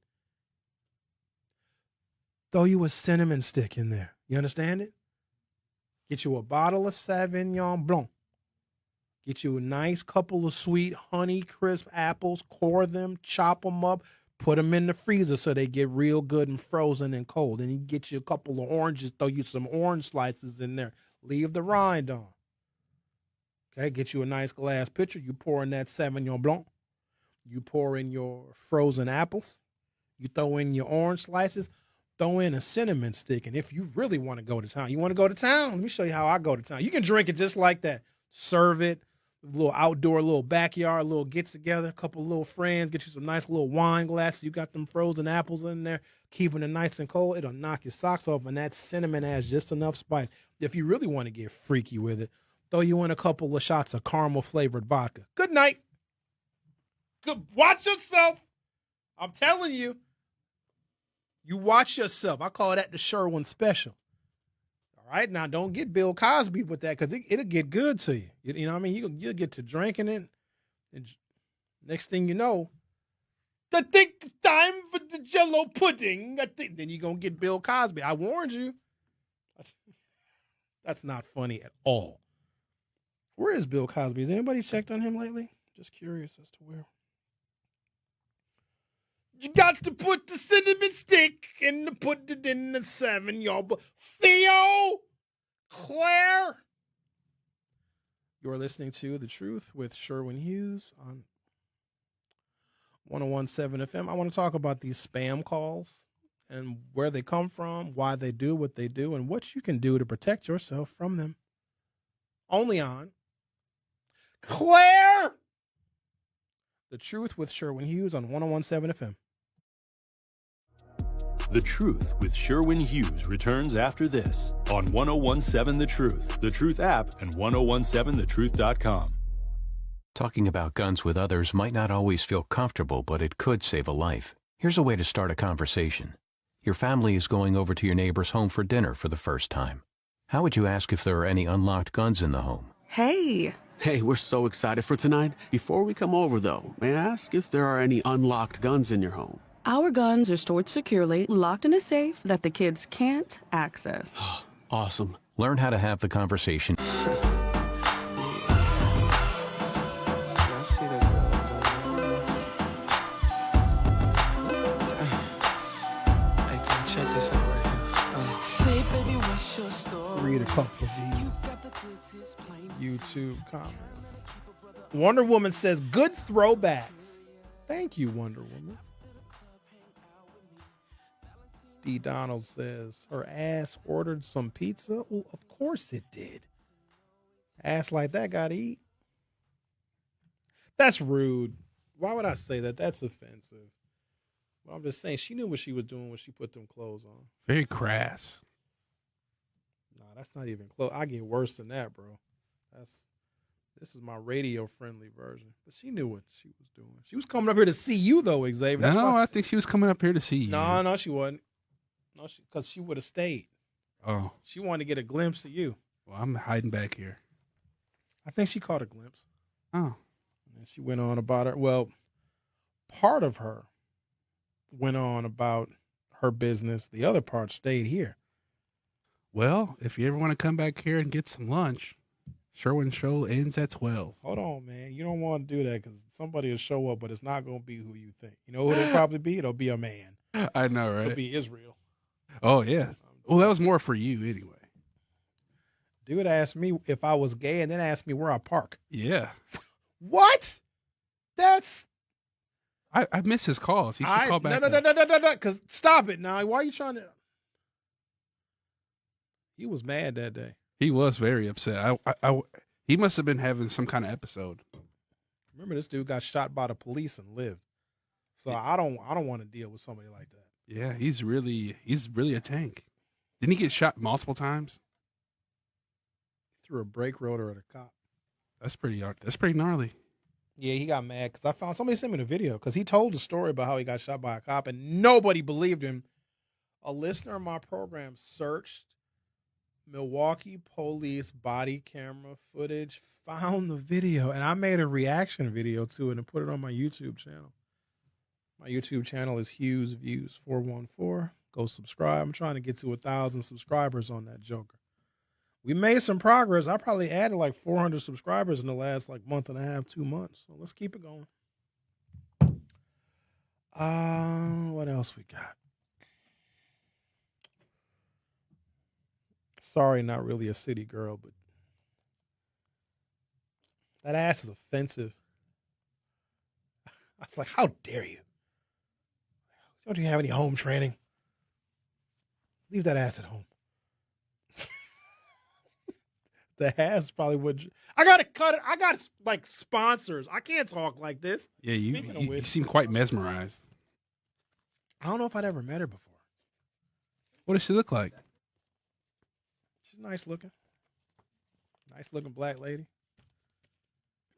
Throw you a cinnamon stick in there. You understand it? Get you a bottle of Sauvignon Blanc. Get you a nice couple of sweet Honey Crisp apples. Core them, chop them up, put them in the freezer so they get real good and frozen and cold. And you get you a couple of oranges. Throw you some orange slices in there. Leave the rind on. Okay, get you a nice glass pitcher. You pour in that Sauvignon Blanc. You pour in your frozen apples. You throw in your orange slices. Throw in a cinnamon stick. And if you really want to go to town, let me show you how I go to town. You can drink it just like that. Serve it, a little outdoor, a little backyard, a little get-together, a couple of little friends, get you some nice little wine glasses. You got them frozen apples in there, keeping it nice and cold. It'll knock your socks off, and that cinnamon has just enough spice. If you really want to get freaky with it, throw you in a couple of shots of caramel-flavored vodka. Good night. Good. Watch yourself. I'm telling you. You watch yourself. I call that the Sherwin special. All right? Now, don't get Bill Cosby with that because it'll get good to you. You know what I mean? You'll get to drinking it. And next thing you know, I think it's time for the Jell-O pudding. Then you're going to get Bill Cosby. I warned you. That's not funny at all. Where is Bill Cosby? Has anybody checked on him lately? Just curious as to where. You got to put the cinnamon stick and put it in the Sauvignon Blanc. Theo! Claire! You're listening to The Truth with Sherwin Hughes on 101.7 FM. I want to talk about these spam calls and where they come from, why they do what they do, and what you can do to protect yourself from them. Only on Claire! The Truth with Sherwin Hughes on 101.7 FM. The Truth with Sherwin Hughes returns after this on 101.7 The Truth app, and 101.7thetruth.com. Talking about guns with others might not always feel comfortable, but it could save a life. Here's a way to start a conversation. Your family is going over to your neighbor's home for dinner for the first time. How would you ask if there are any unlocked guns in the home? Hey, we're so excited for tonight. Before we come over, though, may I ask if there are any unlocked guns in your home? Our guns are stored securely, locked in a safe that the kids can't access. Awesome. Learn how to have the conversation. Check this out right here. couple of these YouTube comments. Wonder Woman says, good throwbacks. Thank you, Wonder Woman. D. Donald says, her ass ordered some pizza? Well, of course it did. Ass like that got to eat. That's rude. Why would I say that? That's offensive. Well, I'm just saying, she knew what she was doing when she put them clothes on. Very crass. Nah, that's not even close. I get worse than that, bro. This is my radio-friendly version. But she knew what she was doing. She was coming up here to see you, though, Xavier. No, I think she was coming up here to see you. No, she wasn't. No, because she would have stayed. Oh. She wanted to get a glimpse of you. Well, I'm hiding back here. I think she caught a glimpse. Oh. And she went on about her. Well, part of her went on about her business. The other part stayed here. Well, if you ever want to come back here and get some lunch, Sherwin show ends at 12. Hold on, man. You don't want to do that because somebody will show up, but it's not going to be who you think. You know who it'll probably be? It'll be a man. I know, right? It'll be Israel. Oh, yeah. Well, that was more for you anyway. Dude asked me if I was gay and then asked me where I park. Yeah. What? That's... I miss his calls. He should call back. No. Because stop it now. Why are you trying to... He was mad that day. He was very upset. He must have been having some kind of episode. Remember, this dude got shot by the police and lived. So I don't want to deal with somebody like that. Yeah, he's really a tank. Didn't he get shot multiple times? Threw a brake rotor at a cop. That's pretty gnarly. Yeah, he got mad because I found somebody sent me the video because he told the story about how he got shot by a cop and nobody believed him. A listener of my program searched Milwaukee police body camera footage, found the video, and I made a reaction video to it and put it on my YouTube channel. My YouTube channel is Hughes Views 414. Go subscribe. I'm trying to get to 1,000 subscribers on that joker. We made some progress. I probably added like 400 subscribers in the last like month and a half, 2 months. So let's keep it going. What else we got? Sorry, not really a city girl, but that ass is offensive. I was like, how dare you? Don't you have any home training? Leave that ass at home. The ass probably would. I got to cut it. I got like sponsors. I can't talk like this. Yeah, you seem quite mesmerized. I don't know if I'd ever met her before. What does she look like? She's nice looking. Nice looking black lady.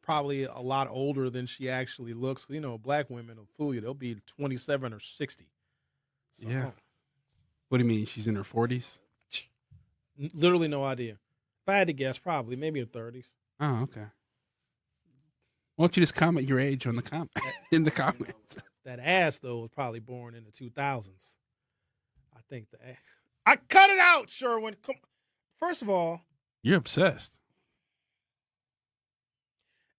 Probably a lot older than she actually looks. You know, black women will fool you. They'll be 27 or 60. So, yeah. What do you mean? She's in her 40s? Literally no idea. If I had to guess, probably maybe in 30s. Oh, okay. Why don't you just comment your age on the in the comments? That ass though was probably born in the 2000s. I think I cut it out, Sherwin. Come. First of all, you're obsessed.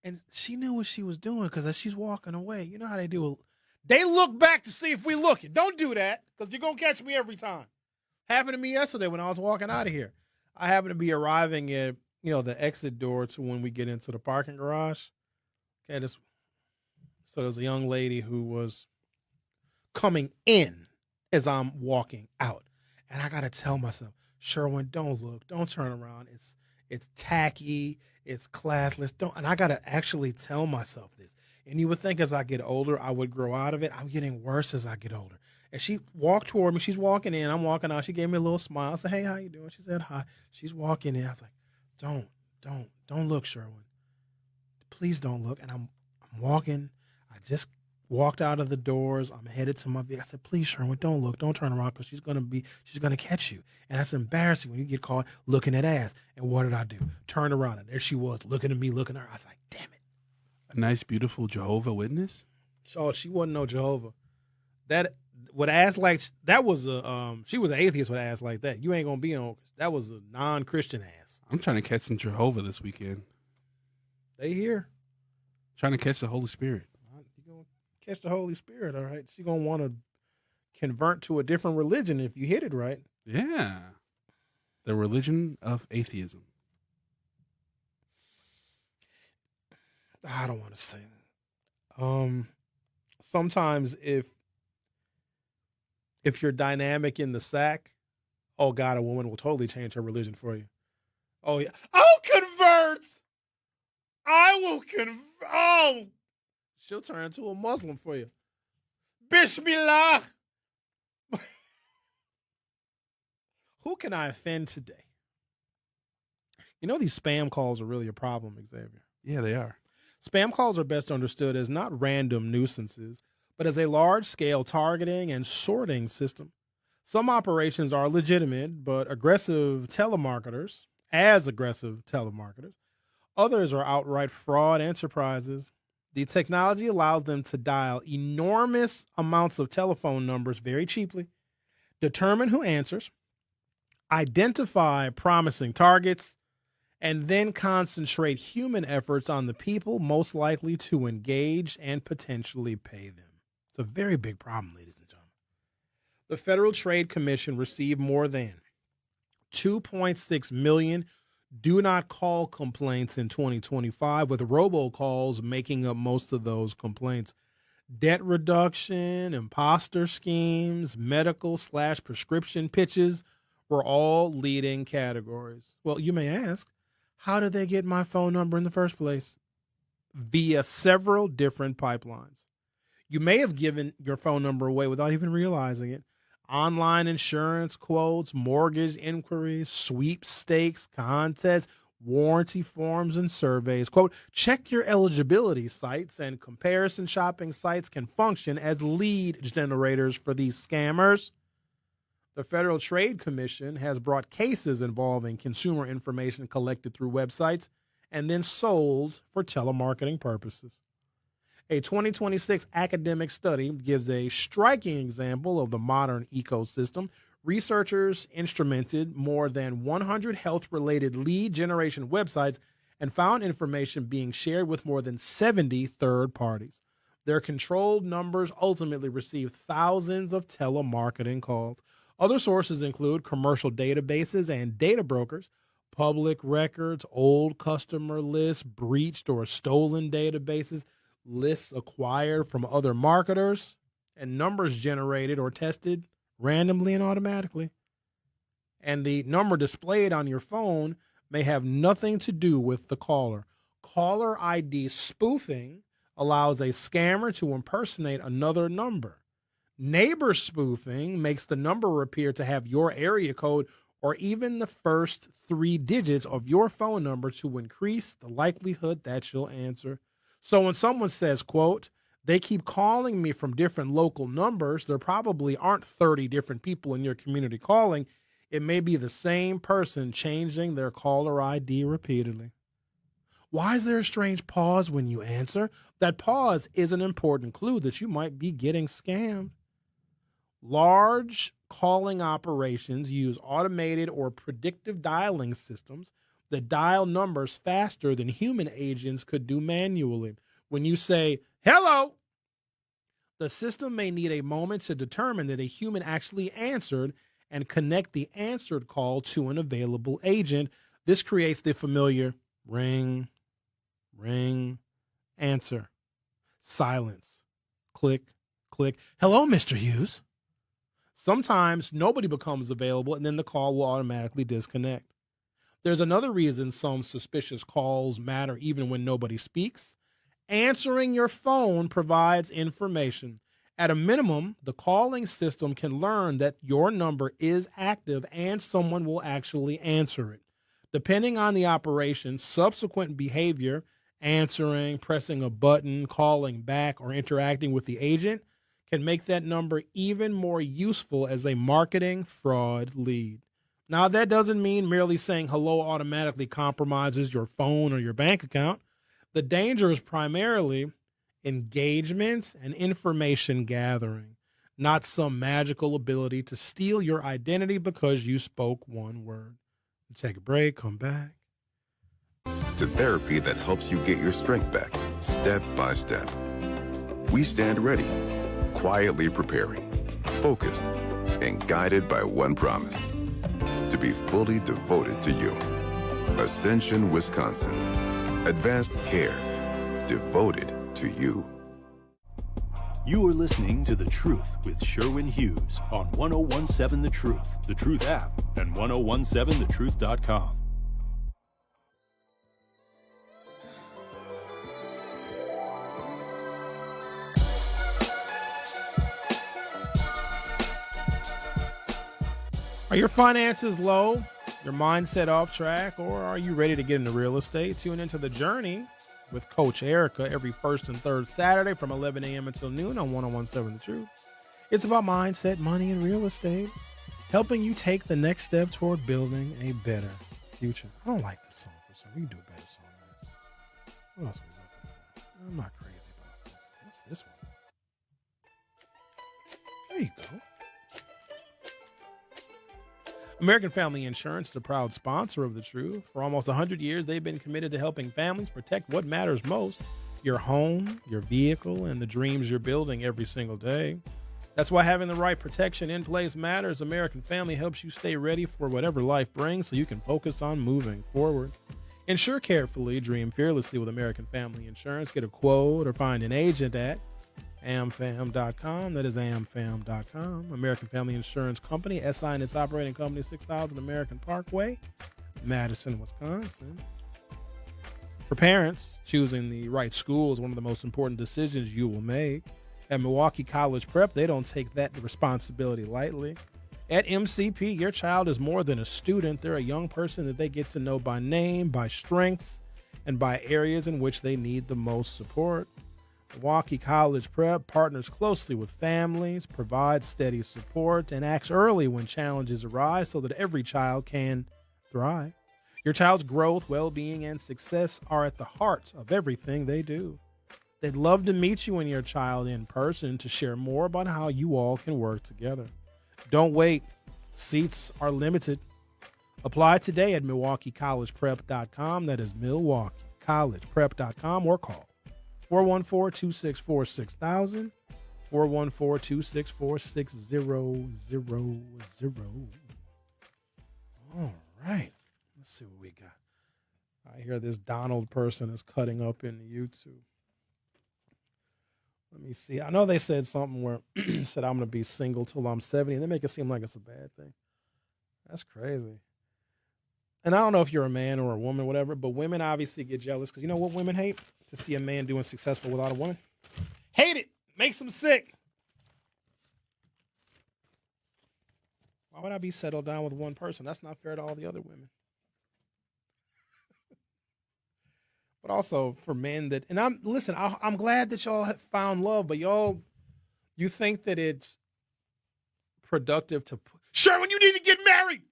And she knew what she was doing because as she's walking away, you know how they do. They look back to see if we looking. Don't do that because you're going to catch me every time. Happened to me yesterday when I was walking out of here. I happened to be arriving at, the exit door to when we get into the parking garage. Okay, so there's a young lady who was coming in as I'm walking out. And I got to tell myself, Sherwin, don't look. Don't turn around. It's tacky. It's classless. And I got to actually tell myself this. And you would think as I get older, I would grow out of it. I'm getting worse as I get older. And she walked toward me. She's walking in. I'm walking out. She gave me a little smile. I said, hey, how you doing? She said, hi. She's walking in. I was like, don't look, Sherwin. Please don't look. And I'm walking. I just walked out of the doors. I'm headed to my vehicle. I said, please, Sherwin, don't look. Don't turn around because she's going to catch you. And that's embarrassing when you get caught looking at ass. And what did I do? Turned around, and there she was looking at me, looking at her. I was like, damn it. A nice, beautiful Jehovah Witness? So she wasn't no Jehovah. With ass like that was she was an atheist with ass like that. You ain't gonna be on. That was a non-Christian ass. I'm trying to catch some Jehovah this weekend. They here. Trying to catch the Holy Spirit. You gonna catch the Holy Spirit, all right? She gonna want to convert to a different religion if you hit it right. Yeah. The religion of atheism. I don't want to say that. Sometimes if you're dynamic in the sack, oh God, a woman will totally change her religion for you. Oh yeah, I'll convert. I will convert. Oh, she'll turn into a Muslim for you. Bismillah. Who can I offend today? You know these spam calls are really a problem, Xavier. Yeah, they are. Spam calls are best understood as not random nuisances, but as a large-scale targeting and sorting system. Some operations are legitimate, but aggressive telemarketers, others are outright fraud enterprises. The technology allows them to dial enormous amounts of telephone numbers very cheaply, determine who answers, identify promising targets, and then concentrate human efforts on the people most likely to engage and potentially pay them. It's a very big problem, ladies and gentlemen. The Federal Trade Commission received more than 2.6 million do not call complaints in 2025, with robocalls making up most of those complaints. Debt reduction, imposter schemes, medical/prescription pitches were all leading categories. Well, you may ask, how did they get my phone number in the first place? Via several different pipelines. You may have given your phone number away without even realizing it. Online insurance quotes, mortgage inquiries, sweepstakes, contests, warranty forms, and surveys. Quote, check your eligibility sites, and comparison shopping sites can function as lead generators for these scammers. The Federal Trade Commission has brought cases involving consumer information collected through websites and then sold for telemarketing purposes. A 2026 academic study gives a striking example of the modern ecosystem. Researchers instrumented more than 100 health-related lead generation websites and found information being shared with more than 70 third parties. Their controlled numbers ultimately received thousands of telemarketing calls. Other sources include commercial databases and data brokers, public records, old customer lists, breached or stolen databases, lists acquired from other marketers, and numbers generated or tested randomly and automatically. And the number displayed on your phone may have nothing to do with the caller. Caller ID spoofing allows a scammer to impersonate another number. Neighbor spoofing makes the number appear to have your area code or even the first 3 digits of your phone number to increase the likelihood that you'll answer. So when someone says, quote, they keep calling me from different local numbers, there probably aren't 30 different people in your community calling. It may be the same person changing their caller ID repeatedly. Why is there a strange pause when you answer? That pause is an important clue that you might be getting scammed. Large calling operations use automated or predictive dialing systems that dial numbers faster than human agents could do manually. When you say, hello, the system may need a moment to determine that a human actually answered and connect the answered call to an available agent. This creates the familiar ring, ring, answer, silence, click, click. Hello, Mr. Hughes. Sometimes nobody becomes available and then the call will automatically disconnect. There's another reason some suspicious calls matter even when nobody speaks. Answering your phone provides information. At a minimum, the calling system can learn that your number is active and someone will actually answer it. Depending on the operation, subsequent behavior, answering, pressing a button, calling back, or interacting with the agent can make that number even more useful as a marketing fraud lead. Now, that doesn't mean merely saying hello automatically compromises your phone or your bank account. The danger is primarily engagement and information gathering, not some magical ability to steal your identity because you spoke one word. Take a break, come back. To therapy that helps you get your strength back, step by step. We stand ready, quietly preparing, focused, and guided by one promise: to be fully devoted to you. Ascension, Wisconsin. Advanced care. Devoted to you. You are listening to The Truth with Sherwin Hughes on 1017 The Truth, The Truth app, and 1017thetruth.com. Are your finances low? Your mindset off track? Or are you ready to get into real estate? Tune into The Journey with Coach Erica every first and third Saturday from 11 a.m. until noon on 1017 The Truth. It's about mindset, money, and real estate, helping you take the next step toward building a better future. I don't like this song, so we can do a better song than this. What else are we looking for? I'm not crazy about this. What's this one? There you go. American Family Insurance is a proud sponsor of The Truth. For almost 100 years, they've been committed to helping families protect what matters most, your home, your vehicle, and the dreams you're building every single day. That's why having the right protection in place matters. American Family helps you stay ready for whatever life brings so you can focus on moving forward. Insure carefully, dream fearlessly with American Family Insurance. Get a quote or find an agent at amfam.com. That is amfam.com. American Family Insurance Company, SI and its operating company, 6000 American Parkway, Madison, Wisconsin. For parents, choosing the right school is one of the most important decisions you will make. At Milwaukee College Prep, they don't take that responsibility lightly. At MCP, your child is more than a student. They're a young person that they get to know by name, by strengths, and by areas in which they need the most support. Milwaukee College Prep partners closely with families, provides steady support, and acts early when challenges arise so that every child can thrive. Your child's growth, well-being, and success are at the heart of everything they do. They'd love to meet you and your child in person to share more about how you all can work together. Don't wait. Seats are limited. Apply today at MilwaukeeCollegePrep.com. That is MilwaukeeCollegePrep.com, or call 414-264-6000, 414-264-6000. All right. Let's see what we got. I hear this Donald person is cutting up in YouTube. Let me see. I know they said something where said I'm going to be single till I'm 70, and they make it seem like it's a bad thing. That's crazy. And I don't know if you're a man or a woman, whatever, but women obviously get jealous because you know what women hate? To see a man doing successful without a woman. Hate it. Makes them sick. Why would I be settled down with one person? That's not fair to all the other women. But also for men that, and I'm glad that y'all have found love, but you think that it's productive to Sherwin, you need to get married.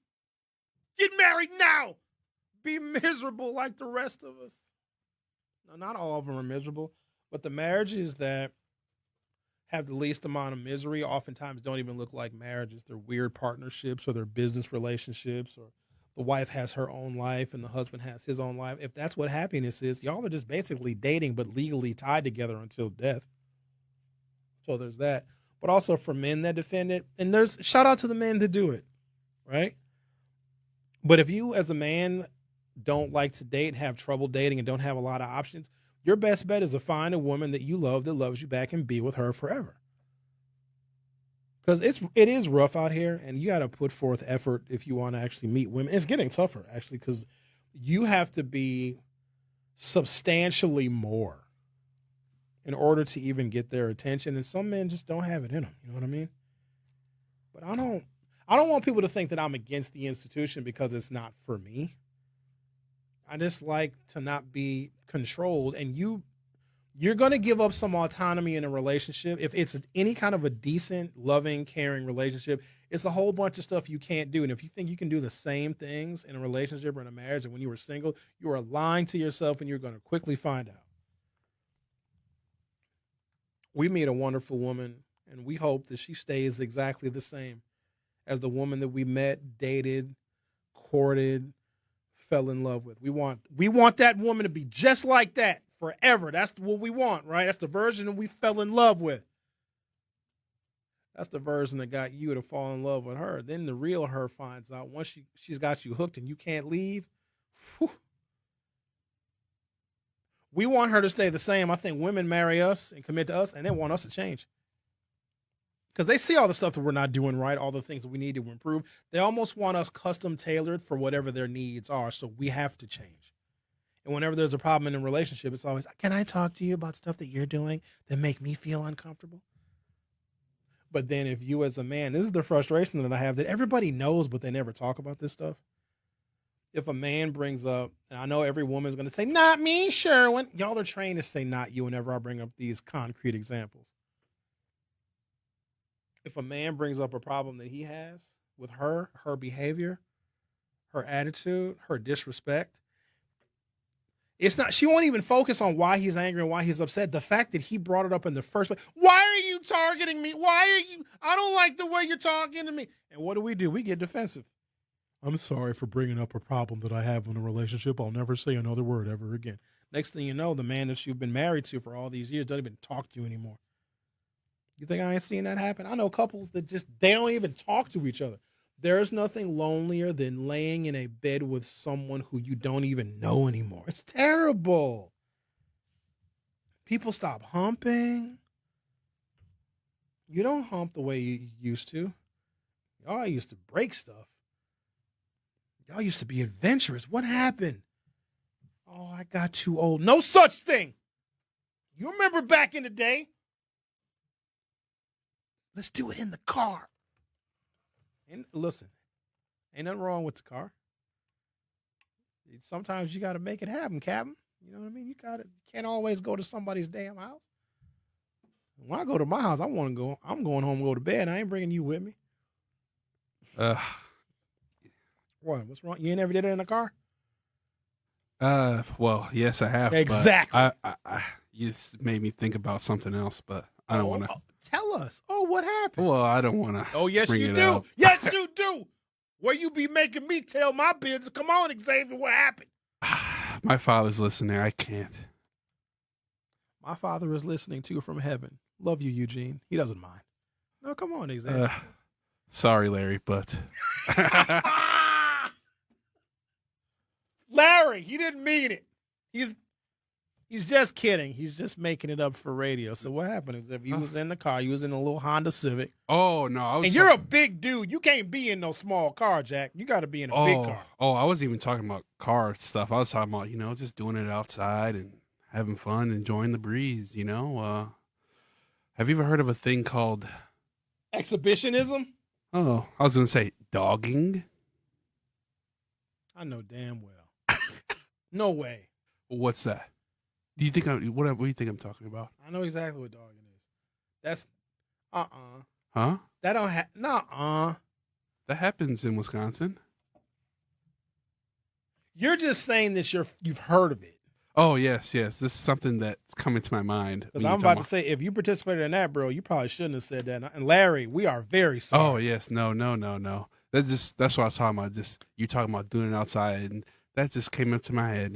Get married now. Be miserable like the rest of us. No, not all of them are miserable, but the marriages that have the least amount of misery oftentimes don't even look like marriages. They're weird partnerships, or they're business relationships, or the wife has her own life and the husband has his own life. If that's what happiness is, y'all are just basically dating but legally tied together until death. So there's that. But also for men that defend it, and there's shout out to the men that do it, right? But if you as a man don't like to date, have trouble dating, and don't have a lot of options, your best bet is to find a woman that you love, that loves you back, and be with her forever. Because it is rough out here, and you got to put forth effort if you want to actually meet women. It's getting tougher, actually, because you have to be substantially more in order to even get their attention, and some men just don't have it in them. You know what I mean? But I don't want people to think that I'm against the institution because it's not for me. I just like to not be controlled, and you're going to give up some autonomy in a relationship. If it's any kind of a decent, loving, caring relationship, it's a whole bunch of stuff you can't do. And if you think you can do the same things in a relationship or in a marriage and when you were single, you are lying to yourself, and you're going to quickly find out. We meet a wonderful woman, and we hope that she stays exactly the same as the woman that we met, dated, courted, fell in love with. We want that woman to be just like that forever. That's what we want, right? That's the version that we fell in love with. That's the version that got you to fall in love with her. Then the real her finds out once she's got you hooked and you can't leave. Whew. We want her to stay the same. I think women marry us and commit to us, and they want us to change. Because they see all the stuff that we're not doing right, all the things that we need to improve. They almost want us custom tailored for whatever their needs are, so we have to change. And whenever there's a problem in a relationship, it's always, can I talk to you about stuff that you're doing that make me feel uncomfortable? But then if you as a man, this is the frustration that I have, that everybody knows, but they never talk about this stuff. If a man brings up, and I know every woman's going to say, not me, Sherwin. Y'all are trained to say not you whenever I bring up these concrete examples. If a man brings up a problem that he has with her behavior, her attitude, her disrespect, it's not, she won't even focus on why he's angry and why he's upset. The fact that he brought it up in the first place. Why are you targeting me? I don't like the way you're talking to me. And what do? We get defensive. I'm sorry for bringing up a problem that I have in a relationship. I'll never say another word ever again. Next thing you know, the man that you've been married to for all these years doesn't even talk to you anymore. You think I ain't seen that happen? I know couples that they don't even talk to each other. There's nothing lonelier than laying in a bed with someone who you don't even know anymore. It's terrible. People stop humping. You don't hump the way you used to. Y'all used to break stuff. Y'all used to be adventurous. What happened? Oh, I got too old. No such thing. You remember back in the day? Let's do it in the car. And listen, ain't nothing wrong with the car. Sometimes you got to make it happen, Captain. You know what I mean? You can't always go to somebody's damn house. When I go to my house, I'm going home and go to bed. I ain't bringing you with me. What? What's wrong? You ain't never did it in a car? Well, yes, I have. Exactly. But you just made me think about something else, but I don't want to. Tell us. Oh, what happened? Well, I don't want to. Oh, yes, bring you it do. up. Yes, you do. Where you be making me tell my business. Come on, Xavier, what happened? My father's listening. I can't. My father is listening to you from heaven. Love you, Eugene. He doesn't mind. No, come on, Xavier. Sorry, Larry, but Larry, he didn't mean it. He's just kidding. He's just making it up for radio. So what happened is if you was in the car, you was in a little Honda Civic. Oh, no. And you're a big dude. You can't be in no small car, Jack. You got to be in a big car. Oh, I wasn't even talking about car stuff. I was talking about, just doing it outside and having fun, enjoying the breeze, Have you ever heard of a thing called exhibitionism? Oh, I was going to say dogging. I know damn well. No way. What's that? Do you think what do you think I'm talking about? I know exactly what dogging is. That's Huh? That don't That happens in Wisconsin. You're just saying that you've heard of it. Oh, yes. This is something that's coming to my mind. Because I'm about to say, if you participated in that, bro, you probably shouldn't have said that. And Larry, we are very sorry. Oh, yes. No. That's what I was talking about. Just you talking about doing it outside, and that just came up to my head,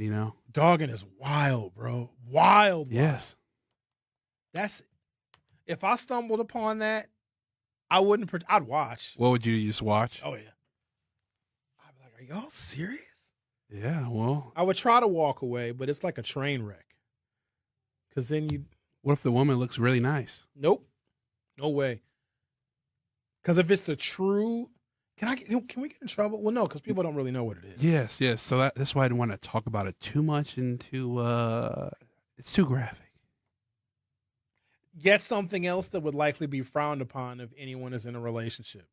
Dogging is wild, bro. Wild. Yes. That's if I stumbled upon that, I wouldn't. I'd watch. What would you just watch? Oh, yeah. I'd be like, are y'all serious? Yeah, well. I would try to walk away, but it's like a train wreck. Because then you. What if the woman looks really nice? Nope. No way. Because if it's the true. Can we get in trouble? Well, no, because people don't really know what it is. Yes. So that's why I didn't want to talk about it too much it's too graphic. Yet something else that would likely be frowned upon if anyone is in a relationship.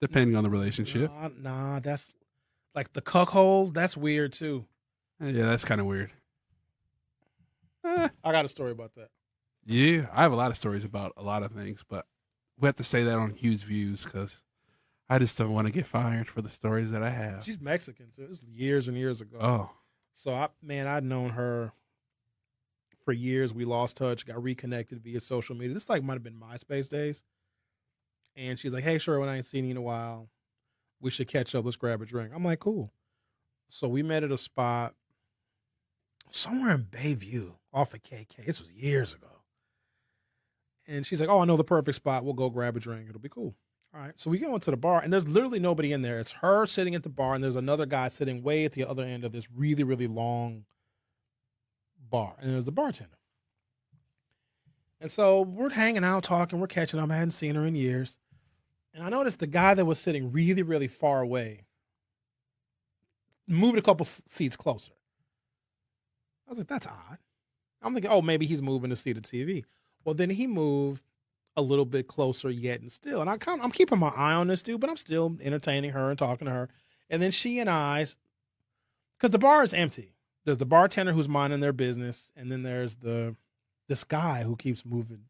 Depending on the relationship. Nah, that's like the cuckold. That's weird too. Yeah, that's kind of weird. I got a story about that. Yeah, I have a lot of stories about a lot of things, but we have to say that on Hughes Views because I just don't want to get fired for the stories that I have. She's Mexican too. This was years and years ago. Oh. So I'd known her for years. We lost touch, got reconnected via social media. This might have been MySpace days. And she's like, hey, Sherwin, I ain't seen you in a while. We should catch up. Let's grab a drink. I'm like, cool. So we met at a spot somewhere in Bayview off of KK. This was years ago. And she's like, oh, I know the perfect spot. We'll go grab a drink. It'll be cool. All right. So we go into the bar, and there's literally nobody in there. It's her sitting at the bar, and there's another guy sitting way at the other end of this really, really long bar. And there's the bartender. And so we're hanging out, talking, we're catching up. I hadn't seen her in years. And I noticed the guy that was sitting really, really far away moved a couple seats closer. I was like, that's odd. I'm thinking, oh, maybe he's moving to see the TV. Well, then he moved a little bit closer yet and still. And I'm keeping my eye on this dude, but I'm still entertaining her and talking to her. And then she and I, because the bar is empty. There's the bartender who's minding their business, and then there's this guy who keeps moving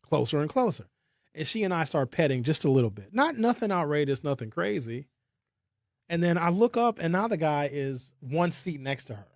closer and closer. And she and I start petting just a little bit. Nothing outrageous, nothing crazy. And then I look up, and now the guy is one seat next to her.